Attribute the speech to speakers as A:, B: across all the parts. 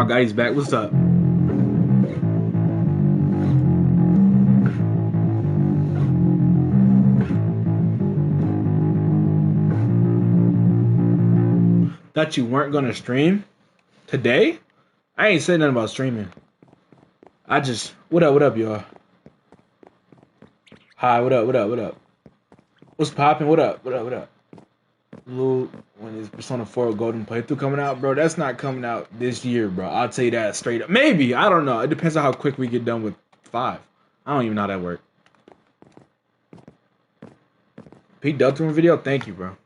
A: my God, he's back. What's up? Thought you weren't gonna stream today? I ain't saying nothing about streaming. I just what up, y'all? Hi, what up? What's poppin'? What up? Lou, when is Persona 4 Golden playthrough coming out, bro? That's not coming out this year, bro. I'll tell you that straight up. Maybe, I don't know. It depends on how quick we get done with 5. I don't even know how that works. Pete Deltron video, thank you, bro.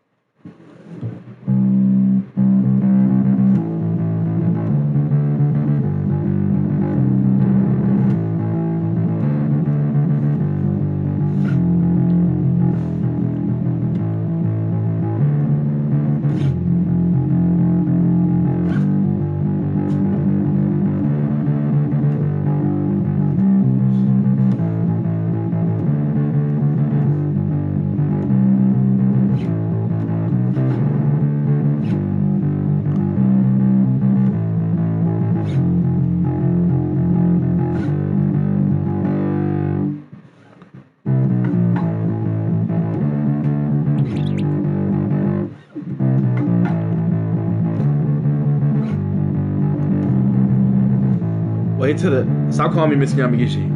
A: Wait till the stop calling me Mr. Yamagishi.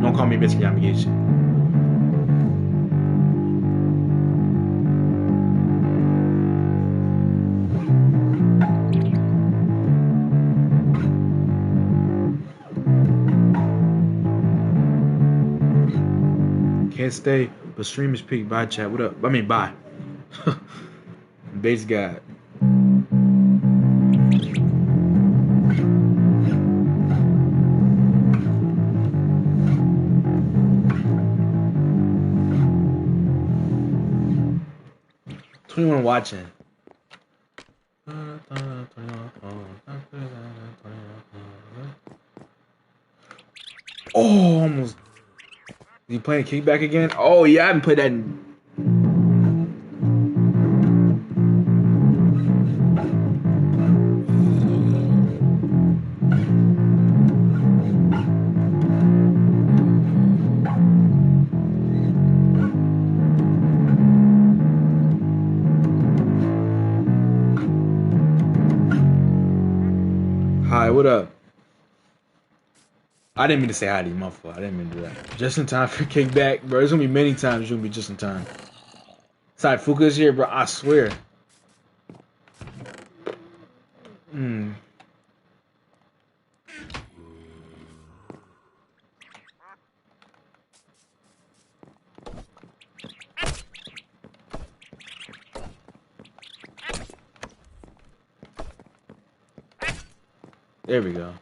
A: Don't call me Mr. Yamagishi. Can't stay, but stream is peak. Bye, chat. What up? I mean, bye. Base God. Anyone watching? Oh, almost. You playing kickback again? Oh yeah, I haven't played that in. Hi, what up? I didn't mean to say hi to you, my fault. I didn't mean to do that. Just in time for kickback, bro. There's gonna be many times you're gonna be just in time. Sorry, Fuka's here, bro. I swear. There we go.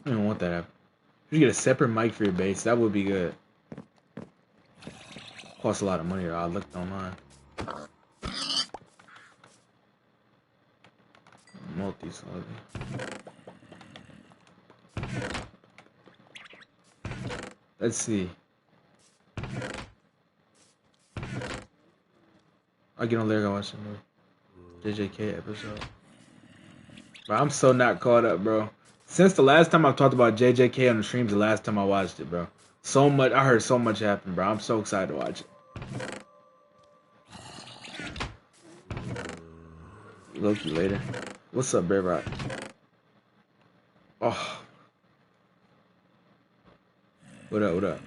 A: I don't want that happen. You get a separate mic for your base. That would be good. Costs a lot of money, though. I looked online. Multi-slug. Let's see. I get on there and watch the JJK episode. Bro, I'm so not caught up, bro. Since the last time I've talked about JJK on the streams, the last time I watched it, bro. So much, I heard so much happen, bro. I'm so excited to watch it. Loki later. What's up, Bear Rock? Oh. What up?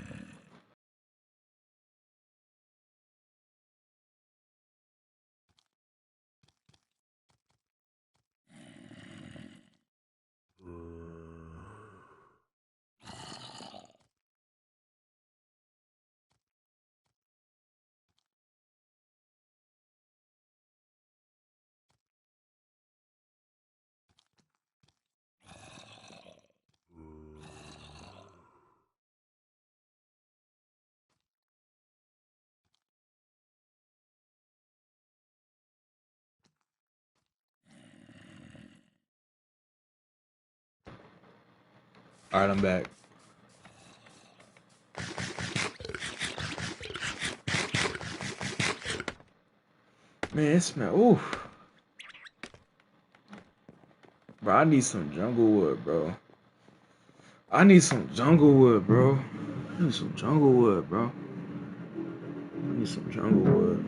A: Alright, I'm back. Man, it smells. Oof. Bro, I need some jungle wood, bro. I need some jungle wood, bro. I need some jungle wood, bro. I need some jungle wood.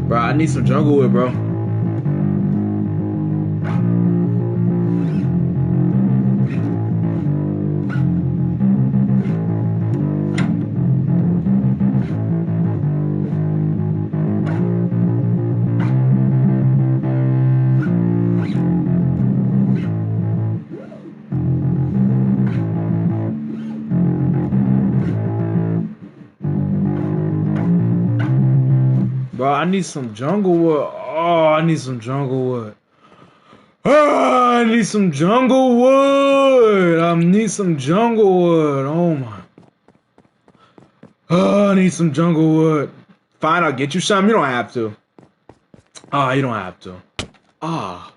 A: Bro, I need some jungle wood, bro. Bro, I need some jungle wood. Oh, I need some jungle wood. Oh, I need some jungle wood. I need some jungle wood. Oh my. Oh, I need some jungle wood. Fine, I'll get you some. You don't have to. Oh, you don't have to. Ah.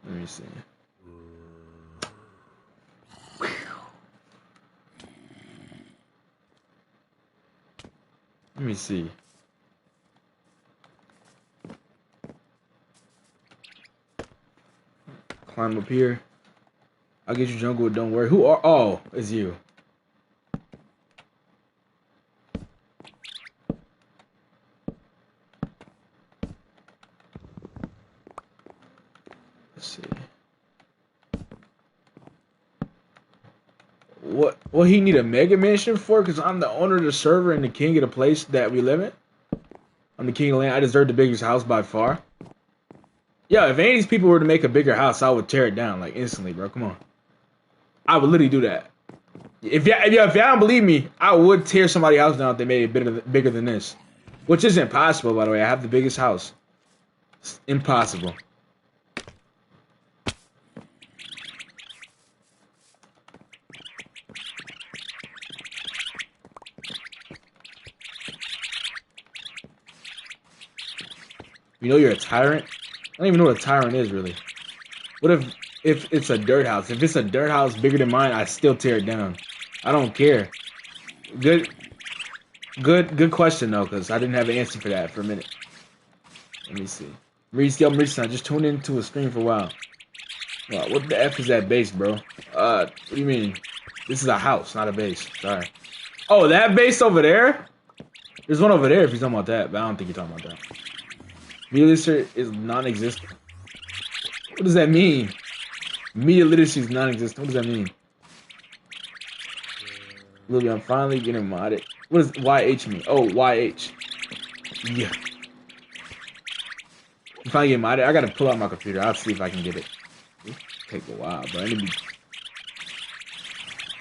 A: Let me see. Let me see. Climb up here. I'll get you jungle wood, don't worry. Who are? Oh, it's you. Let's see. What he need a mega mansion for? Because I'm the owner of the server and the king of the place that we live in. I'm the king of the land. I deserve the biggest house by far. Yeah, if any of these people were to make a bigger house, I would tear it down like instantly, bro. Come on. I would literally do that. If y'all don't believe me, I would tear somebody's house down if they made it bigger than this. Which is impossible, by the way. I have the biggest house. It's impossible. You know you're a tyrant? I don't even know what a tyrant is, really. What if it's a dirt house? If it's a dirt house bigger than mine, I still tear it down. I don't care. Good question, though, because I didn't have an answer for that for a minute. Let me see. I'm Reese. I just tuned into a stream for a while. Wow, what the F is that base, bro? What do you mean? This is a house, not a base. Sorry. Oh, that base over there? There's one over there if you're talking about that, but I don't think you're talking about that. Media literacy is non-existent. What does that mean? Media literacy is non-existent. What does that mean? Lily, I'm finally getting modded. What does YH mean? Oh, YH. Yeah. I'm finally getting modded. I gotta pull out my computer. I'll see if I can get it. It'll take a while, bro.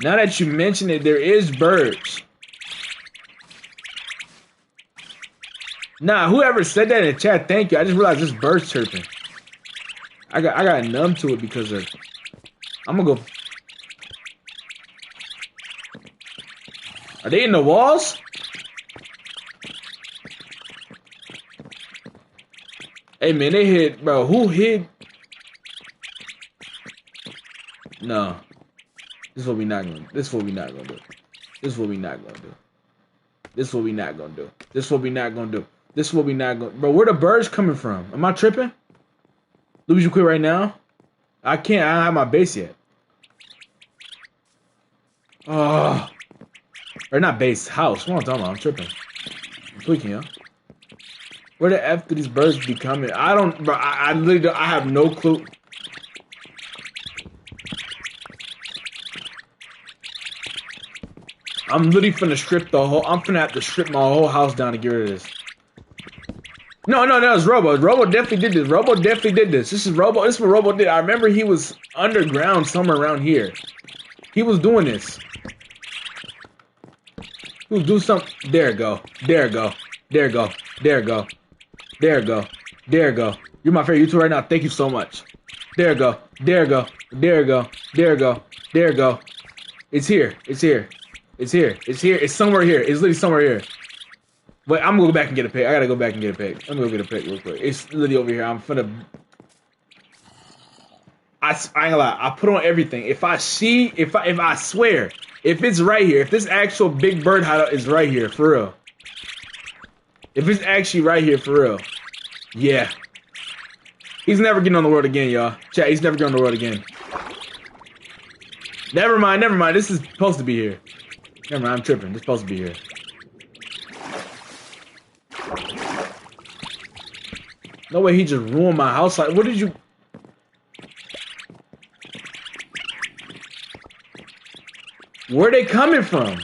A: Now that you mention it, there is birds. Nah, whoever said that in the chat, thank you. I just realized this bird's chirping. I got numb to it because of. I'm gonna go. Are they in the walls? Hey man, they hid, bro. Who hid? No. This is what we not gonna do. This is what we not gonna do. This is what we not gonna do. This is what we not gonna do. This is what we not gonna do. This is what we not going. Bro, where the birds coming from? Am I tripping? Louis, you quit right now? I can't. I don't have my base yet. Oh. Or not base, house. What am I talking about? I'm tripping. I'm tweaking, yo. Where the F do these birds be coming? I don't, bro. I literally don't, I have no clue. I'm literally finna strip the whole. I'm finna have to strip my whole house down to get rid of this. No, that was Robo. Robo definitely did this. Robo definitely did this. This is Robo. This is what Robo did. I remember he was underground somewhere around here. He was doing this. He was doing something. There it go. There it go. There it go. There it go. There it go. There it go. You're my favorite YouTuber right now. Thank you so much. There it go. There it go. There it go. There it go. There it go. It's here. It's here. It's here. It's here. It's somewhere here. It's literally somewhere here. But I'm gonna go back and get a pick. I gotta go back and get a pick. I'm gonna go get a pick real quick. It's literally over here. I'm finna. I ain't gonna lie. I put on everything. If I swear, if it's right here, if this actual big bird hideout is right here, for real. If it's actually right here, for real. Yeah. He's never getting on the world again, y'all. Chat, he's never getting on the world again. Never mind. This is supposed to be here. Never mind, I'm tripping. It's supposed to be here. No way he just ruined my house. Like, what did you... Where they coming from?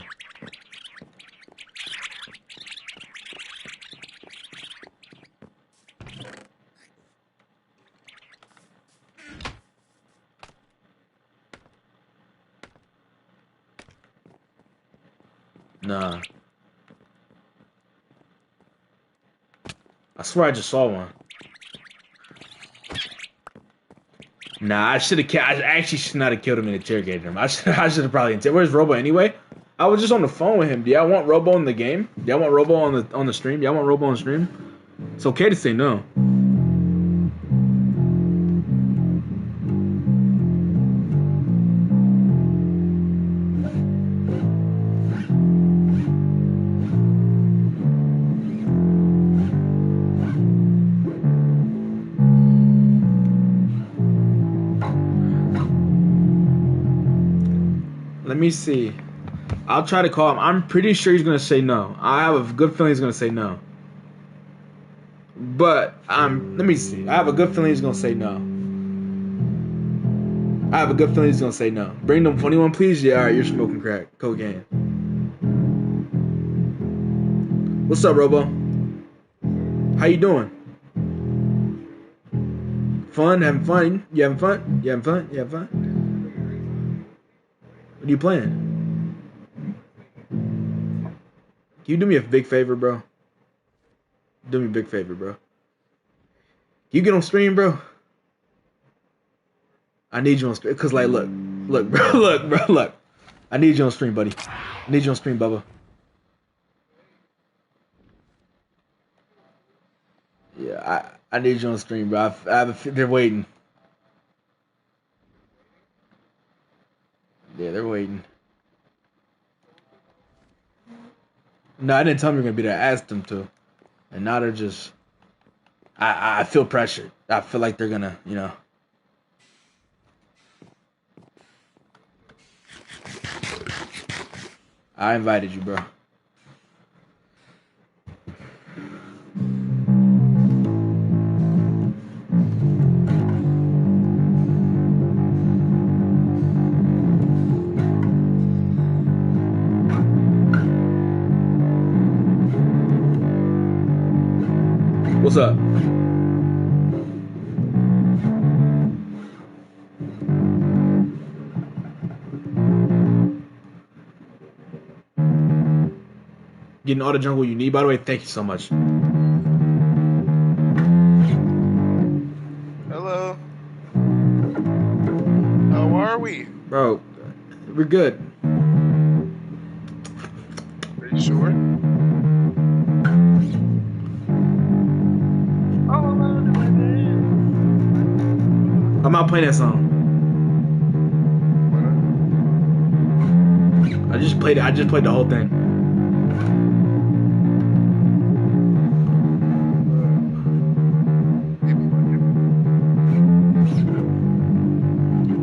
A: Nah. I swear I just saw one. Nah, I actually should not have killed him and interrogated him. I should have probably interrogated. Where's Robo anyway? I was just on the phone with him. Do y'all want Robo in the game? Do y'all want Robo on the stream? Do y'all want Robo on the stream? It's okay to say no. Let me see. I'll try to call him. I'm pretty sure he's gonna say no. I have a good feeling he's gonna say no. But let me see. I have a good feeling he's gonna say no. Bring them 21, please. Yeah, alright, you're smoking crack. Cocaine. What's up, Robo? How you doing? Fun? Having fun? You having fun? You having fun? You having fun? What are you playing? Can you do me a big favor, bro? Do me a big favor, bro. Can you get on stream, bro? I need you on stream. Cause like, look, bro, look. I need you on stream, buddy. I need you on stream, Bubba. Yeah, I need you on stream, bro. They're waiting. Yeah, they're waiting. No, I didn't tell them you're gonna be there. I asked them to, and now they're just. I feel pressured. I feel like they're gonna, you know. I invited you, bro. What's up? Getting all the jungle you need, by the way. Thank you so much.
B: Hello. How are we?
A: Bro, we're good.
B: Are you sure?
A: I'm not playing that song. I just played the whole thing.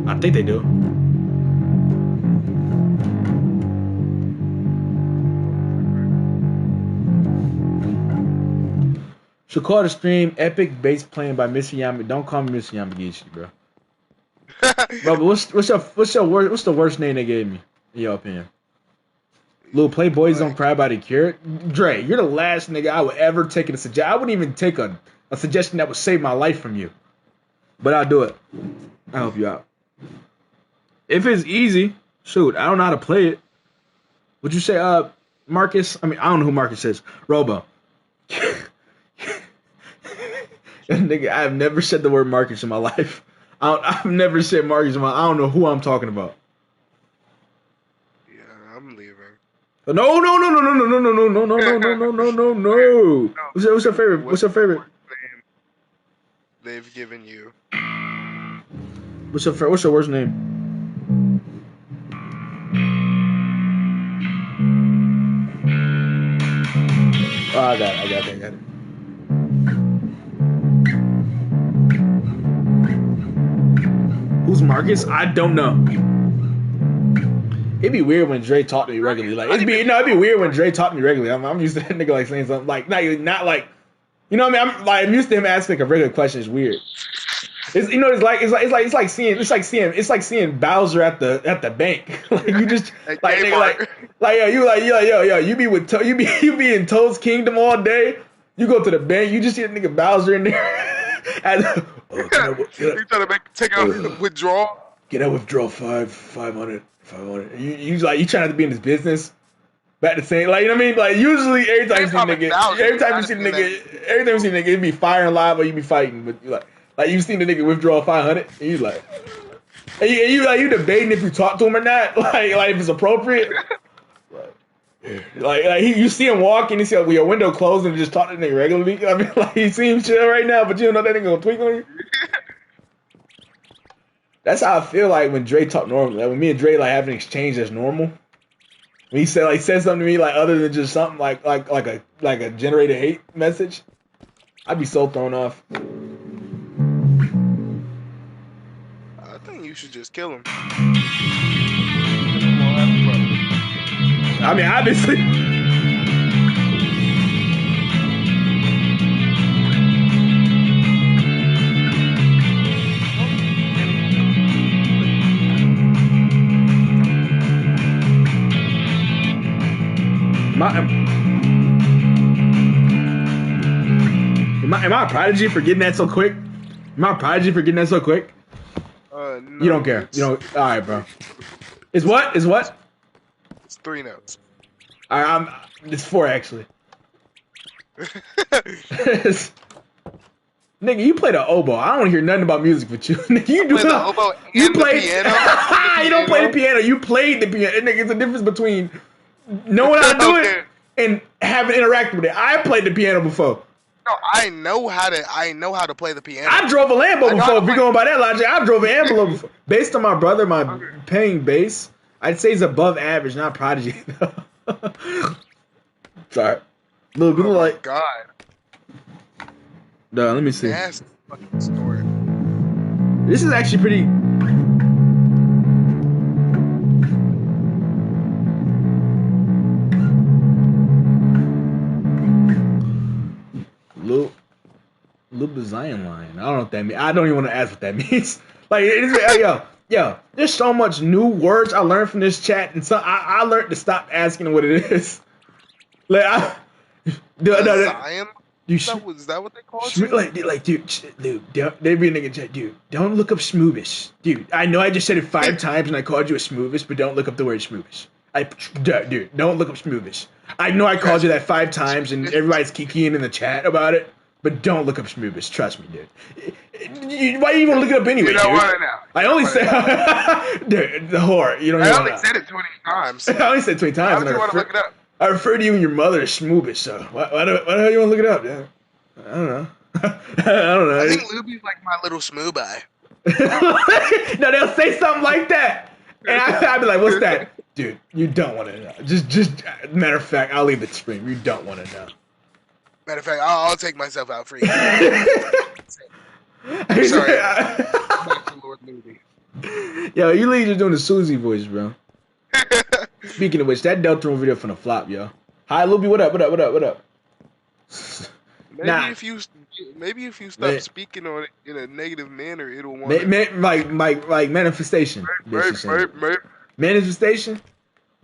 A: I think they do. Should call the stream Epic Bass Playing by Mr. Yamagishi. Don't call me Mr. Yamagishi, bro. Bro, but what's the worst name they gave me, in your opinion? Little Playboys don't cry about a carrot. Dre, you're the last nigga I would ever take a suggestion. I wouldn't even take a suggestion that would save my life from you. But I'll do it. I'll help you out. If it's easy, shoot, I don't know how to play it. Would you say, Marcus? I mean, I don't know who Marcus is. Robo. Nigga, I have never said the word Marcus in my life. I've never said Marcus in my life. I don't know who I'm talking about.
B: Yeah, I'm leaving.
A: No. What's your favorite? What's your favorite?
B: They've given you.
A: What's your worst name? Oh, I got it. Who's Marcus? I don't know. It'd be weird when Dre talked to me regularly. Like it'd be weird when Dre talked to me regularly. I'm used to that nigga like saying something like not like, you know what I mean? I'm used to him asking like a regular question. It's weird. It's like seeing Bowser at the bank. Like you just you be in Toad's Kingdom all day. You go to the bank. You just see a nigga Bowser in there.
B: You trying to take out withdrawal?
A: Get a withdrawal 500. You trying to be in his business. Back to saying, like, you know what I mean? Like, usually every time you see the nigga, it'd be firing live or you be fighting. But like you seen the nigga withdraw 500, and you like, and you debating if you talk to him or not, like if it's appropriate. You see him walking, you see your window closed and just talk to the nigga regularly. I mean, like he seems chill right now, but you don't know that nigga gonna tweak on you. That's how I feel like when Dre talk normal. Like when me and Dre like have an exchange that's normal. When he said something to me like other than just something like a generated hate message, I'd be so thrown off.
B: I think you should just kill him.
A: I mean, obviously. Am I a prodigy for getting that so quick? Am I a prodigy for getting that so quick?
B: No,
A: you don't care. You don't. All right, bro. Is what?
B: It's 3 notes.
A: All right, it's 4 actually. Nigga, you play the oboe. I don't want to hear nothing about music with you. Nigga, you do
B: the oboe and the piano.
A: You don't play the piano. You played the piano. Nigga, it's a difference between knowing how to do it and having interacted with it. I played the piano before.
B: No, I know how to play the piano.
A: I drove a Lambo before. If you're going by that logic, I drove an Ambulance before. Based on my brother, paying bass, I'd say he's above average, not prodigy. Sorry. Look, people like
B: God.
A: No, let me see.
B: That's the fucking story.
A: This is actually pretty. Little Zion line. I don't know what that means. I don't even want to ask what that means. Like, yo, there's so much new words I learned from this chat, and so I learned to stop asking what it is. Like,
B: Zion? Is that what they call it?
A: Like, dude, they be a nigga chat, dude. Don't look up schmoobish, dude. I know I just said it 5 times and I called you a schmoobish, but don't look up the word schmoobish. Dude, don't look up schmoobish. I know I called you that 5 times and everybody's kikiing in the chat about it, but don't look up schmoobish. Trust me, dude. Why you even look it up anyway,
B: dude?
A: I only said, dude, the whore. You don't.
B: I only said it 20 times.
A: I only said 20 times.
B: Why would you want to look it up?
A: I refer to you and your mother as schmoobish, so why the hell you want to look it up? Yeah. I don't know.
B: I think Luby's like my little smooth eye.
A: No, they'll say something like that, and I'd be like, "What's that, dude? You don't want to know." Just matter of fact, I'll leave it to scream. You don't want to know.
B: Matter of fact, I'll take myself out for you. Sorry, Lord Luby.
A: Yo, you literally just doing the Susie voice, bro. Speaking of which, that Deltarune video from the flop, yo. Hi, Luby, what up?
B: Maybe if you stop speaking on it in a negative manner, it'll want
A: like manifestation. Manifestation.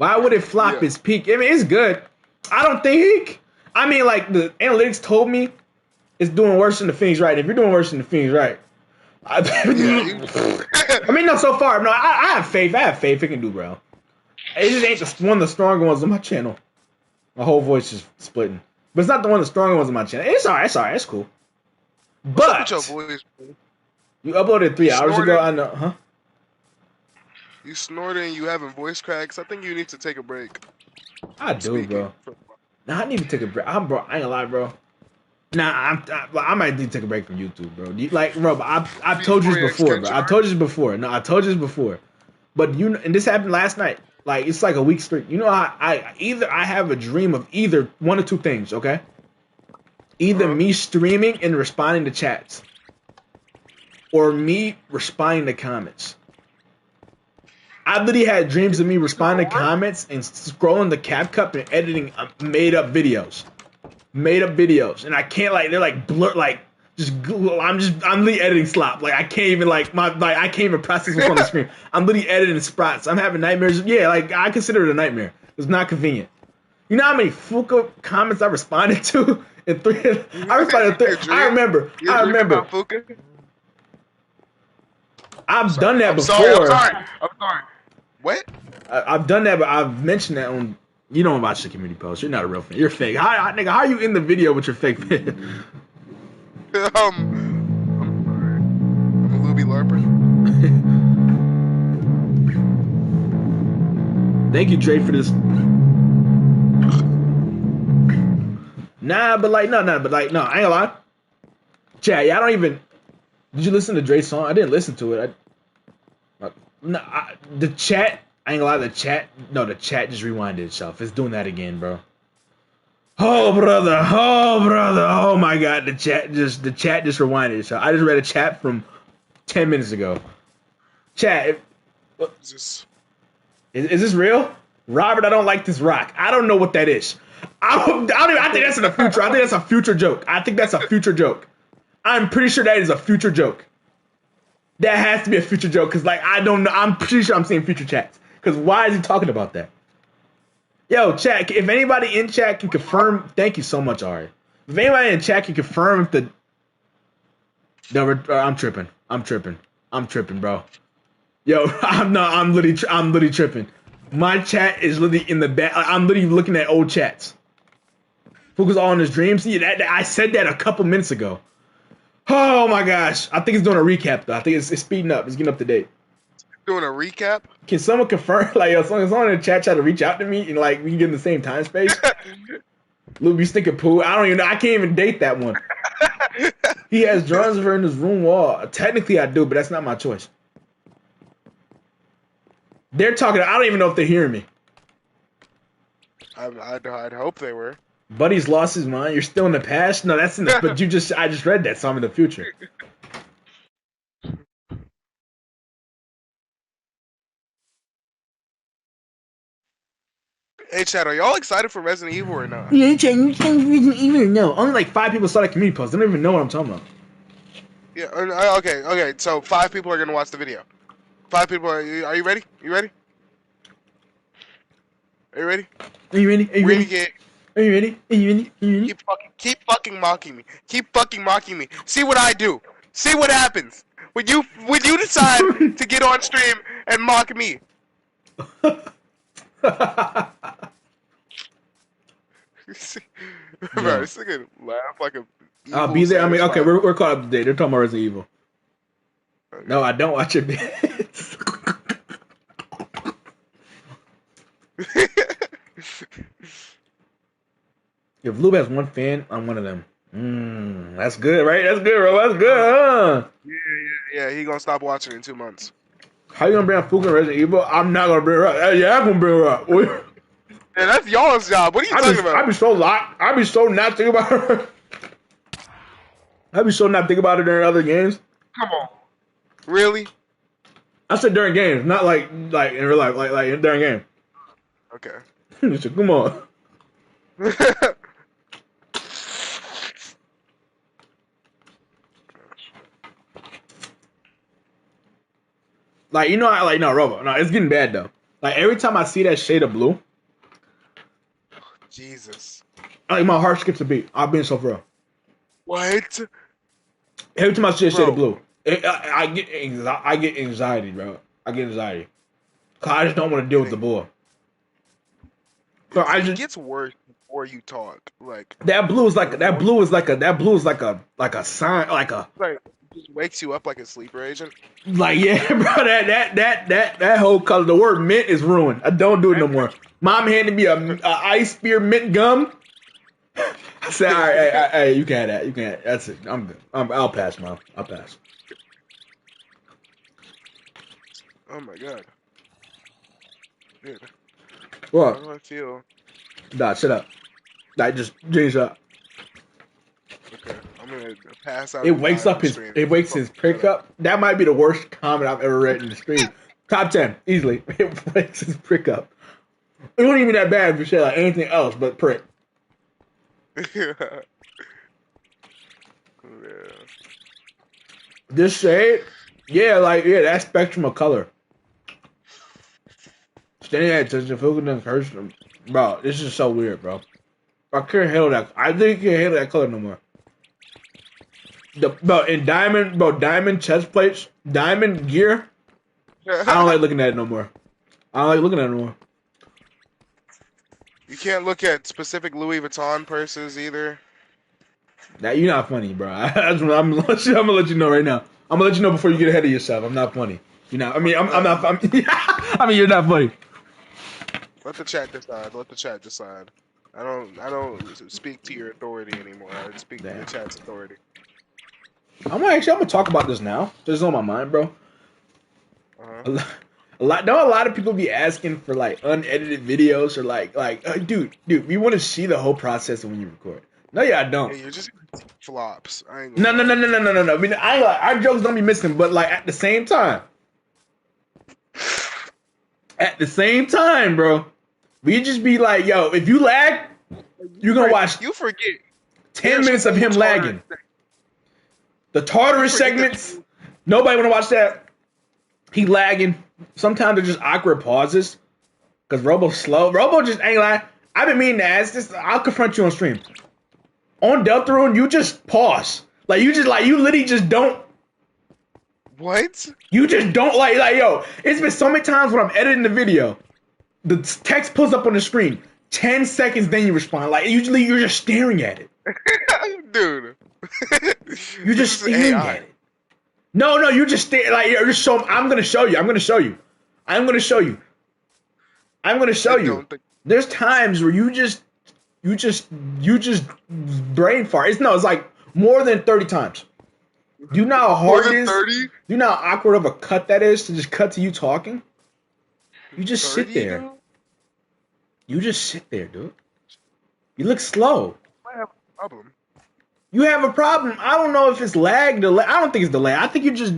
A: Why would it flop its peak? I mean, it's good. I don't think. I mean, like the analytics told me it's doing worse than the Phoenix Right. If you're doing worse than the Phoenix Right, I mean, no, so far, no, I have faith. I have faith it can do well. It just ain't one of the stronger ones on my channel. My whole voice is splitting. But it's not the one of the stronger ones on my channel. It's alright, it's cool. But
B: your voice,
A: you uploaded 3 hours ago, I know, huh?
B: You snorting, you having voice cracks. I think you need to take a break.
A: I do, bro. Nah, I need to take a break. I ain't gonna lie, bro. Nah, I might need to take a break from YouTube, bro. Bro, I've told you this before, bro. I told you this before. No, I told you this before. But and this happened last night. Like, it's like a week straight. You know, I have a dream of either one of two things, okay? Either me streaming and responding to chats, or me responding to comments. I literally had dreams of me responding to comments and scrolling the CapCut and editing made up videos, and I can't they're like blur I'm literally editing slop. Like I can't even I can't even process what's on the screen. I'm literally editing sprots. I'm having nightmares. Yeah, like I consider it a nightmare. It's not convenient. You know how many Fuka comments I responded to in 3? I responded to 3. I remember. I've done that before.
B: I'm sorry. What?
A: I've done that, but I've mentioned that on. You don't watch the community post. You're not a real fan. You're fake. Nigga, how are you in the video with your fake fan?
B: I'm sorry. I'm a Luby LARPer.
A: Thank you, Dre, for this. Nah, but I ain't gonna lie. Chat, yeah, I don't even. Did you listen to Dre's song? I didn't listen to it. The chat, I ain't gonna lie, the chat just rewinded itself. It's doing that again, bro. Oh brother, oh my god, the chat just rewinded itself. I just read a chat from 10 minutes ago. Chat, is this real? Robert, I don't like this rock. I don't know what that is. I think that's in the future. I think that's a future joke. I'm pretty sure that is a future joke. That has to be a future joke, because I don't know. I'm pretty sure I'm seeing future chats. Because why is he talking about that? Yo, chat, if anybody in chat can confirm, thank you so much, Ari. If anybody in chat can confirm if I'm tripping, bro. Yo, I'm literally tripping. My chat is literally in the back. I'm literally looking at old chats. Focus all on his dreams. See, I said that a couple minutes ago. Oh my gosh. I think it's doing a recap though. I think it's speeding up. It's getting up to date.
B: Doing a recap?
A: Can someone confirm? Someone in the chat try to reach out to me and we can get in the same time space? Luby Stick Poo. I don't even know. I can't even date that one. He has drawings of her in his room wall. Technically I do, but that's not my choice. They're talking. I don't even know if they're hearing me.
B: I'd hope they were.
A: Buddy's lost his mind. You're still in the past? No, that's in the. But I just read that, so I'm in the future.
B: Hey, Chad, are y'all excited for Resident Evil or not?
A: Yeah, Chad, you excited for Resident Evil or no? Only 5 people saw that community post. They don't even know what I'm talking about.
B: Yeah. Okay. So 5 people are gonna watch the video. 5 people. Are you ready? You ready? Are you ready?
A: Are you ready? Are you ready?
B: Keep fucking mocking me. Keep fucking mocking me. See what I do. See what happens when you decide to get on stream and mock me. Bro, this nigga laugh like a.
A: I'll be there. I mean, okay, we're caught up to date. They're talking about Resident Evil. Okay. No, I don't watch it. If Lube has one fan, I'm one of them. That's good, right? That's good, bro. That's good, huh?
B: Yeah. He gonna stop watching in 2 months.
A: How you gonna bring up Fuka Resident Evil? I'm not gonna bring her up. Yeah, I'm gonna bring her up.
B: Yeah, that's y'all's job. What are you talking about?
A: I be so not thinking about her. I be so not thinking about her during other games.
B: Come on. Really?
A: I said during games, not like in real life, like during game.
B: Okay.
A: So, come on. No, Robo. No, it's getting bad though. Like every time I see that shade of blue,
B: Jesus.
A: like my heart skips a beat. I'm being so for real.
B: What?
A: Every time I see a shade of
B: Bro.
A: blue, I get anxiety, bro. I get anxiety. Cause I just don't want to deal with the bull. So I
B: It
A: just
B: gets worse before you talk. Like
A: that blue is like
B: the more you
A: like a sign like a
B: like it just wakes you up like a sleeper agent.
A: like yeah, bro. That whole color. The word mint is ruined. I don't do it no more. Mom handed me a ice spear mint gum. I said, all right, hey, you can have that. You can. That's it. I'm good. I'll pass, Mom. I'll pass.
B: Oh my god. Dude, how
A: What?
B: do I feel?
A: Nah, shut up. Like just change up.
B: Okay, I'm gonna pass out
A: It
B: and
A: wakes
B: die
A: up
B: on
A: his.
B: stream.
A: It wakes his prick up. That might be the worst comment I've ever read in the stream. Top 10 easily. It wakes his prick up. It wasn't even that bad if you say like anything else but prick.
B: Yeah.
A: This shade, yeah, that spectrum of color. Standing at attention, focusing on person, bro. This is so weird, bro. I can't handle that. I think I can't handle that color no more. Diamond chest plates, diamond gear. I don't like looking at it no more. I don't like looking at it no more.
B: You can't look at specific Louis Vuitton purses either.
A: That you're not funny, bro. I'm gonna let you know right now. I'm gonna let you know before you get ahead of yourself. I'm not funny. You're not. I mean, I'm not. I mean, you're not funny.
B: Let the chat decide. Let the chat decide. I don't speak to your authority anymore. I speak to
A: Damn.
B: the chat's authority.
A: I'm gonna talk about this now. This is on my mind, bro.
B: Uh-huh.
A: A lot of people be asking for like unedited videos or dude, we want to see the whole process when you record. No, yeah, I don't.
B: Yeah, you're just flops. I ain't
A: No,
B: gonna lie.
A: no. I mean, our jokes don't be missing, but like at the same time, bro, we just be like, yo, if you lag, you're gonna watch
B: You forget
A: 10 minutes of him lagging. The Tartarus segments, nobody wanna watch that. He lagging. Sometimes they're just awkward pauses. Cause Robo's slow. Robo just ain't like. I've been meaning to ask this. I'll confront you on stream. On Deltarune, you just pause. You literally just don't.
B: What?
A: You just don't yo. It's been so many times when I'm editing the video, the text pulls up on the screen. 10 seconds, then you respond. Usually you're just staring at it.
B: Dude.
A: You're just staring at it. No, you just stare. You're just so. I'm gonna show you. There's times where you just brain fart. It's like more than 30 times. Do you know how hard it is? 30? Do you know how awkward of a cut that is to just cut to you talking? You just sit there. Dude? You just sit there, dude. You look slow.
B: I have a problem.
A: You have a problem. I don't know if it's lag, delay. I don't think it's delay. I think you just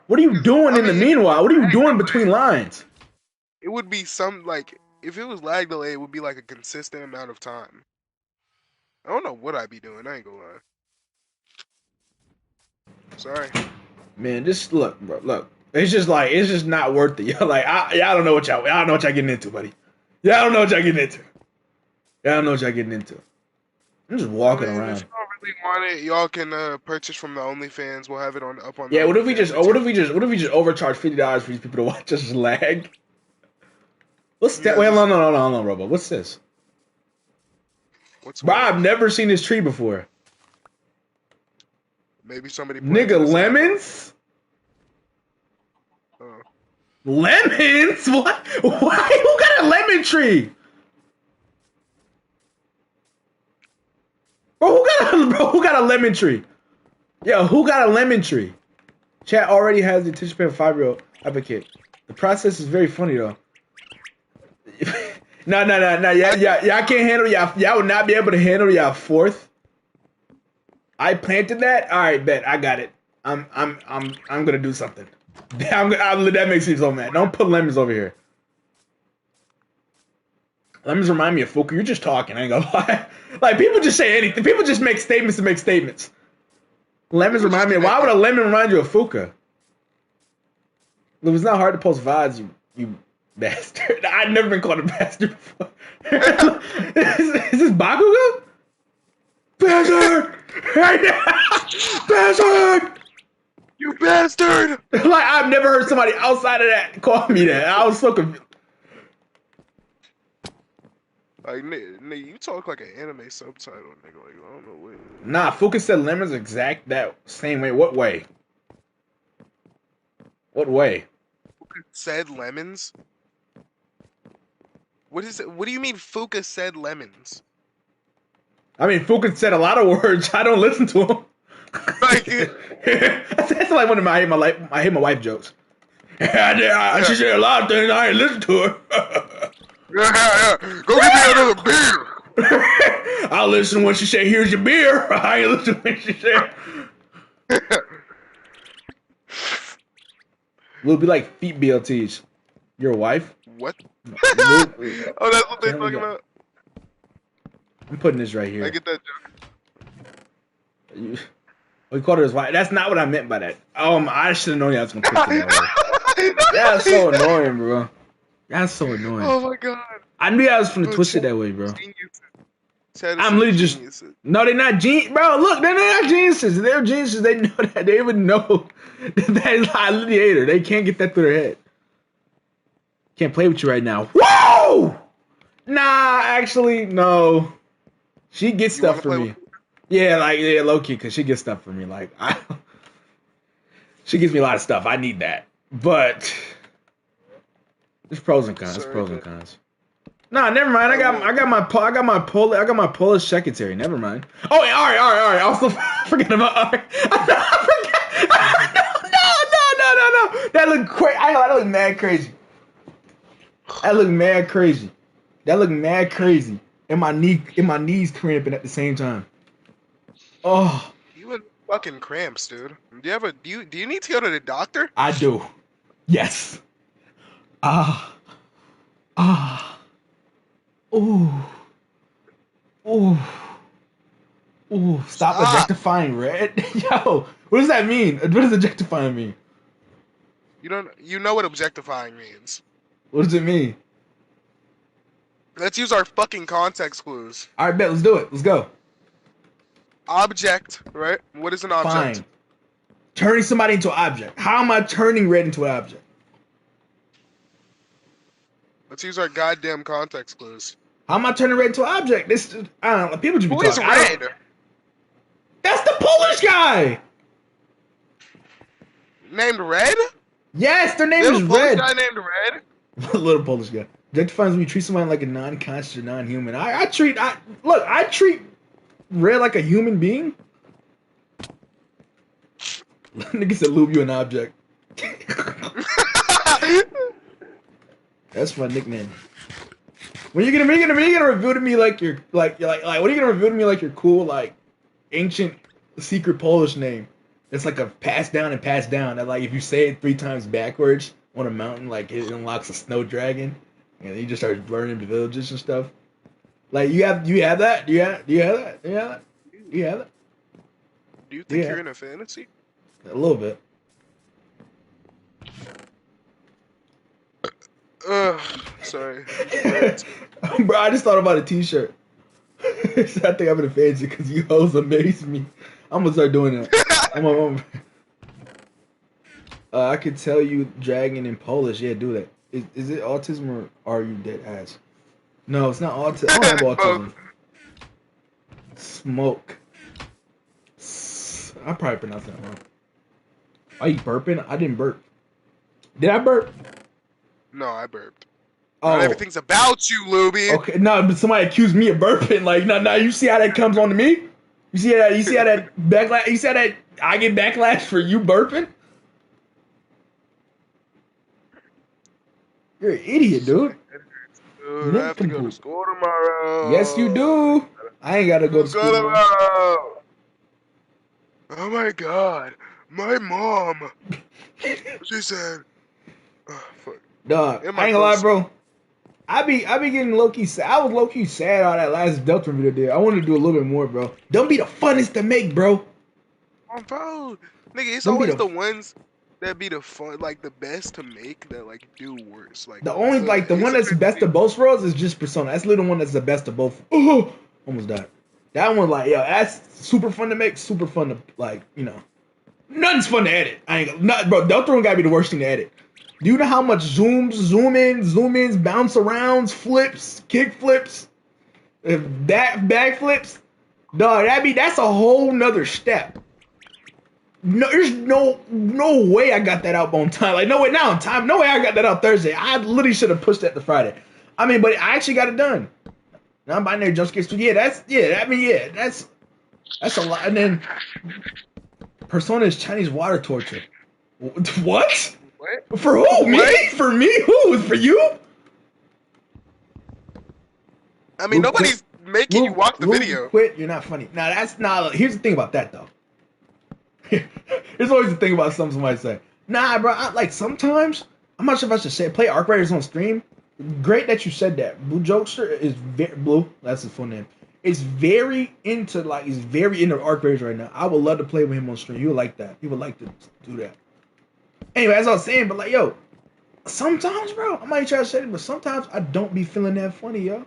A: what are you doing in the meanwhile? What are you doing between lines?
B: It would be if it was lag delay, it would be like a consistent amount of time. I don't know what I'd be doing. I ain't gonna lie. Sorry.
A: Man, just look, bro. Look, it's just not worth it. I don't know what y'all getting into, buddy. Yeah, I don't know what y'all getting into. I'm just walking around.
B: If you don't really want it, y'all can purchase from the OnlyFans. We'll have it up on.
A: Yeah, what if we just overcharge $50 for these people to watch us lag? What's that? Wait, hold on, Robo. What's this? Bro, I've never seen this tree before.
B: Maybe somebody.
A: Nigga, lemons? Lemons? What? Why? Who got a lemon tree? Bro, who got a lemon tree? Yo, who got a lemon tree? Chat already has the attention span of 5-year-old advocate. The process is very funny though. No. Y'all can't handle y'all would not be able to handle y'all fourth. I planted that. All right, bet I got it. I'm gonna do something. That makes me so mad. Don't put lemons over here. Lemons remind me of Fuka. You're just talking. I ain't gonna lie. People just say anything. People just make statements to make statements. Lemons remind me. Why would a lemon remind you of Fuka? It was not hard to post VODs. You Bastard. I've never been called a bastard before. Is this Bakugo? Bastard! Bastard!
B: You bastard!
A: Like, I've never heard somebody outside of that call me that. I was so confused.
B: Like, nigga, you talk like an anime subtitle, nigga. Like, I don't know what.
A: Nah, Focus said lemons exact that same way. What way? What way?
B: Said lemons? What is it? What do you mean Fuka said lemons?
A: I mean, Focus said a lot of words. I don't listen to him.
B: Like,
A: That's like one of my I hate my wife jokes. She said a lot of things. I ain't listen to her.
B: yeah. Go get me another beer.
A: I'll listen when she say, "Here's your beer." I ain't listen when she said. We'll be like feet BLTs. Your wife?
B: What?
A: Lou,
B: Oh, that's what they talking about.
A: I'm putting this right here.
B: I get that joke.
A: We called her his wife. That's not what I meant by that. I should have known you was gonna twist it that way. That's so annoying, bro. That's so annoying.
B: Oh my god.
A: I knew I was gonna twist it that way, bro. I'm literally just no, they're not geniuses, bro. Look, they're not geniuses. They're geniuses. They know that. They even know that I literally hate her. They can't get that through their head. Can't play with you right now. Whoa! Nah, actually, no. She gets stuff for me. Yeah, low key, cause she gets stuff for me. Like, she gives me a lot of stuff. I need that, but there's pros and cons. Pros and cons. Nah, never mind. I got my Polish secretary. Never mind. Oh, all right. Also, forget about. No. That looked crazy. That looked mad crazy. That looked mad crazy. And my knees cramping at the same time. Oh.
B: You in fucking cramps, dude. Do you need to go to the doctor?
A: I do. Yes. Ooh. Stop objectifying Red. Yo, what does that mean? What does objectifying mean?
B: You know what objectifying means.
A: What does it mean?
B: Let's use our fucking context clues.
A: Alright, bet, let's do it. Let's go.
B: Object, right? What is an object?
A: Fine. Turning somebody into an object. How am I turning Red into an object?
B: Let's use our goddamn context clues.
A: How am I turning Red into an object? I don't know. People just be talking.
B: Who is Red?
A: That's the Polish guy!
B: Named Red?
A: Yes, their name is
B: Little Polish
A: Red.
B: guy named Red?
A: Little Polish guy. Objectifying when you treat someone like a non-conscious or non-human. I treat Red like a human being. Nigga said, "Lube, you an object." That's my nickname. When you gonna reveal to me like you're like when are you gonna reveal to me like your cool like ancient secret Polish name? It's like a passed down. That like if you say it 3 times backwards on a mountain, like it unlocks a snow dragon, and then you just start burning the villages and stuff. Like do you have that? Do you have that?
B: Do you think you're in a fantasy?
A: A little bit.
B: Sorry.
A: Bro, I just thought about a t-shirt. I think I'm in a fantasy because you hoes amaze me. I'm gonna start doing that. I could tell you dragon in Polish. Yeah, do that. Is it autism or are you dead ass? No, it's not autism. I don't have autism. Smoke. I probably pronounced that wrong. Are you burping? I didn't burp. Did I burp?
B: No, I burped.
A: Oh.
B: Not everything's about you, Luby.
A: Okay, no, but somebody accused me of burping. Like, no, you see how that comes on to me? You see how that backlash? You see how that I get backlash for you burping? You're an idiot, dude.
B: Dude, I have to go to school tomorrow.
A: Yes, you do. I ain't gotta go to school
B: tomorrow. Oh my god, my mom. She said, oh, fuck.
A: Dog, I ain't gonna lie, bro. I be getting low-key sad. I was low-key sad on that last Delta video did. I wanted to do a little bit more, bro. Don't be the funnest to make, bro.
B: Oh, bro. Nigga, it's always the ones that'd be the fun, like the best to make that like do worse. Like
A: The only the one that's best of both worlds is just Persona. That's literally the one that's the best of both. Oh, almost died. That one that's super fun to make, super fun to nothing's fun to edit. Bro. The other one gotta be the worst thing to edit. Do you know how much zooms, zoom ins, bounce arounds, flips, kick flips, back flips? Dog, that's a whole nother step. No, there's no way I got that out on time. Like, no way now on time. No way I got that out Thursday. I literally should have pushed that to Friday. I mean, but I actually got it done. Now I'm binary jump scares too. That's a lot. And then Persona is Chinese water torture. What?
B: What?
A: For who? Me?
B: What?
A: For me? Who? For you?
B: I mean, nobody's making you watch the video.
A: Quit. You're not funny. Now that's not. Here's the thing about that though. There's always the thing about something somebody say. Nah, bro. Sometimes I'm not sure if I should say it. Play Arc Raiders on stream. Great that you said that. Blue Jokester is Blue. That's his full name. Is very into Arc Raiders right now. I would love to play with him on stream. He would like that. He would like to do that. Anyway, as I was saying, but sometimes, bro, I might try to say it, but sometimes I don't be feeling that funny, yo.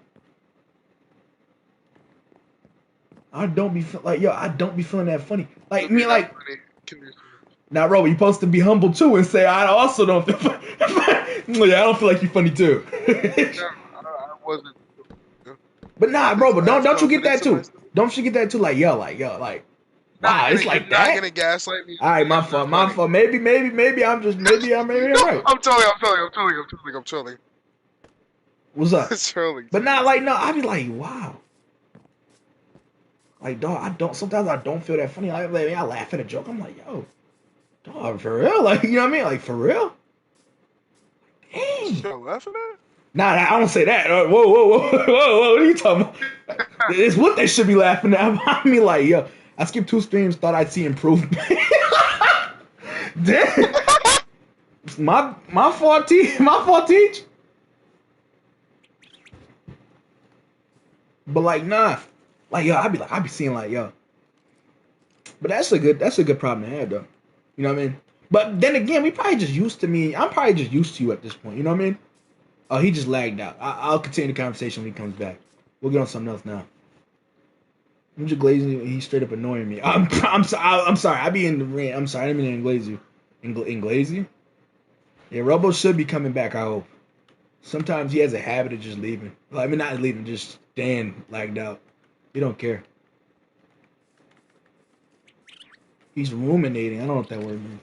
A: I don't be feeling that funny. Now, Robo, you're supposed to be humble too and say I also don't feel funny. I don't feel like you're funny too.
B: No, I wasn't.
A: But nah, bro, but don't you get that too? Don't you get that too? Wow, it's like that.
B: Not gonna gaslight me.
A: All right, my fault. Maybe I'm right.
B: I'm trolling.
A: What's up?
B: I'm trolling.
A: But not I be like, wow. Like, dog, sometimes I don't feel that funny. I laugh at a joke. I'm like, yo, dog, for real? Like, you know what I mean? Like, for real? Dang.
B: You're laughing at?
A: Nah, I don't say that. Whoa. What are you talking about? It's what they should be laughing at. I mean, like, yo, I skipped 2 streams, thought I'd see improvement. Damn. My fault, teach. But nah. I be seeing yo. But that's a good problem to have though. You know what I mean? But then again, we probably just used to me. I'm probably just used to you at this point. You know what I mean? Oh, he just lagged out. I'll continue the conversation when he comes back. We'll get on something else now. I'm just glazing. He's straight up annoying me. I'm sorry. I be in the rain. I'm sorry. I didn't mean to glaze you. Glaze you? Yeah, Robo should be coming back. I hope. Sometimes he has a habit of just leaving. Well, I mean, not leaving, just staying lagged out. He don't care. He's ruminating. I don't know what that word means.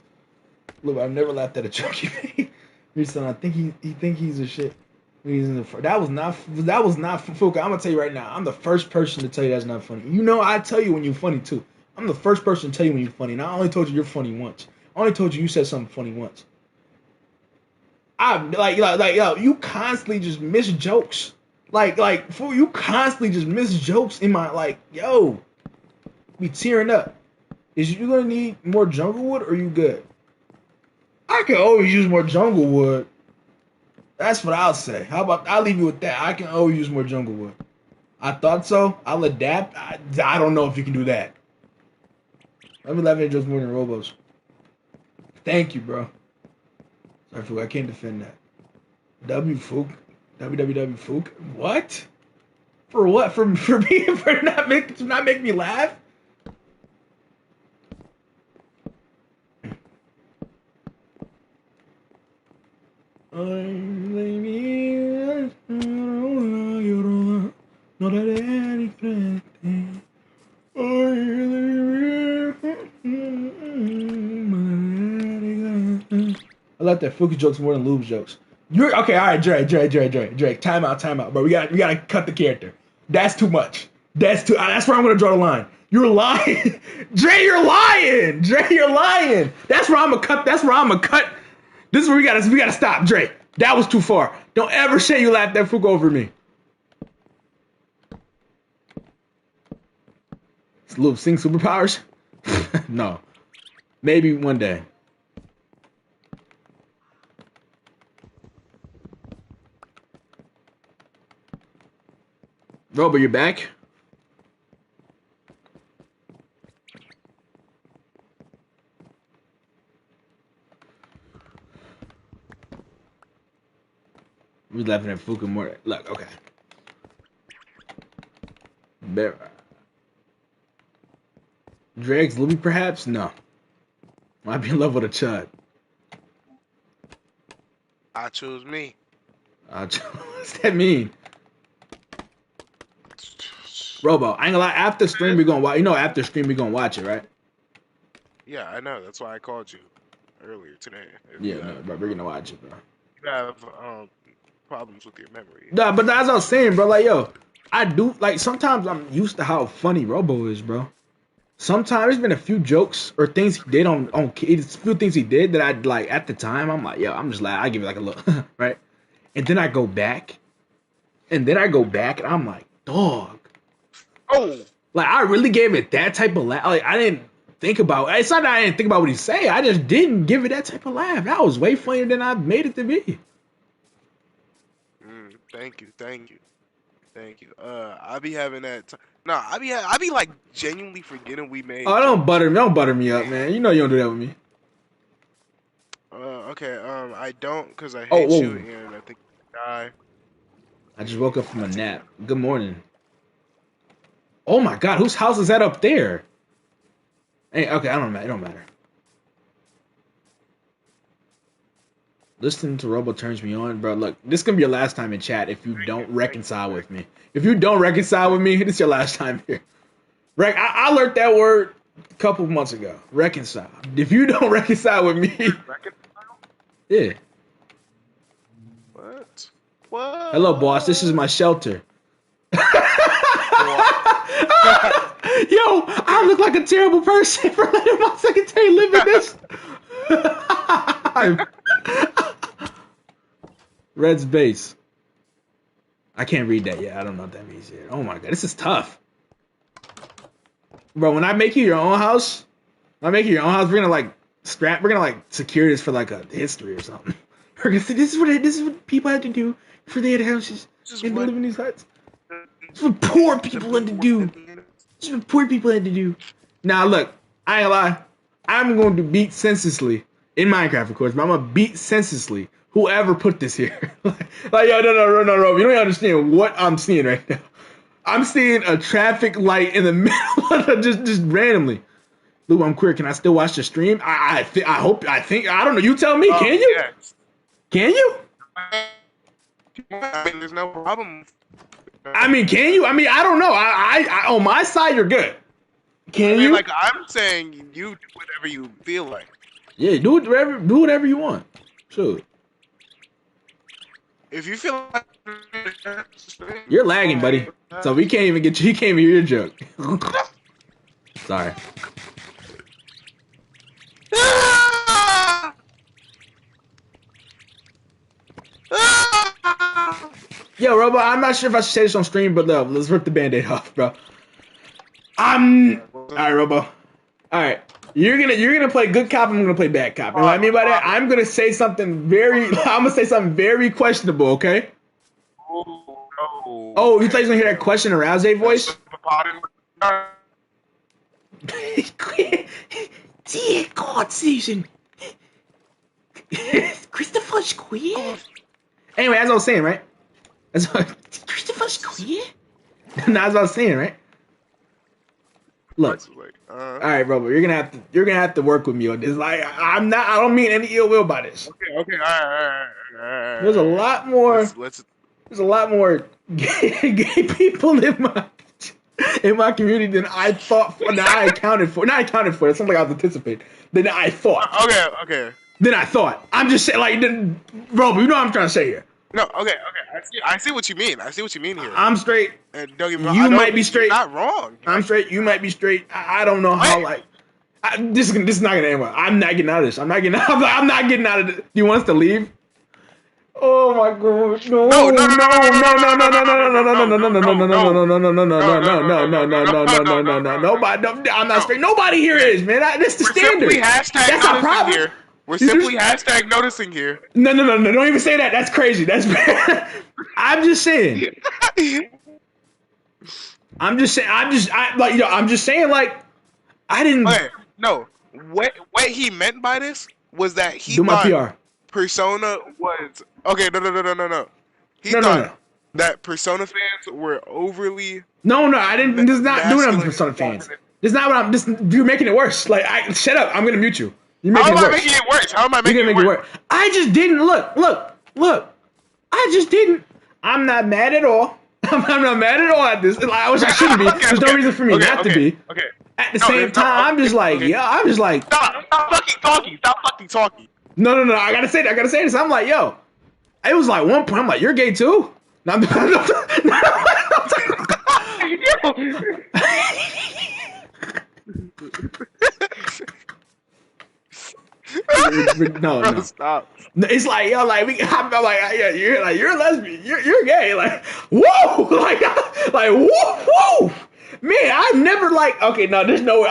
A: Look, I've never laughed at a joke he made. I think he think he's a shit. That was not Fuka. I'm gonna tell you right now. I'm the first person to tell you that's not funny. You know, I tell you when you're funny too. I'm the first person to tell you when you're funny. And I only told you you're funny once. I only told you said something funny once. Yo, you constantly just miss jokes. You constantly just miss jokes in my yo, be tearing up. Is you gonna need more jungle wood or you good? I can always use more jungle wood. That's what I'll say. How about I'll leave you with that. I can always use more jungle wood. I thought so. I'll adapt. I don't know if you can do that. Let me laugh at jokes more than Robos. Thank you, bro. Sorry, Fook. I can't defend that. www Fook. What? For what? For not making me laugh? I like that Fuki jokes more than Lube's jokes. You're okay, alright, Drake. Time out. Bro, we gotta cut the character. That's too much. That's where I'm gonna draw the line. You're lying. Dre, you're lying. That's where I'm gonna cut. This is where we gotta stop, Dre. That was too far. Don't ever say you laughed at Fuka over me. Lube, sing superpowers? No. Maybe one day. Robo, you're back? We laughing at Fuka more. Look, okay. Bear. Dregs, Libby, perhaps? No. Might be in love with a chud.
B: I choose me.
A: What's that mean? Robo, I ain't gonna lie. After stream, we gonna watch. You know, after stream, we gonna watch it, right?
B: Yeah, I know. That's why I called you earlier today.
A: Yeah, no, bro, we're gonna watch it, bro.
B: You have problems with your memory.
A: Nah, but as I was saying, bro, like, yo, I do like sometimes I'm used to how funny Robo is, bro. Sometimes there's been a few jokes or things he did on a few things he did that I like at the time. I'm like, yo, I'm just like, I give it like a look, right? And then I go back, and I'm like, dog.
B: Oh,
A: like I really gave it that type of laugh. Like I didn't think about. It's not that I didn't think about what he say. I just didn't give it that type of laugh. That was way funnier than I made it to be.
B: Thank you. I be having that. Nah, I be like genuinely forgetting we made.
A: Oh, don't butter me up, man. You know you don't do that with me.
B: Okay. I don't, because I hate you, and I think you die.
A: I just woke up from a nap. Good morning. Oh my God, whose house is that up there? Hey, okay, it don't matter. Listening to Robo turns me on, bro. Look, this is gonna be your last time in chat if you don't reconcile with me. If you don't reconcile with me, this is your last time here. I learned that word a couple months ago. Reconcile. If you don't reconcile with me,
B: Reconcile?
A: Yeah.
B: What?
A: Hello, boss. This is my shelter. Yo, I look like a terrible person for letting my secretary live in this. Red's base. I can't read that yet. I don't know what that means yet. Oh my God, this is tough. Bro, when I make you your own house, we're gonna like secure this for like a history or something. We're gonna say this is what people had to do before they had houses and live in these huts. This is what poor people had to do. This is what poor people had to do. Now look, I ain't gonna lie. I'm going to beat senselessly in Minecraft, of course, but I'm gonna beat senselessly whoever put this here. like yo, no. You don't understand what I'm seeing right now. I'm seeing a traffic light in the middle of just randomly. Lou, I'm queer. Can I still watch the stream? I don't know. You tell me. Can you?
B: Yes.
A: Can you?
B: I mean, there's no problem.
A: I mean, can you? I mean, I don't know. I on my side, you're good. Can you?
B: Like I'm saying, you do whatever you feel like.
A: Yeah, do whatever you want. Sure.
B: If you feel like
A: you're lagging, buddy. So we can't even get you. He can't even hear your joke. Sorry. Yo, Robo, I'm not sure if I should say this on stream, but let's rip the band-aid off, bro. Alright, Robo. Alright. You're gonna play good cop, I'm gonna play bad cop. And what I mean by that, I'm gonna say something very questionable, okay? Oh, you thought you was gonna hear that question in Rousey voice? Dear God, Susan. Christopher's queer? Anyway, as I was saying, right? Christopher's queer? No, as I was saying, right? Look. Alright, Robo, you're gonna have to work with me on this. Like, I don't mean any ill will by this.
B: Okay, alright.
A: There's a lot more there's a lot more gay people in my community than I thought for, that I accounted for. Not accounted for, it's something I was anticipating. Than I thought.
B: Okay.
A: Than I thought. I'm just saying, like, Robo, you know what I'm trying to say here.
B: No, okay. I see what you mean. Here.
A: I'm straight.
B: And don't get me wrong.
A: You might be straight.
B: You're not wrong.
A: I'm straight. You might be straight. I don't know how. Like, this is not gonna end well. I'm not getting out of this. I'm not getting out of this. Do you want us to leave? Oh my God! No! Nobody. I'm not straight. Nobody here is, man. That's the standard. That's our problem.
B: We're simply hashtag noticing here.
A: No! Don't even say that. That's crazy. That's. I'm just saying. I'm just saying, like, I didn't.
B: Okay, no. What he meant by this was that he
A: do my PR.
B: Persona was okay. No. He
A: No, no,
B: thought
A: no.
B: that Persona fans were overly
A: No, I didn't. This is not doing it
B: masculine.
A: for Persona fans. This is not what I'm. This you're making it worse. Like, shut up. I'm gonna mute you. You're
B: How
A: making
B: am
A: it
B: I
A: worse.
B: making it worse? How am I
A: You're
B: making
A: gonna
B: it
A: make it
B: worse?
A: worse. I just didn't look. I just didn't. I'm not mad at all. I'm not mad at all at this. Like, I wish I shouldn't be. There's no reason for me not to be.
B: Okay.
A: At the same time, I'm just like, yo. I'm just like,
B: Stop fucking talking. Stop fucking talking.
A: no. I gotta say this. I'm like, yo. It was like one point. I'm like, you're gay too. No, no.
B: Bro, stop.
A: It's like, yo, like I'm like, yeah, you're a lesbian, you're gay, like, whoa, like whoa, man, I never like, okay, no, there's no way,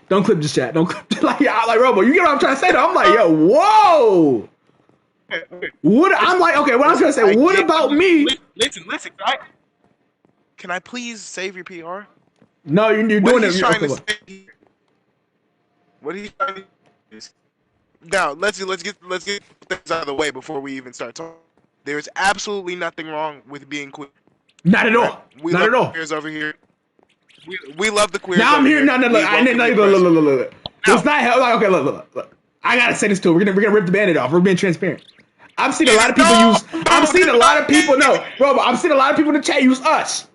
A: don't clip this chat, don't clip, like Robo, you get what I'm trying to say though? I'm like, yo, whoa, what? I'm like, okay, what I'm trying to say, what about me?
B: Listen, right? Can I please save your PR?
A: No, you're doing it.
B: What are you trying to do? Now let's get things out of the way before we even start talking. There's absolutely nothing wrong with being queer.
A: Not at all.
B: We
A: Not
B: love
A: at all.
B: queers over here. We love the queers.
A: Now I'm here. No, look. Look. It's not like, okay. Look. I gotta say this too. We're gonna rip the Band-Aid off. We're being transparent. I've seen a lot of people use. I'm seeing a lot of people. No, bro. I've seen a lot of people in the chat use us.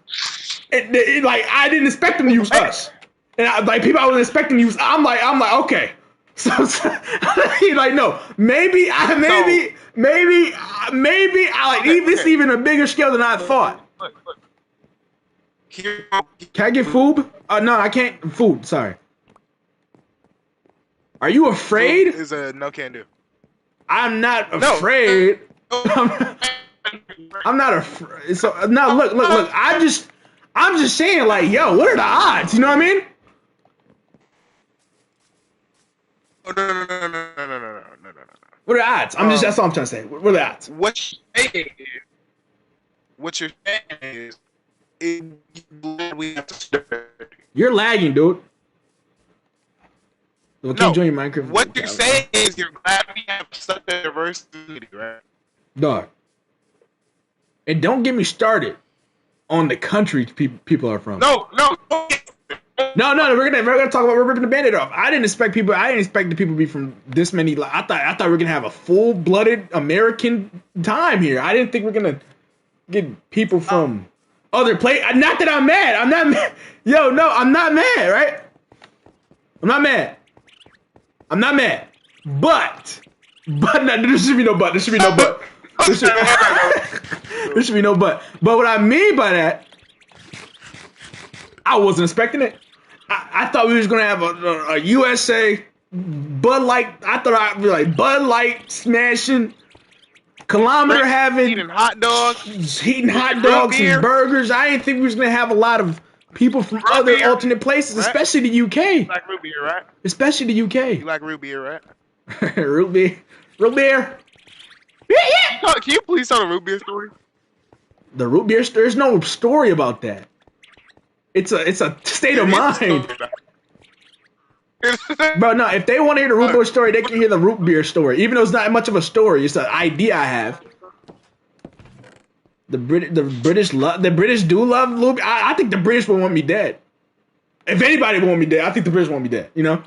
A: Like I didn't expect them to use us, and like people I wasn't expecting to use. I'm like okay. So like no, maybe I like this is even a bigger scale than I thought.
B: Look.
A: Can I get food? No, I can't. Food. Sorry. Are you afraid?
B: Is a no can do.
A: I'm not afraid.
B: No.
A: I'm not afraid. So no, look. I'm just saying, like, yo, what are the odds? You know what I mean?
B: No.
A: What are the odds? That's all I'm trying to say. What are the odds?
B: What you're saying is we have to start.
A: You're lagging, dude. Well, can you join your Minecraft?
B: What you're saying is you're glad we have such a diverse community, right?
A: Dog. And don't get me started on the country people are from.
B: No.
A: We're gonna talk about ripping the Band-Aid off. I didn't expect the people to be from this many. Like, I thought we were gonna have a full-blooded American time here. I didn't think we're gonna get people from other places. Not that I'm mad. I'm not mad. Yo, no, I'm not mad. Right? I'm not mad. But no, there should be no but. There should be no but. There should be no but. But what I mean by that, I wasn't expecting it. I thought we was gonna have a USA Bud Light. I thought I'd be like Bud Light smashing, kilometer having,
B: eating hot dogs
A: and burgers. I didn't think we was gonna have a lot of people from other alternate places, right? Especially the UK.
B: You like root beer, right?
A: Especially the UK.
B: You like root beer, right?
A: Root beer. Yeah.
B: Can you please tell the root beer story?
A: The root beer story. There's no story about that. It's a state of mind. Bro, no, if they want to hear the root beer story, they can hear the root beer story. Even though it's not much of a story, it's an idea I have. The British do love root beer. I think the British would want me dead. If anybody would want me dead, I think the British want me dead, you know?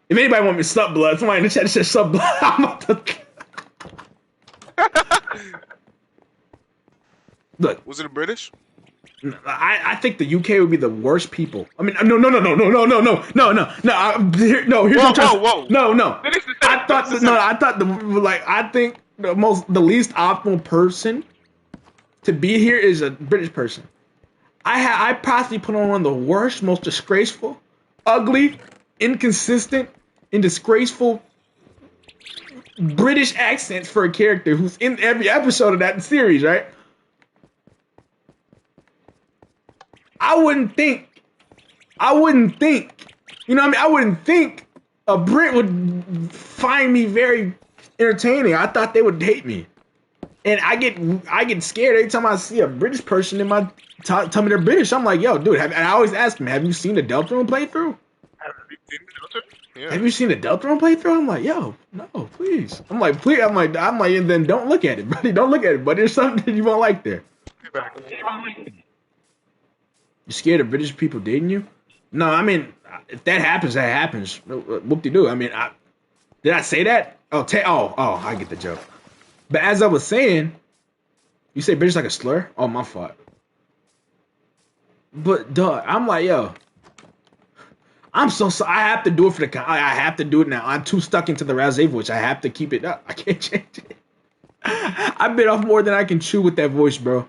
A: If anybody want me to suck blood, somebody in the chat says suck blood, I'm about to... Look.
B: Was it a British?
A: I think the UK would be the worst people. I mean, no. Here's what I'm trying.
B: Whoa.
A: No. I think the least optimal person to be here is a British person. I possibly put on one of the worst, most disgraceful, ugly, inconsistent, and disgraceful British accents for a character who's in every episode of that series, right? I wouldn't think, you know what I mean? I wouldn't think a Brit would find me very entertaining. I thought they would hate me. And I get scared every time I see a British person in my, tell me they're British. I'm like, yo, dude, and I always ask them, have you seen the Deltarune playthrough?
B: Have you seen the Deltarune? Yeah.
A: Have you seen the Deltarune playthrough? I'm like, yo, no, please. I'm like, please. I'm like, and then don't look at it, buddy. Don't look at it, but there's something you won't like there. You scared of British people dating you? No, I mean, if that happens, that happens. Whoop-de-doo. I mean, did I say that? Oh, I get the joke. But as I was saying, you say British like a slur? Oh, my fault. But, duh, I'm like, yo, I'm so sorry. I have to do it for the. I have to do it now. I'm too stuck into the Razé voice. I have to keep it up. I can't change it. I bit off more than I can chew with that voice, bro.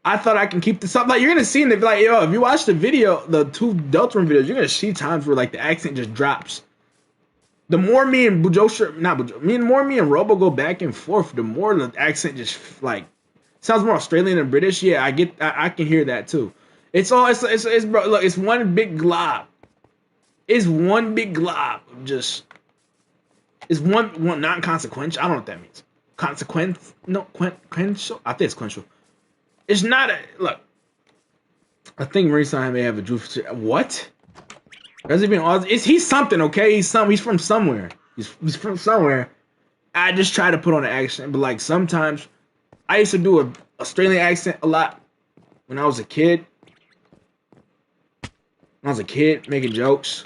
A: I thought I can keep this up. Like, you're gonna see in the, like, yo, if you watch the video, the 2 Deltarune videos, you're gonna see times where like the accent just drops. The more me and me and Robo go back and forth, the more the accent just like sounds more Australian than British. Yeah, I can hear that too. It's bro, look, it's one big glob. It's one big glob of just. It's one non-consequential. I don't know what that means. Consequence? No, sequential. I think it's sequential. It's not a look. I think Maurice I may have a Drew. What? He's something, okay? He's from somewhere. He's from somewhere. I just try to put on an accent, but like sometimes I used to do a Australian accent a lot when I was a kid. When I was a kid, making jokes.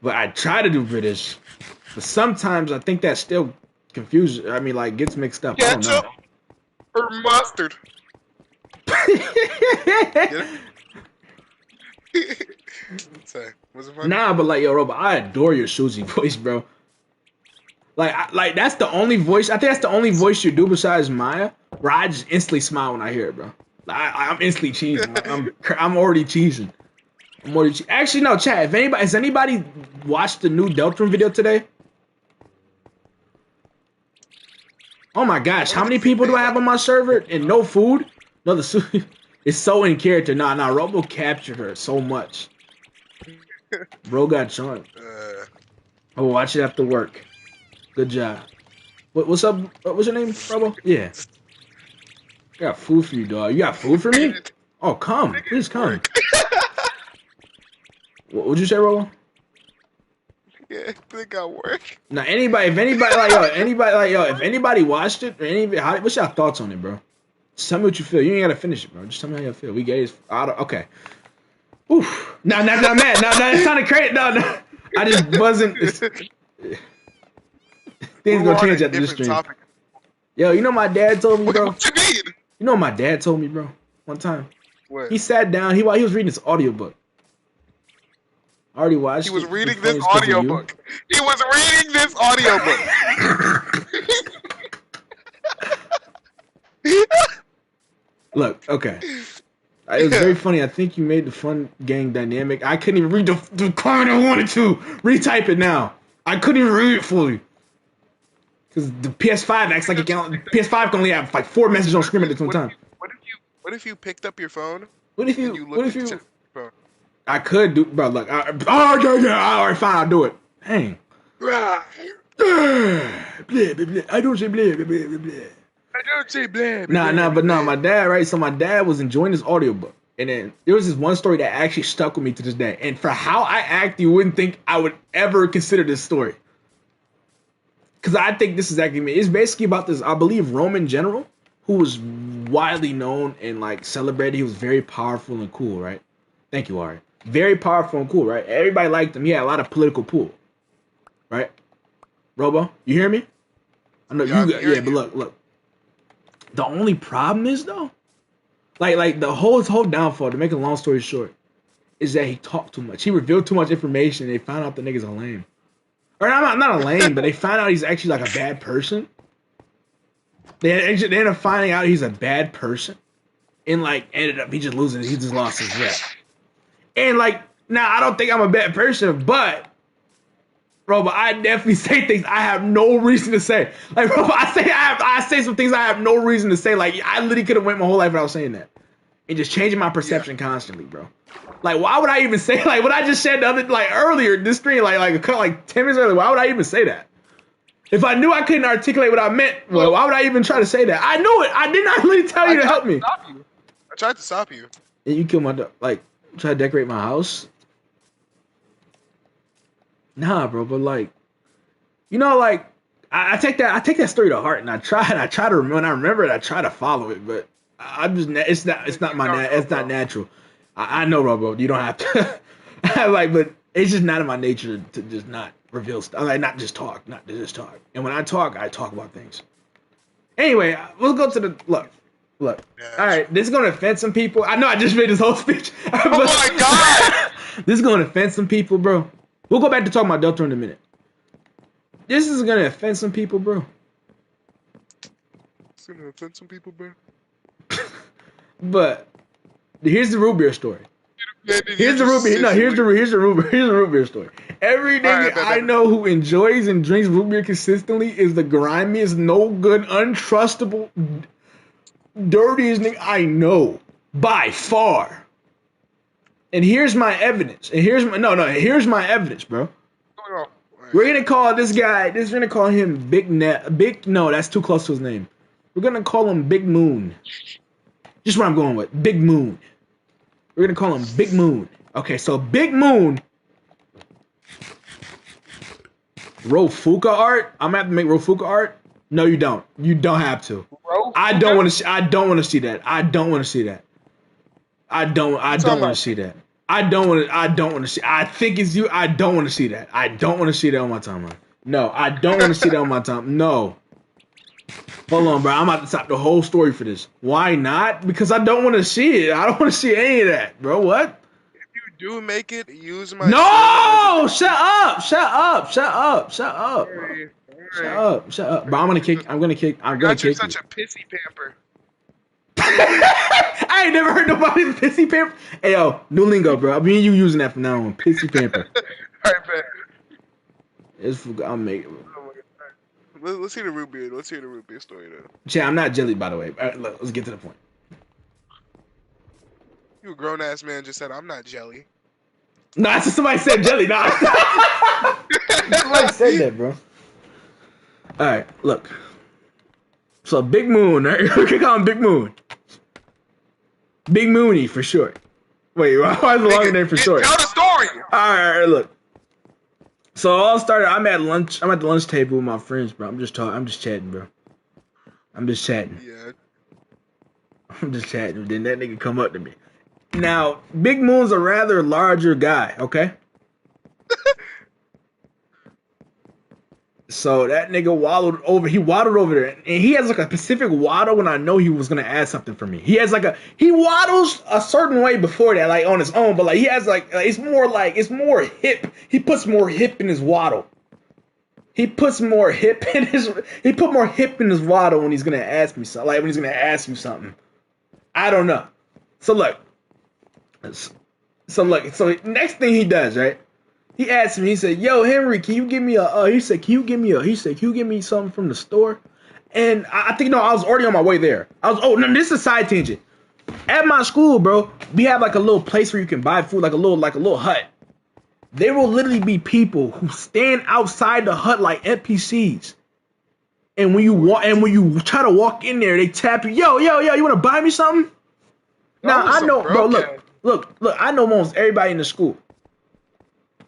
A: But I try to do British. But sometimes I think that still confuses. I mean, like gets mixed up.
B: Ketchup or mustard? Sorry, was it funny?
A: Nah, but like, yo, Robo, I adore your Susie voice, bro. Like that's the only voice. I think that's the only voice you do besides Maya, where I just instantly smile when I hear it, bro. I'm instantly cheesing. I'm already cheesing. Actually, no, chat. Has anybody watched the new Deltarune video today? Oh my gosh, how many people do I have on my server and no food? No, it's so in character. Nah, Robo captured her so much. Bro got charmed. Oh, watch it after work. Good job. What's up? What's your name, Robo? Yeah. I got food for you, dog. You got food for me? Oh, come. Please come. What'd you say, Robo?
B: Yeah, I think I work.
A: Now, if anybody watched it, or what's your thoughts on it, bro? Just tell me what you feel. You ain't gotta finish it, bro. Just tell me how you feel. We gave okay. Oof. No, not mad. No, it's kind of crazy. No. I just wasn't. Things gonna change after this stream. Topic. Yo, you know my dad told me, bro.
B: What you mean?
A: You know what my dad told me, bro. One time.
B: What?
A: He sat down. He was reading this audiobook. I already watched.
B: He was reading this audiobook. He was reading this audiobook.
A: Look, okay. It was very funny. I think you made the fun gang dynamic. I couldn't even read the comment I wanted to. Retype it now. I couldn't even read it fully. Because the PS5 acts like it can. PS5 can only have like 4 messages on screen at the same time.
B: What if you picked up your phone?
A: What if you? I could do, bro. Look, all right, fine, I'll do it. Dang.
B: Blah,
A: blah, blah. I don't say blah, blah, blah, blah.
B: I don't say blah, blah.
A: Nah, my dad, right? So my dad was enjoying this audiobook. And then there was this one story that actually stuck with me to this day. And for how I act, you wouldn't think I would ever consider this story. Because I think this is actually me. It's basically about this, I believe, Roman general who was widely known and like celebrated. He was very powerful and cool, right? Thank you, Ari. Very powerful and cool, right? Everybody liked him. He had a lot of political pull, right? Robo, you hear me? I know but look. The only problem is though, like the whole downfall. To make a long story short, is that he talked too much. He revealed too much information. And they found out the nigga's a lame, or not a lame, but they found out he's actually like a bad person. They ended up finding out he's a bad person, and like ended up he just lost his rep. And like now, I don't think I'm a bad person, but. Robo, I definitely say things I have no reason to say. Like, Robo, I say some things I have no reason to say. Like, I literally could have went my whole life without saying that. And just changing my perception constantly, bro. Like, why would I even say, like, what I just said earlier, this stream, like 10 minutes earlier, why would I even say that? If I knew I couldn't articulate what I meant, well, why would I even try to say that? I knew it. I did not really tell you to help me.
B: I tried to stop you.
A: And you killed my dog. Like, try to decorate my house? Nah, bro, but like, you know, like I take that story to heart, and I try to remember. When I remember it, I try to follow it, but I'm just it's not
B: You don't know,
A: it's not
B: bro.
A: natural. I know, Robo. You don't have to. Like, but it's just not in my nature to just not reveal stuff. Like, not just talk, not to just talk. And when I talk about things. Anyway, let's go to the look. Look. All
B: Yeah.
A: right, this is gonna offend some people. I know I just made this whole speech.
B: Oh my god!
A: This is gonna offend some people, bro. We'll go back to talking about Delta in a minute. This is gonna offend some people, bro.
B: It's gonna offend some people, bro.
A: But here's the root beer story.
B: Man, did you
A: Here's the
B: just
A: root beer. No, here's the
B: insinuate-
A: root beer story. Every nigga
B: bet,
A: I
B: bet.
A: know who enjoys and drinks root beer consistently is the grimiest, no good, untrustable, dirtiest nigga I know by far. And here's my evidence. And here's my evidence, bro.
B: Oh,
A: We're gonna call this guy. We're gonna call him Big. No, that's too close to his name. We're gonna call him Big Moon. Just what I'm going with. Big Moon. We're gonna call him Big Moon. Okay, so Big Moon. Rofuka art. I'm gonna have to make Rofuka art. No, you don't. You don't have to.
B: bro,
A: I don't want to. I don't want to see that. I don't want to see that. I don't want to see that. I don't want to see. I think it's you. I don't want to see that. I don't want to see that on my timeline. No, I don't want to see that on my time. No. Hold on, bro. I'm about to stop the whole story for this. Why not? Because I don't want to see it. I don't want to see any of that, bro. What?
B: If you do make it, use my.
A: No! Shut up! Shut up! Shut up! Shut up!
B: Alright,
A: Shut up! Shut up! Bro, I'm gonna kick. I'm gonna kick. I'm gonna
B: God, you're
A: kick you.
B: such a pissy pamper.
A: I ain't never heard nobody's pissy pamper. Hey yo, new lingo, bro. Me and you using that from now on. Pissy pamper.
B: Alright, bet.
A: It's I'll make it.
B: Oh my god. Let's hear the root beer. Let's hear the root beer story though.
A: Chat, I'm not jelly, by the way. All right, look, let's get to the point.
B: You a grown ass man just said I'm not jelly.
A: No, that's just somebody said jelly. Nah. Somebody said that, bro. All right, look. So Big Moon, right? We can call him Big Moon. Big Mooney for short. Wait, why is the longer name for short?
B: Tell the story.
A: All right, look. So it all started. I'm at lunch. I'm at the lunch table with my friends, bro. I'm just talking. I'm just chatting, bro. I'm just chatting.
B: Yeah.
A: I'm just chatting. Then that nigga come up to me. Now, Big Moon's a rather larger guy, okay? So that nigga waddled over there. And he has like a specific waddle when I know he was gonna add something for me. He waddles a certain way before that, like on his own, but like he has it's more hip. He puts more hip in his waddle. He put more hip in his waddle when he's gonna ask me something. Like when he's gonna ask me something. I don't know. So look. So next thing he does, right? He asked me, he said, yo, Henry, can you give me something from the store? And I think, no, I was already on my way there. No, this is a side tangent. At my school, bro, we have like a little place where you can buy food, like a little hut. There will literally be people who stand outside the hut like NPCs. And when you try to walk in there, they tap you, yo, you want to buy me something? Now, I know, bro, look, I know almost everybody in the school.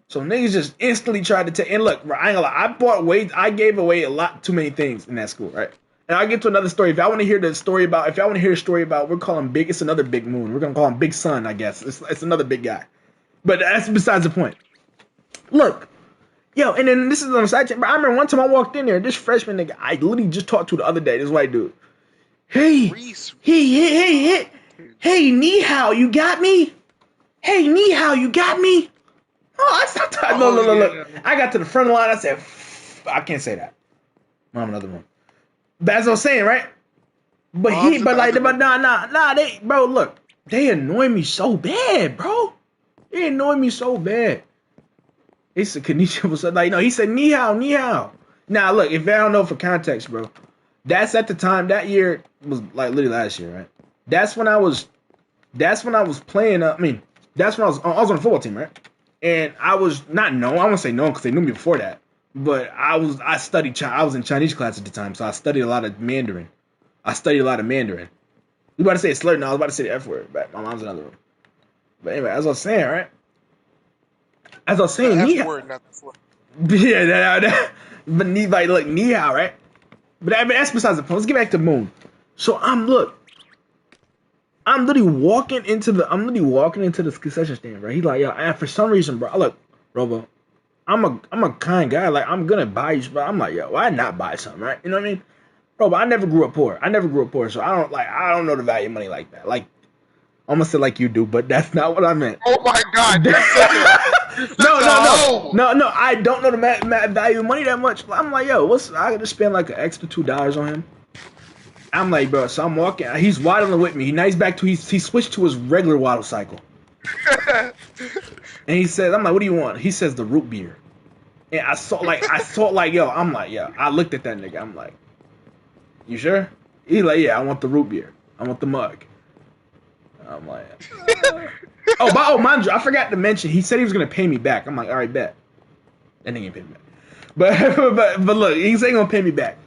A: So niggas just instantly tried to take. And look, bro, I ain't gonna lie. I gave away a lot too many things in that school, right? And I'll get to another story. If y'all want to hear the story about, we're calling Big. It's another Big Moon. We're gonna call him Big Sun, I guess. It's another big guy. But that's besides the point. Look, yo, and then this is on the side chain. I remember one time I walked in there. This freshman nigga, I literally just talked to the other day. This white dude. Hey, Ni Hao, you got me? Hey, Ni Hao, you got me? Oh, I stopped. Look. I got to the front of the line. I said, I can't say that. I'm in another room. But as I was saying, right? But look, they annoy me so bad, bro. They annoy me so bad. He said, Kanisha was like, no, he said, Ni Hao. Now, look, if I don't know for context, bro, that's at the time, that year was like literally last year, right? That's when I was playing, that's when I was on the football team, right? And I was not known. I won't say known because they knew me before that. But I was in Chinese class at the time, so I studied a lot of Mandarin. You about to say a slur? No, I was about to say the F word, but my mom's in another room. But anyway, as I was saying, right? As I was saying,
B: the F word, not the slur.
A: But like, look, knee how, right? But I mean, that's besides the point. Let's get back to Moon. So I'm literally walking into the concession stand, bro. He's like, yo, and for some reason, bro, look, Robo, I'm a kind guy. Like, I'm gonna buy you, but I'm like, yo, why not buy something, right? You know what I mean? Bro, but I never grew up poor. So I don't know the value of money like that. Like, I almost said like you do, but that's not what I meant.
B: Oh my God!
A: No. I don't know the value of money that much. I'm like, yo, I could just spend like an extra $2 on him. I'm like, bro. So I'm walking. He's waddling with me. Now he's back to he switched to his regular waddle cycle. And he says, I'm like, what do you want? He says the root beer. And I saw like, yo. I'm like, yo. I looked at that nigga. I'm like, you sure? He's like, yeah. I want the root beer. I want the mug. I'm like, mind you, I forgot to mention. He said he was gonna pay me back. I'm like, all right, bet. That nigga ain't pay me back. But look, he's ain't gonna pay me back.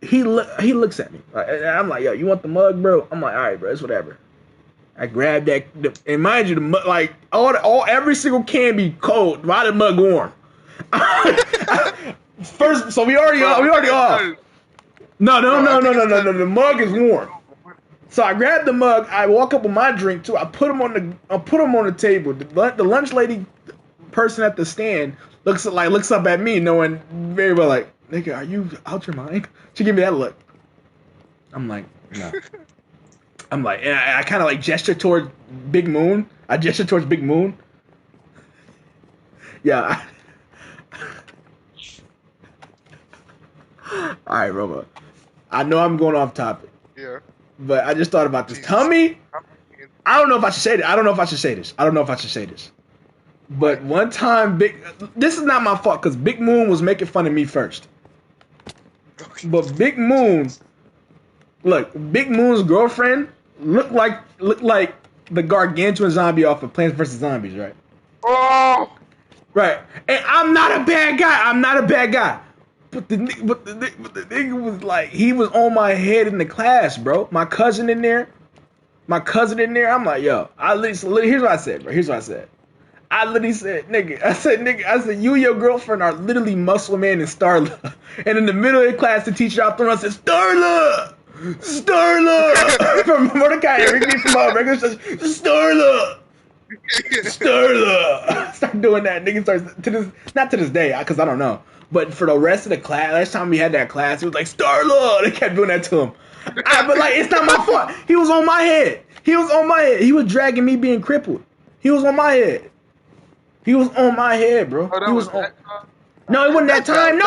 A: He looks at me. I'm like, yo, you want the mug, bro? I'm like, all right, bro, it's whatever. I grabbed that, and mind you, the mug, like every single can be cold. Why the mug warm? First, so we already off. No. The mug is warm. So I grabbed the mug. I walk up with my drink too. I put him on the table. The lunch lady person at the stand looks up at me, knowing very well, like, nigga, are you out your mind? She gave me that look. I'm like, no. I'm like, and I kind of like gesture towards Big Moon. Yeah. All right, Robo. I know I'm going off topic.
B: Yeah.
A: But I just thought about this. Tell me, I don't know if I should say this. But one time, this is not my fault because Big Moon was making fun of me first. But Big Moon's girlfriend looked like the gargantuan zombie off of Plants vs. Zombies, right?
B: Oh!
A: Right. And I'm not a bad guy. But the nigga was like, he was on my head in the class, bro. My cousin in there. I'm like, yo. Here's what I said, bro. I literally said, nigga, you and your girlfriend are literally Muscle Man and Starla. And in the middle of the class, the teacher out there, I said, Starla! From Mordecai and Rigby from regular Starla! Start doing that. Nigga starts, not to this day, because I don't know. But for the rest of the class, last time we had that class, it was like, Starla! They kept doing that to him. But like, it's not my fault. He was on my head. He was dragging me being crippled. He was on my head. Bro. No, it wasn't that time.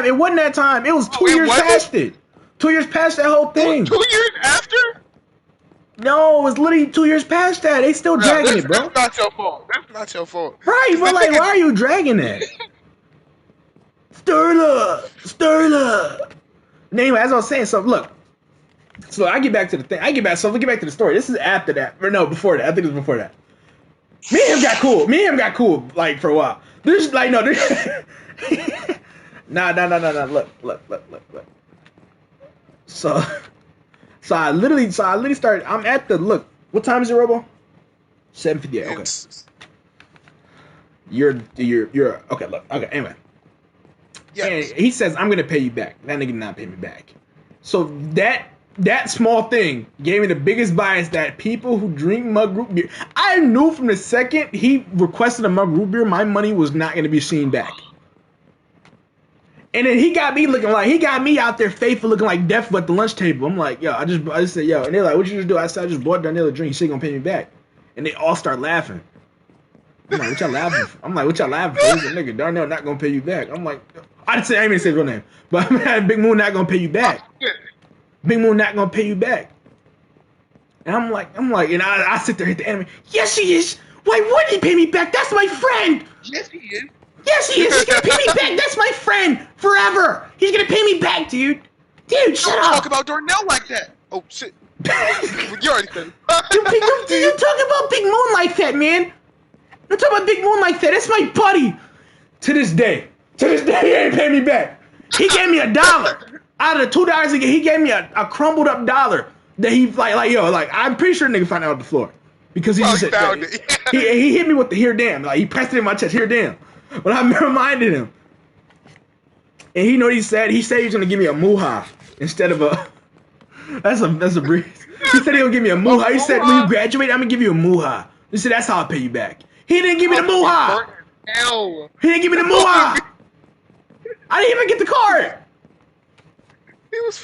A: It was 2 years past it. 2 years past that whole thing.
B: 2 years after?
A: No, it was literally 2 years past that. They still dragging it, bro.
B: That's not your fault.
A: Right, but like, why are you dragging that? Starla. Anyway, as I was saying, so look. So I get back to the thing. So we get back to the story. This is after that. Or no, before that. I think it was before that. Me and him got cool, like, for a while. There's like, no, there's... Nah. Look. So I literally started, I'm at the, look, what time is it, Robo? 7:58, okay. You're, okay, look, okay, anyway. Yes. And he says, I'm going to pay you back. That nigga did not pay me back. So that small thing gave me the biggest bias that people who drink mug root beer, I knew from the second he requested a mug root beer, my money was not going to be seen back. And then he got me out there faithful looking like death at the lunch table. I'm like, yo, I just said, yo, and they're like, what you just do? I said, I just bought Darnell a drink. He said, gonna pay me back. And they all start laughing. I'm like, what y'all laughing for? He's like, nigga, Darnell not gonna pay you back. I'm like, I didn't even say his real name, but Big Moon not gonna pay you back. Big Moon not gonna pay you back. And I'm like, and I sit there hit the enemy. Yes, he is. Why wouldn't he pay me back? That's my friend.
B: Yes, he is.
A: He's gonna pay me back. That's my friend forever. He's gonna pay me back, dude. Dude, shut up.
B: Don't talk about Darnell like that. Oh shit. You already said.
A: You talk about Big Moon like that, man. Don't talk about Big Moon like that. That's my buddy. To this day, he ain't pay me back. He gave me $1 out of the $2 he gave me a crumbled up $1 that he like I'm pretty sure the nigga found out on the floor because he just said
B: found it.
A: he hit me with the here damn, like he pressed it in my chest, here damn. But I reminded him. And he know what he said? He said he was gonna give me a muha instead of a that's a breeze. He said he gonna give me a muha. He said when you graduate, I'm gonna give you a muha. He said that's how I'll pay you back. He didn't give me the muha.
B: Hell.
A: He didn't give me the muha. I didn't even get the card.
B: He was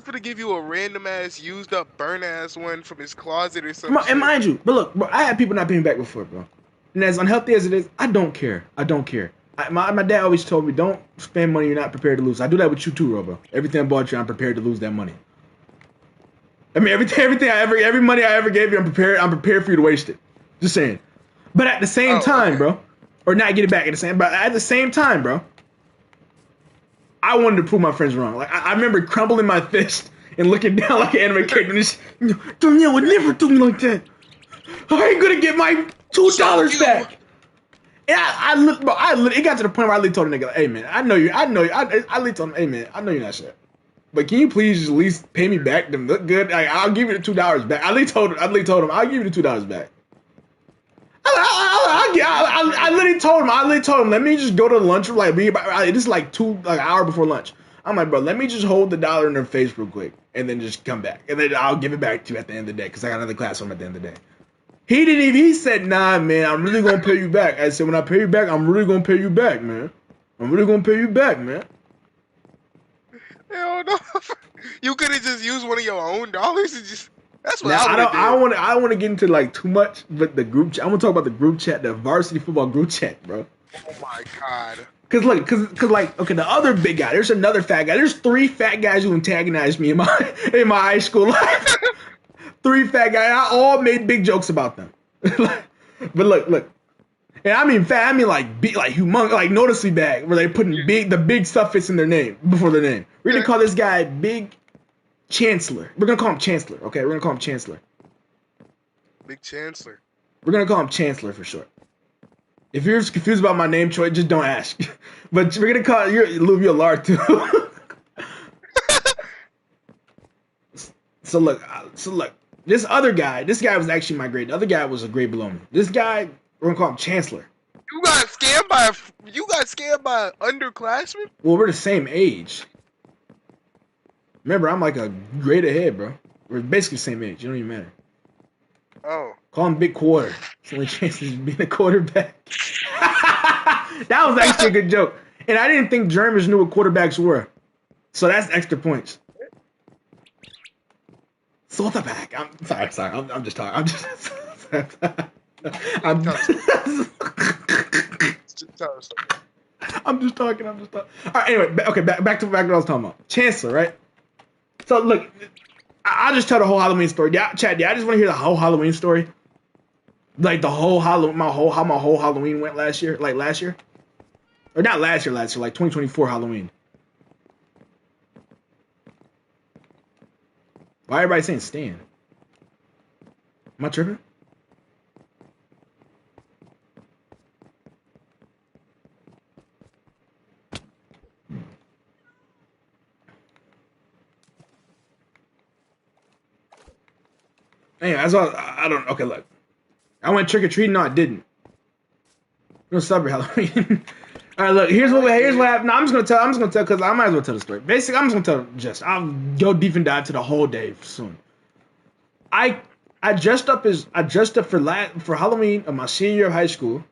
B: gonna give you a random ass used up burn ass one from his closet or something.
A: And mind you, but look, bro, I had people not paying me back before, bro. And as unhealthy as it is, I don't care. I don't care. My dad always told me, don't spend money you're not prepared to lose. I do that with you too, Robo. Everything I bought you, I'm prepared to lose that money. I mean, every money I ever gave you, I'm prepared for you to waste it. Just saying. But at the same time, bro, or not get it back at the same, but at the same time, bro, I wanted to prove my friends wrong. Like I remember crumbling my fist and looking down like an anime character and just, Danielle would never do me like that. I ain't gonna get my $2 back. And it got to the point where I literally told the nigga, like, hey man, I literally told him, hey man, I know you're not shit. But can you please just at least pay me back to look good? Like, I'll give you the $2 back. I literally told him, I'll give you the $2 back. I literally told him, let me just go to the lunchroom. Like, this is like an hour before lunch. I'm like, bro, let me just hold the dollar in their face real quick and then just come back. And then I'll give it back to you at the end of the day because I got another class on at the end of the day. He said, nah, man, I'm really going to pay you back. I said, when I pay you back, I'm really going to pay you back, man. I'm really going to pay you back, man.
B: Hell no. You could have just used one of your own dollars and just... That's what
A: now,
B: I would do.
A: I don't want to get into like too much, but the group chat. I'm gonna talk about the group chat, the varsity football group chat, bro.
B: Oh my god.
A: Cause like, okay, the other big guy. There's another fat guy. There's 3 fat guys who antagonized me in my high school life. 3 fat guys. I all made big jokes about them. But look. And I mean fat. I mean like big, like humongous, like noticeably bad. Where they putting the big suffix in their name before their name. We're gonna call this guy Big Chancellor. We're gonna call him Chancellor. Okay, we're gonna call him Chancellor.
B: Big Chancellor.
A: We're gonna call him Chancellor for short. If you're confused about my name choice, just don't ask. But we're gonna call you Louis Lard too. So look. This guy was actually my grade. The other guy was a grade below me. This guy, we're gonna call him Chancellor.
B: You got scammed by an underclassman?
A: Well, we're the same age. Remember, I'm like a grade ahead, bro. We're basically the same age. It don't even matter.
B: Oh.
A: Call him Big Quarter. It's the only chance of being a quarterback. That was actually a good joke. And I didn't think Germans knew what quarterbacks were. So that's extra points. Quarterback. I'm sorry. I'm just talking. I'm just talking. All right, anyway, okay, back to what I was talking about. Chancellor, right? So look, I'll just tell the whole Halloween story. Yeah, Chad, I just want to hear the whole Halloween story. Like the whole Halloween, how my whole Halloween went last year. Or not last year, like 2024 Halloween. Why everybody saying Stan? Am I tripping? Anyway, I don't. Okay, look. I went trick or treating. No, I didn't. No celebrate Halloween. All right, look. Here's what happened. No, I'm just gonna tell because I might as well tell the story. Basically, I'm just gonna tell. I'll go deep and dive to the whole day soon. I dressed up for Halloween of my senior year of high school.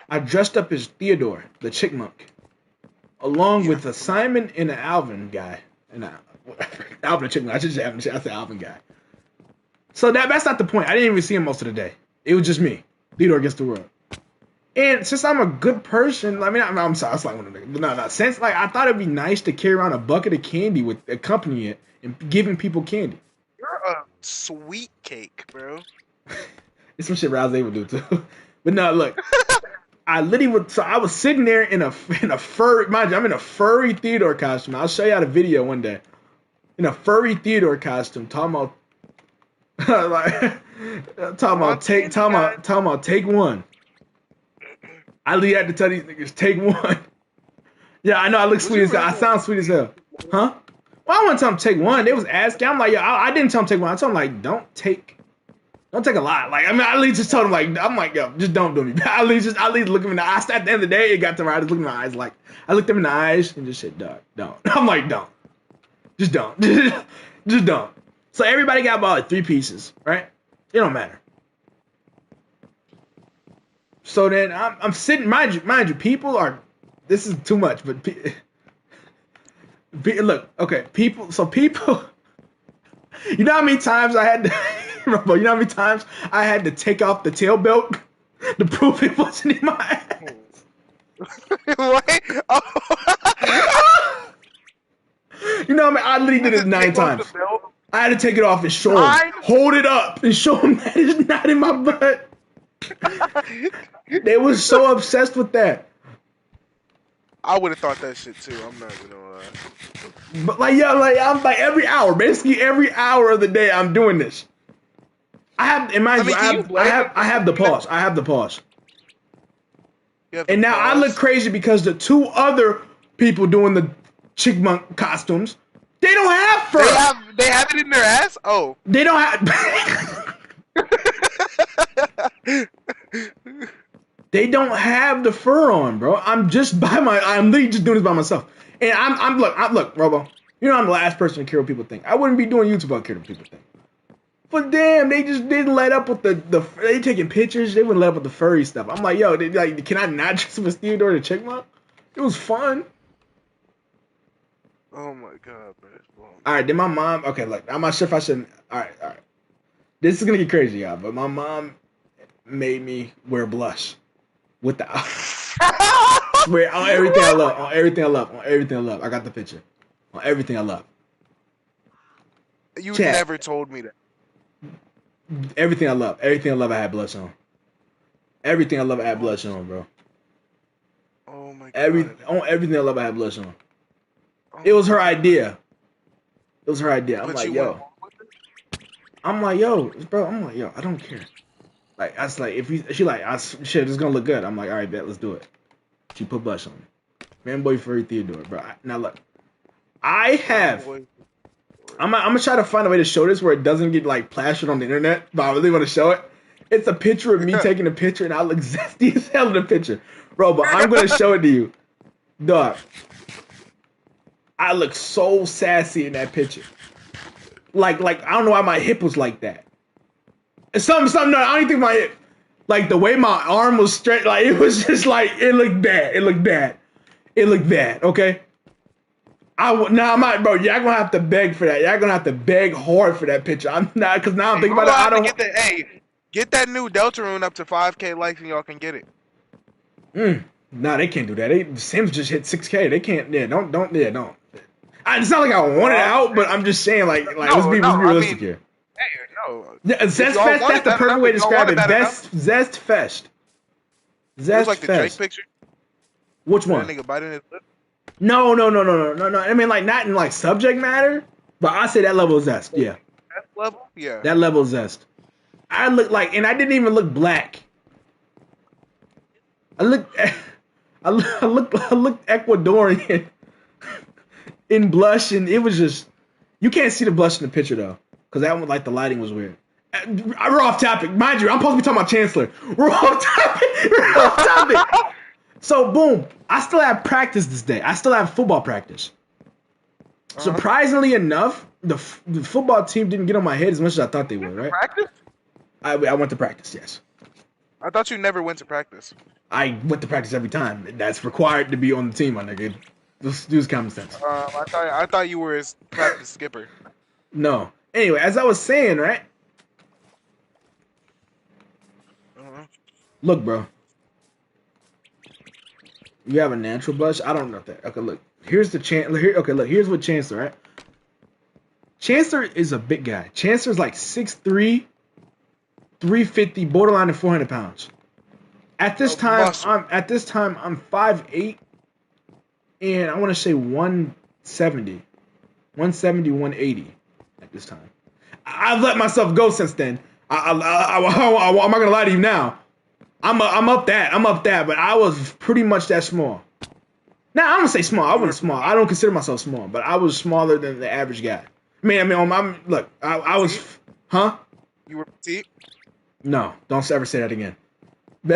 A: I dressed up as Theodore, the Chickmunk, along with a Simon and an Alvin guy. Alvin the Chickmunk. I said Alvin guy. So that's not the point. I didn't even see him most of the day. It was just me, Theodore against the world. And since I'm a good person, I mean, I'm sorry, it's like one of the no. Since like I thought it'd be nice to carry around a bucket of candy with accompanying it and giving people candy.
B: You're a sweet cake, bro.
A: It's some shit Rouse would do too. But no, look, I was sitting there in a furry, mind you, I'm in a furry Theodore costume. I'll show you how the video one day. In a furry Theodore costume, talking about take one. I literally had to tell these niggas, take one. Yeah, I know I look sweet as hell. I sound sweet as hell. Huh? Well, I want to tell them take one. They was asking. I'm like, yo, I didn't tell them take one. I told them like, don't take Don't take a lot. Like, I mean, I at least just told him, like, I'm like, yo, just don't do me. I at least look him in the eyes. At the end of the day, it got to where I just looked in the eyes. Like, I looked him in the eyes and just said, dog, don't. I'm like, don't. Just don't. Just don't. So everybody got about like 3 pieces, right? It don't matter. So then I'm sitting, mind you, people are, this is too much, but look, okay, people, you know how many times I had to, Robo, you know how many times I had to take off the tail belt to prove it wasn't in my ass?
B: What? Oh.
A: You know what I mean? I literally did it 9 times. I had to take it off and show him, hold it up and show him that it's not in my butt. They was so obsessed with that.
B: I would have thought that shit too. I'm not gonna lie.
A: But like, yo, like I'm like every hour, basically every hour of the day, I'm doing this. I have, and mind you, I have the pause. I have the pause. And now I look crazy because the 2 other people doing the chipmunk costumes, they don't have fur.
B: They have it in their ass. Oh,
A: they don't have. They don't have the fur on, bro. I'm literally just doing this by myself. And look, Robo. You know I'm the last person to care what people think. I wouldn't be doing YouTube if I cared what people think. But damn, they just didn't let up with they taking pictures. They wouldn't let up with the furry stuff. I'm like, yo, can I not dress with Theodore the Chipmunk? It was fun.
B: Oh my god, bro.
A: All right, then my mom. Okay, look, I'm not sure if I should. All right. This is gonna get crazy, y'all. But my mom made me wear blush with the. Swear on everything I love. On everything I love. On everything I love. I got the picture. On everything I love.
B: You never told me that.
A: Everything I love. Everything I love, I had blush on. Everything I love, I had blush on, bro.
B: Oh my god.
A: On everything I love, I had blush on. It was her idea. It was her idea. I'm like, yo. Bro. I'm like, yo. I don't care. Like, I was like, shit, it's gonna look good. I'm like, all right, bet, let's do it. She put blush on me. Fanboy furry Theodore, bro. Now look, I'm gonna try to find a way to show this where it doesn't get like plastered on the internet, but I really want to show it. It's a picture of me taking a picture, and I look zesty as hell in the picture, bro. But I'm gonna show it to you, dog. I look so sassy in that picture. Like I don't know why my hip was like that. Something. No, I don't even think my hip. Like the way my arm was straight, like it was just like it looked bad. It looked bad. Okay. I'm not, bro. Y'all gonna have to beg for that. Y'all gonna have to beg hard for that picture. I'm not, because now I'm thinking about it. I don't.
B: Get that new Deltarune up to 5K likes and y'all can get it.
A: Nah, they can't do that. Sims just hit 6K. They can't. Yeah, don't. It's not like I want it out, but I'm just saying, like let's be realistic here.
B: Hey, no.
A: Yeah, Zest Fest. That's the perfect way to describe it. Zest Fest.
B: Zest like the Drake picture.
A: Which one?
B: That nigga biting his lip.
A: No. I mean, like, not in like subject matter, but I say that level of zest. Yeah.
B: That level? Yeah.
A: That level of zest. I look like, and I didn't even look black. I look Ecuadorian in blush, and it was just, you can't see the blush in the picture though, because that one, like, the lighting was weird. We're off topic, mind you. I'm supposed to be talking about Chancellor. We're off topic. So boom, I still have practice this day. I still have football practice. Surprisingly enough, the football team didn't get on my head as much as I thought they would. Right?
B: Practice?
A: I went to practice. Yes.
B: I thought you never went to practice.
A: I went to practice every time. That's required to be on the team, my nigga. Just use common sense.
B: I thought you were his practice skipper.
A: No. Anyway, as I was saying, right? Look, bro. You have a natural blush? I don't know that. Okay, look. Here's the here's what Chancellor, right? Chancellor is a big guy. Chancellor's like 6'3", 350, borderline of 400 pounds. At this time, I'm 5'8", and I want to say 170, 180 at this time. I've let myself go since then. I'm not gonna lie to you now. I'm up that, but I was pretty much that small. Now I'm gonna say small. I wasn't small. I don't consider myself small, but I was smaller than the average guy. I mean, look, I was, huh?
B: You were petite.
A: No, don't ever say that again. I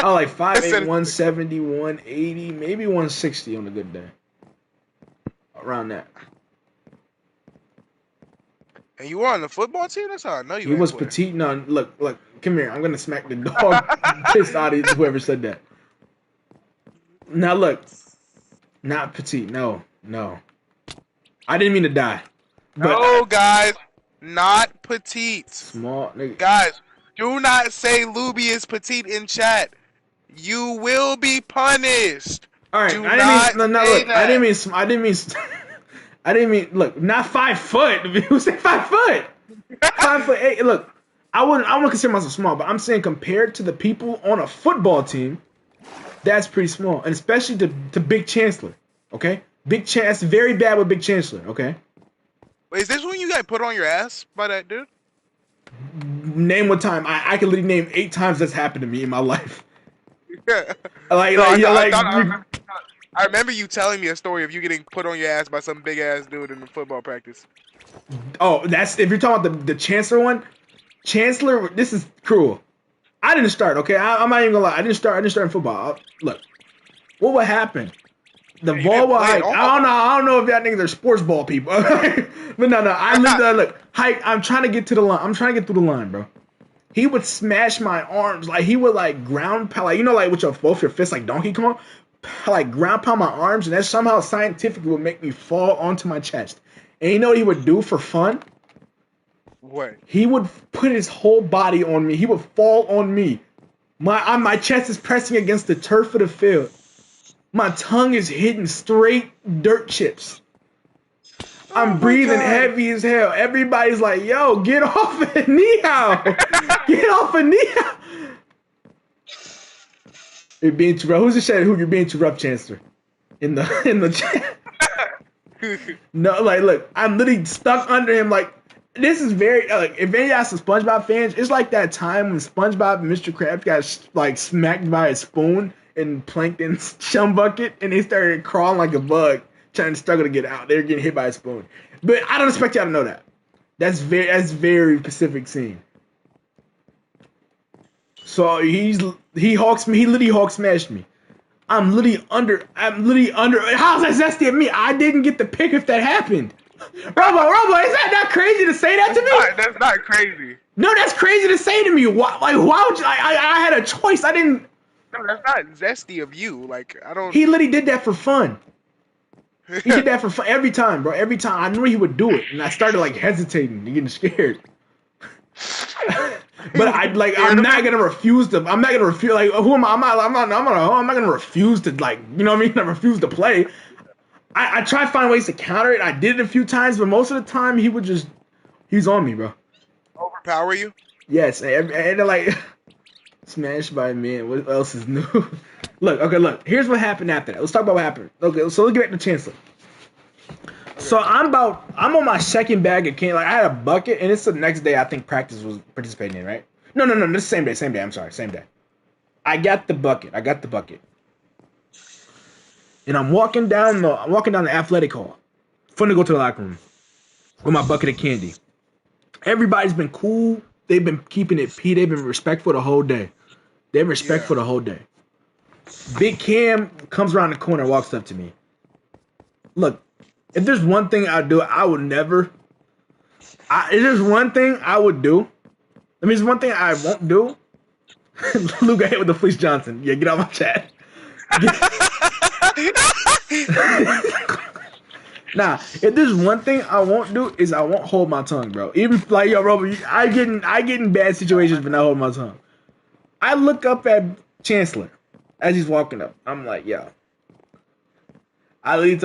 A: was like
B: I
A: 5'8",
B: said it.
A: 170, 180, maybe 160 on a good day. Around that.
B: And you were on the football team? That's how I know you
A: He
B: ain't a
A: was
B: player.
A: petite. No, look, come here. I'm gonna smack the dog pissed out of whoever said that. Now look, not petite. No. I didn't mean to die, but
B: No, guys, not petite.
A: small nigga.
B: Guys, do not say Luby is petite in chat. You will be punished.
A: All right,
B: Do
A: I didn't
B: not
A: mean no.
B: say
A: Look, I didn't
B: that.
A: mean I didn't mean I didn't mean look. Not 5 foot. Who said 5 foot? 5'8". Look, I wouldn't consider myself small, but I'm saying compared to the people on a football team, that's pretty small, and especially to Big Chancellor. Okay, that's very bad with Big Chancellor. Okay,
B: Wait, is this when you got put on your ass by that dude?
A: name one time. I can literally name 8 times that's happened to me in my life.
B: Yeah.
A: Like,
B: No,
A: like, yeah, like.
B: I remember you telling me a story of you getting put on your ass by some big ass dude in the football practice.
A: Oh, that's if you're talking about the Chancellor one. Chancellor, this is cruel. I didn't start. Okay, I'm not even gonna lie. I didn't start in football. Look, what would happen? The
B: Yeah, you
A: ball
B: didn't
A: will
B: play at
A: hike.
B: all.
A: I don't know if y'all niggas are sports ball people. But no. I literally look hike. I'm trying to get to the line. I'm trying to get through the line, bro. He would smash my arms. Like he would like ground pound, like like with both your fists, like Donkey Kong, like ground pound my arms, and that somehow scientifically would make me fall onto my chest. And you know what he would do for fun?
B: What?
A: He would put his whole body on me. He would fall on me. My chest is pressing against the turf of the field. My tongue is hitting straight dirt chips.
B: Oh
A: I'm
B: my
A: breathing
B: god.
A: heavy as hell. Everybody's like, yo, get off of Nihao. Get off of Nihao. You're being too rough. Who's the shit who you're being too rough, Chancellor? In the chat. No, like, look, I'm literally stuck under him. Like, this is very like if any of y'all some SpongeBob fans, it's like that time when SpongeBob and Mr. Krabs got like smacked by a spoon in Plankton's chum bucket, and they started crawling like a bug, trying to struggle to get out. They're getting hit by a spoon. But I don't expect y'all to know that. That's very specific scene. So he hawks me. He literally hawk smashed me. I'm literally under. How's that zesty of me? I didn't get the pick if that happened. Robo, is that not crazy to say that to me?
B: That's not crazy.
A: No, that's crazy to say to me. Why would you? I had a choice. I didn't.
B: No, that's not zesty of you. Like I don't.
A: He literally did that for fun. He did that for fun every time, bro. Every time I knew he would do it, and I started like hesitating, and getting scared. But I'm not gonna refuse to. I'm not gonna refuse. Like, who am I? I'm not gonna refuse to, like, you know what I mean? I refuse to play. I try to find ways to counter it. I did it a few times, but most of the time he's on me, bro.
B: Overpower you?
A: Yes, and like smashed by man. What else is new? Look. Here's what happened after that. Let's talk about what happened. Okay, so let's get back to Chancellor. So I'm on my second bag of candy. Like I had a bucket, and it's the next day. I think practice was participating in, right? No. This same day. I'm sorry, same day. I got the bucket, and I'm walking down the athletic hall, finna go to the locker room with my bucket of candy. Everybody's been cool. They've been keeping it P. They've been respectful the whole day. They're respectful the whole day. Big Cam comes around the corner and walks up to me. Look, if there's one thing I do, I would never. If there's one thing I would do, I mean, there's one thing I won't do. Luke got hit with the Fleece Johnson. Yeah, get out of my chat. Nah, if there's one thing I won't do is I won't hold my tongue, bro. Even like yo, Robo, I get in bad situations but not holding my tongue. I look up at Chancellor as he's walking up. I'm like, yo. I literally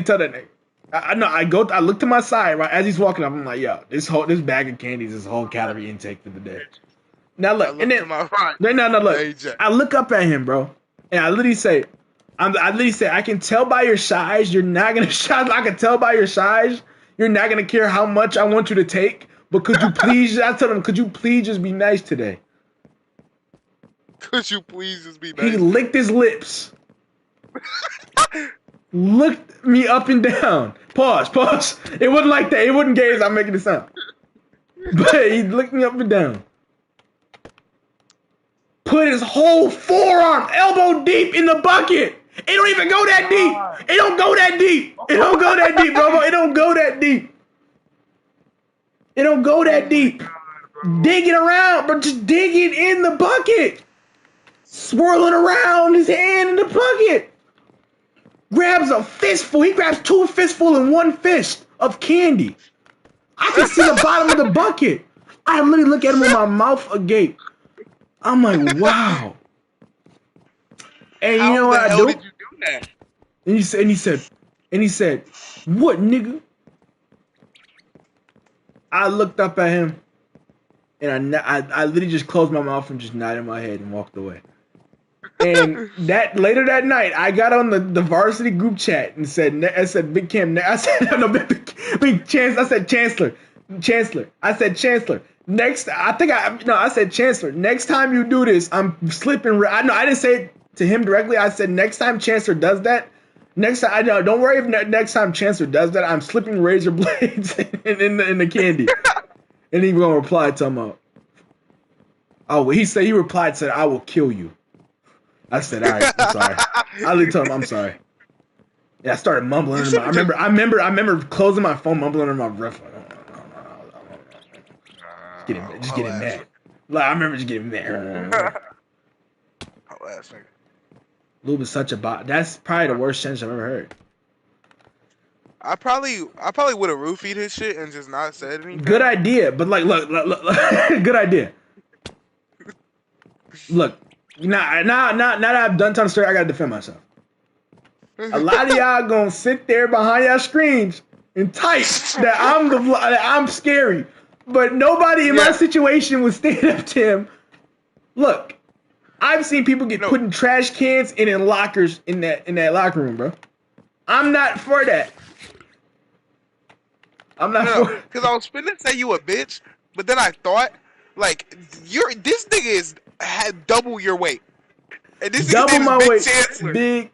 A: tell that nigga. I look to my side right as he's walking up. I'm like, yo, this bag of candies is whole calorie intake for the day. Now look,
B: look
A: look.
B: AJ.
A: I look up at him, bro, and I literally say, I can tell by your size, you're not gonna shot. I can tell by your size, you're not gonna care how much I want you to take. But could you please? I told him, could you please just be nice today?
B: Could you please just be nice?
A: He licked his lips, looked me up and down. Pause. It wasn't like that. It wasn't gay as I'm making it sound. But he looked me up and down. put his whole forearm, elbow deep in the bucket. It don't even go that deep. It don't go that deep. It don't go that deep, Robo. It don't go that deep. It don't go that deep. Digging around, but just digging in the bucket. Swirling around his hand in the bucket. Grabs a fistful. He grabs 2 fistfuls in 1 fist of candy. I can see the bottom of the bucket. I literally look at him with my mouth agape. I'm like, wow. And you know what I do?
B: How the hell did you do that?
A: And he said, what, nigga? I looked up at him, and I literally just closed my mouth and just nodded my head and walked away. And later that night, I got on the varsity group chat and I said, Big Cam, I said, no, Big Chancellor. I said, Chancellor. I said, Chancellor. I said, Chancellor. Next time you do this, I'm slipping. I didn't say it to him directly. I said, next time Chancellor does that, don't worry if next time Chancellor does that, I'm slipping razor blades in the candy. And he gonna reply to him, he replied, said, I will kill you. I said, all right, I'm sorry. I literally told him, I'm sorry. Yeah, I started mumbling. I remember closing my phone, mumbling under my breath. Just getting mad. Like, I remember just getting mad. Lube is such a bot. That's probably the worst sentence I've ever heard.
B: I probably would have roofied his shit and just not said anything.
A: Good idea, but like, look, good idea. Look, now that I've done telling the story, I gotta defend myself. A lot of y'all gonna sit there behind y'all screens and type that I'm scary, but nobody in my situation would stand up to him. Look, I've seen people get put in trash cans and in lockers in that locker room, bro. I'm not for that. I'm not for it.
B: Because I was finna say you a bitch, but then I thought, like, this nigga had double your weight. And this
A: double my weight.
B: Chancellor.
A: Big.